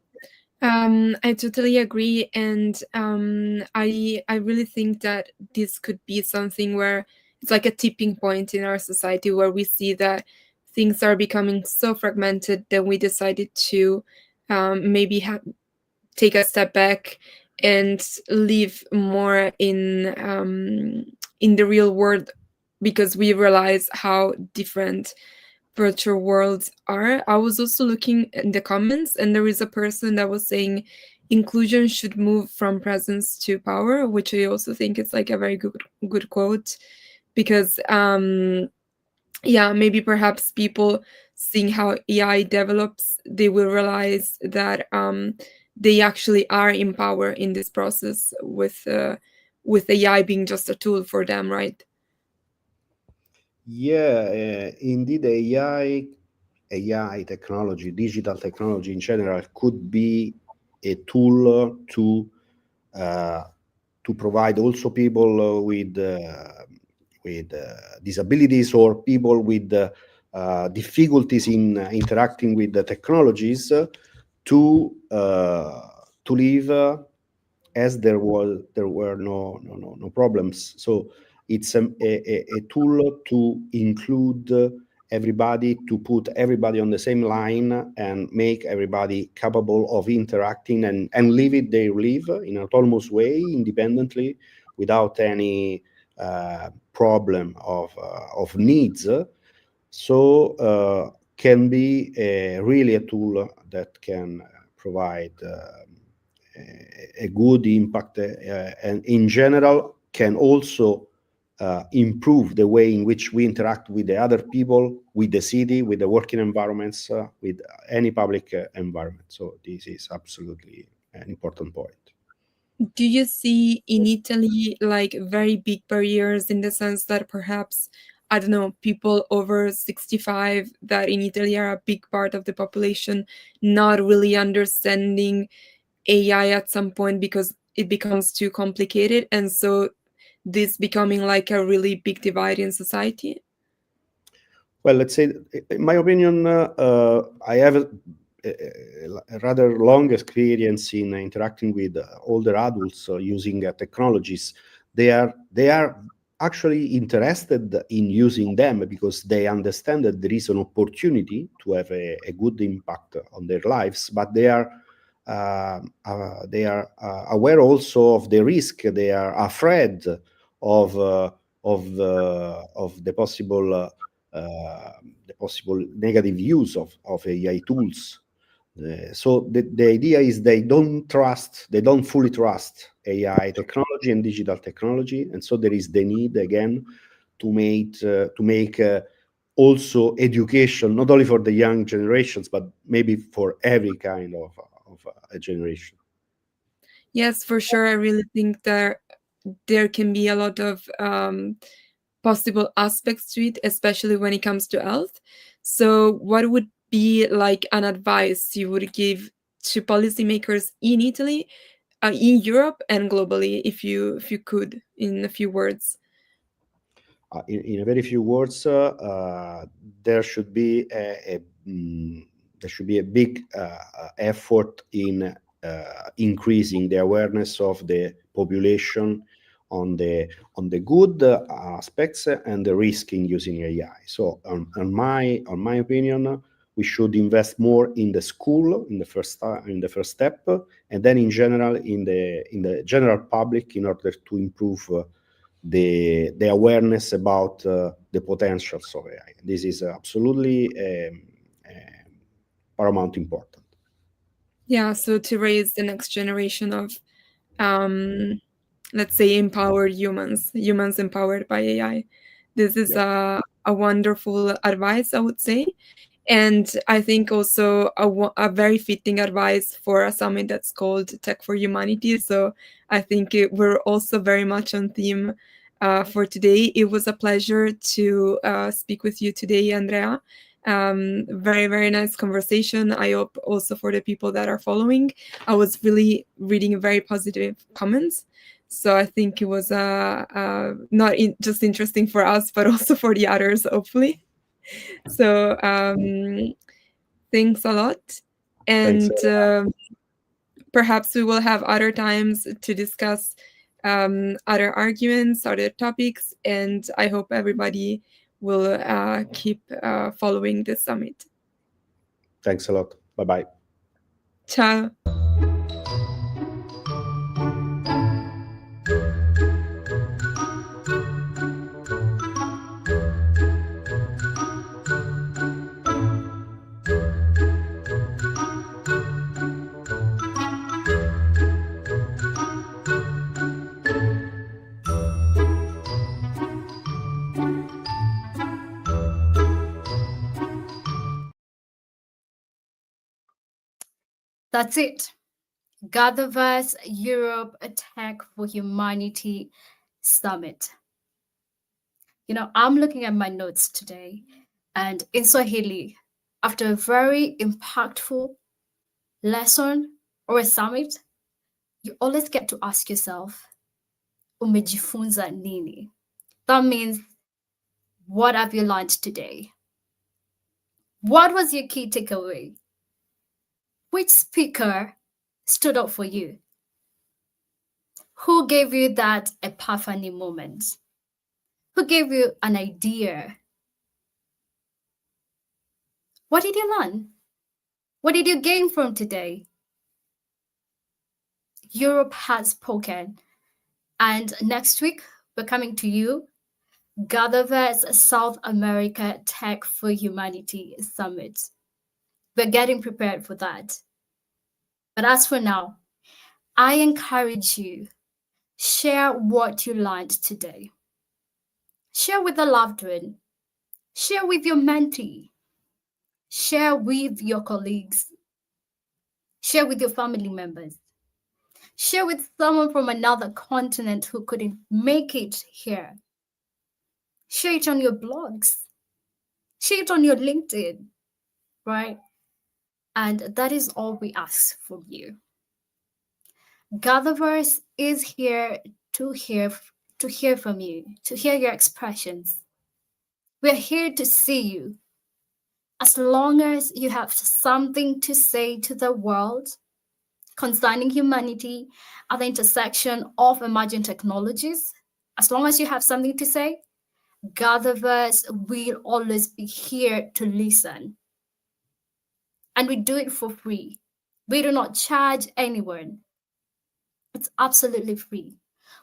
I totally agree, and I really think that this could be something where it's like a tipping point in our society, where we see that things are becoming so fragmented that we decided to maybe take a step back and live more in the real world, because we realize how different virtual worlds are. I was also looking in the comments, and there is a person that was saying inclusion should move from presence to power, which I also think is like a very good quote, because maybe perhaps people seeing how AI develops, they will realize that they actually are in power in this process, with AI being just a tool for them, right? Yeah, indeed, AI technology, digital technology in general, could be a tool to provide also people with disabilities, or people with difficulties in interacting with the technologies to live as there were no problems. So it's a tool to include everybody, to put everybody on the same line and make everybody capable of interacting and live it their life in an autonomous way, independently, without any problem of needs. So can be really a tool that can provide a good impact, and in general can also improve the way in which we interact with the other people, with the city, with the working environments, with any public environment. So this is absolutely an important point. Do you see in Italy like very big barriers in the sense that perhaps, I don't know, people over 65 that in Italy are a big part of the population not really understanding AI at some point because it becomes too complicated, and so this becoming like a really big divide in society? Well, let's say, in my opinion, I have a rather long experience in interacting with older adults using technologies. They are actually interested in using them because they understand that there is an opportunity to have a good impact on their lives, but they are aware also of the risk. They are afraid of the possible negative use of AI tools. So the idea is they don't fully trust AI technology and digital technology, and so there is the need again to make also education not only for the young generations but maybe for every kind of a generation. Yes, for sure. I really think there can be a lot of possible aspects to it, especially when it comes to health. So what would be like an advice you would give to policymakers in Italy, in Europe, and globally, if you could, in a few words? In a very few words, there should be a big effort in increasing the awareness of the population on the good aspects and the risk in using AI. So, on my opinion, we should invest more in the school in the first step, and then in general in the general public in order to improve the awareness about the potentials of AI. This is absolutely paramount important. Yeah, so to raise the next generation of, let's say, empowered humans empowered by AI. This is a wonderful advice, I would say. And I think also a very fitting advice for a summit that's called Tech for Humanity. So I think we're also very much on theme for today. It was a pleasure to speak with you today, Andrea. Very, very nice conversation. I hope also for the people that are following. I was really reading very positive comments. So I think it was not just interesting for us, but also for the others, hopefully. So thanks a lot. And perhaps we will have other times to discuss other arguments, other topics, and I hope everybody will keep following this summit. Thanks a lot. Bye-bye. Ciao. That's it. GatherVerse Europe Tech for Humanity Summit. I'm looking at my notes today, and in Swahili, after a very impactful lesson or a summit, you always get to ask yourself, umejifunza nini? That means, what have you learned today? What was your key takeaway? Which speaker stood up for you? Who gave you that epiphany moment? Who gave you an idea? What did you learn? What did you gain from today? Europe has spoken. And next week, we're coming to you, GatherVerse South America Tech for Humanity Summit. We're getting prepared for that. But as for now, I encourage you, Share what you learned today. Share with a loved one. Share with your mentee. Share with your colleagues. Share with your family members. Share with someone from another continent who couldn't make it here. Share it on your blogs. Share it on your LinkedIn, right? And that is all we ask from you. GatherVerse is here to hear from you, to hear your expressions. We're here to see you. As long as you have something to say to the world concerning humanity at the intersection of emerging technologies, as long as you have something to say, GatherVerse will always be here to listen. And we do it for free. We do not charge anyone. It's absolutely free.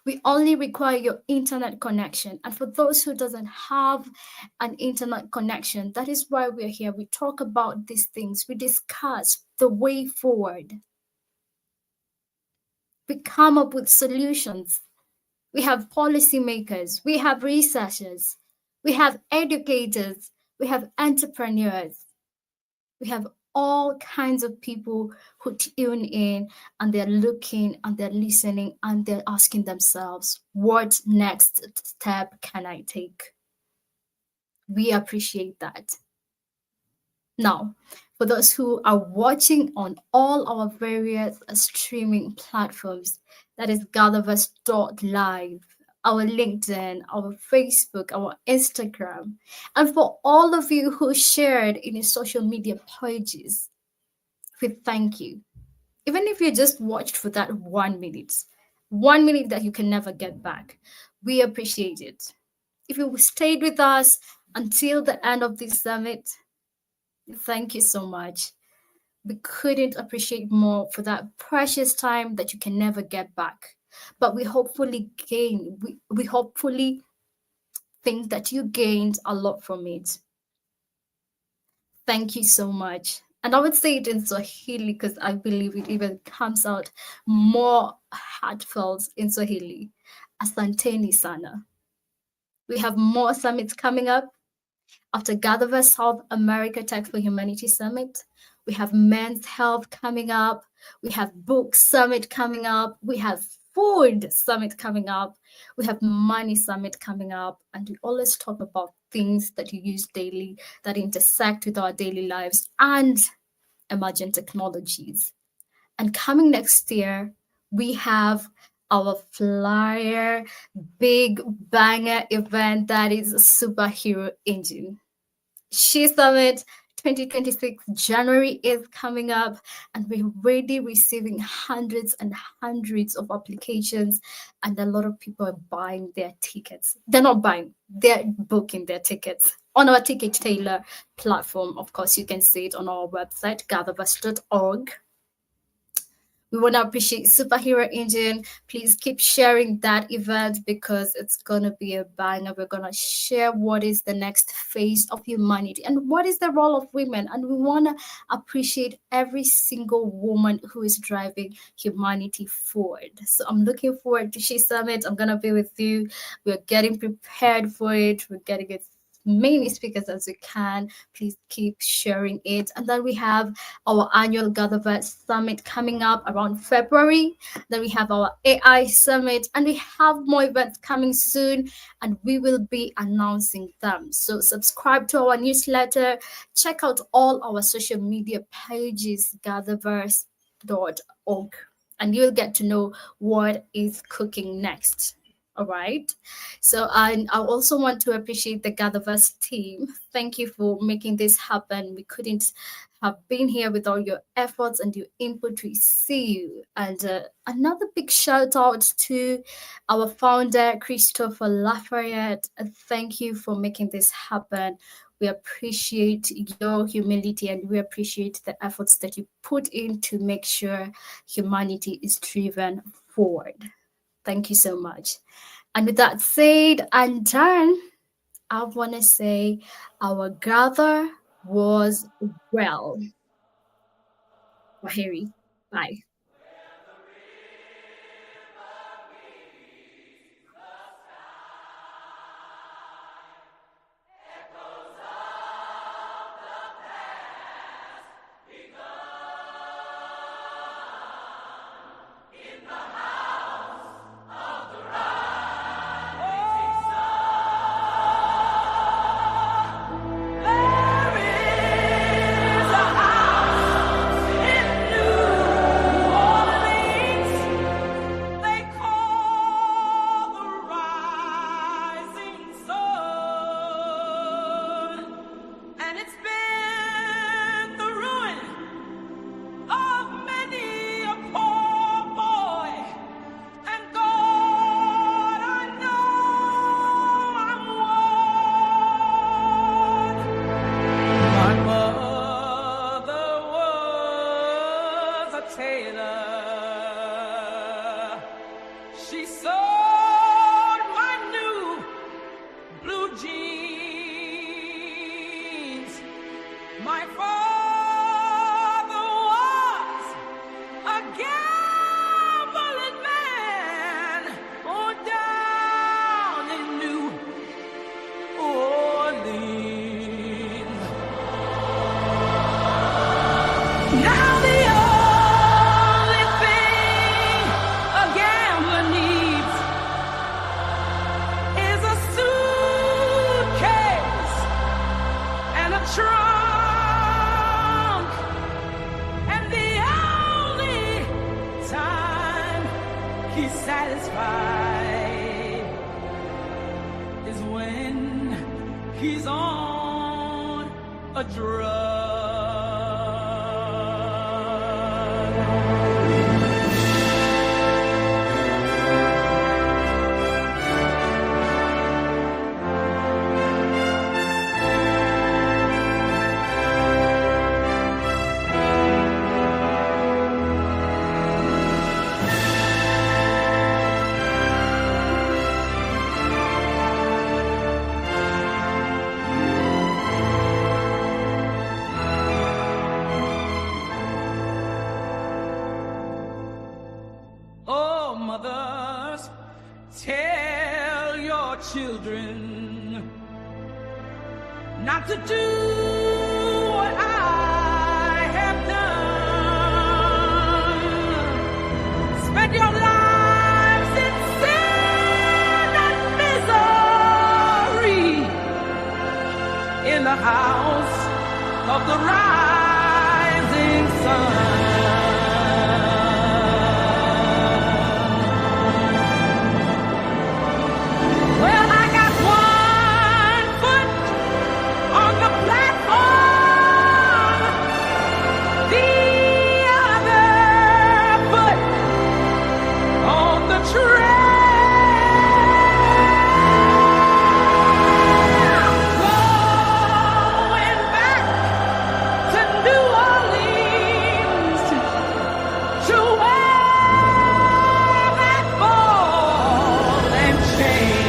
We only require your internet connection. And for those who doesn't have an internet connection, that is why we're here. We talk about these things. We discuss the way forward. We come up with solutions. We have policymakers. We have researchers. We have educators. We have entrepreneurs. We have all kinds of people who tune in and they're looking and they're listening and they're asking themselves, what next step can I take? We appreciate that. Now, for those who are watching on all our various streaming platforms, that is GatherVerse.live, our LinkedIn, our Facebook, our Instagram, and for all of you who shared in your social media pages, we thank you. Even if you just watched for that 1 minute that you can never get back, we appreciate it. If you stayed with us until the end of this summit, thank you so much. We couldn't appreciate more for that precious time that you can never get back. But we hopefully we hopefully think that you gained a lot from it. Thank you so much. And I would say it in Swahili because I believe it even comes out more heartfelt in Swahili. Asanteni sana. We have more summits coming up. After GatherVerse South America Tech for Humanity Summit, we have Men's Health coming up. We have Book Summit coming up. We have Food Summit coming up. We have Money Summit coming up. And we always talk about things that you use daily that intersect with our daily lives and emerging technologies. And coming next year, we have our flyer big banger event that is a superhero engine. She Summit 2026 January is coming up, and we're already receiving hundreds and hundreds of applications, and a lot of people are buying their tickets. They're not buying, they're booking their tickets on our ticket tailor platform. Of course, you can see it on our website, gatherverse.org. We want to appreciate Superhero Engine. Please keep sharing that event because it's going to be a banger. We're going to share what is the next phase of humanity and what is the role of women. And we want to appreciate every single woman who is driving humanity forward. So I'm looking forward to She Summit. I'm going to be with you. We're getting prepared for it. We're getting it many speakers as we can. Please keep sharing it. And then we have our annual GatherVerse Summit coming up around February. Then we have our AI Summit, and we have more events coming soon, and we will be announcing them. So subscribe to our newsletter, check out all our social media pages, gatherverse.org, and you'll get to know what is cooking next. All right. So I also want to appreciate the GatherVerse team. Thank you for making this happen. We couldn't have been here without your efforts and your input. We see you. And another big shout out to our founder, Christopher Lafayette. Thank you for making this happen. We appreciate your humility and we appreciate the efforts that you put in to make sure humanity is driven forward. Thank you so much. And with that said and done, I want to say our gather was well. Kwaheri. Bye. tailor. She sewed my new blue jeans. My father was a gambling man, oh, down in New Orleans. Now the only thing a gambler needs is a suitcase and a trunk. And the only time he's satisfied is when he's on a drug. Oh, mothers, tell your children not to do what I have done. Spend your lives in sin and misery in the house of the rising sun. Well, I got one foot on the platform, the other foot on the train. Going back to New Orleans to wear that ball and chain.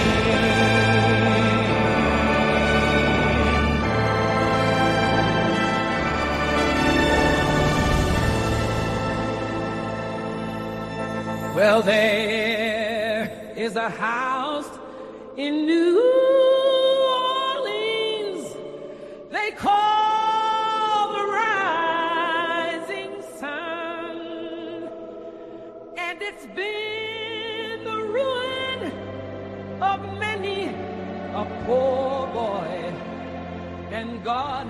Well, there is a house in New Orleans they call the Rising Sun, and it's been the ruin of many a poor boy, and God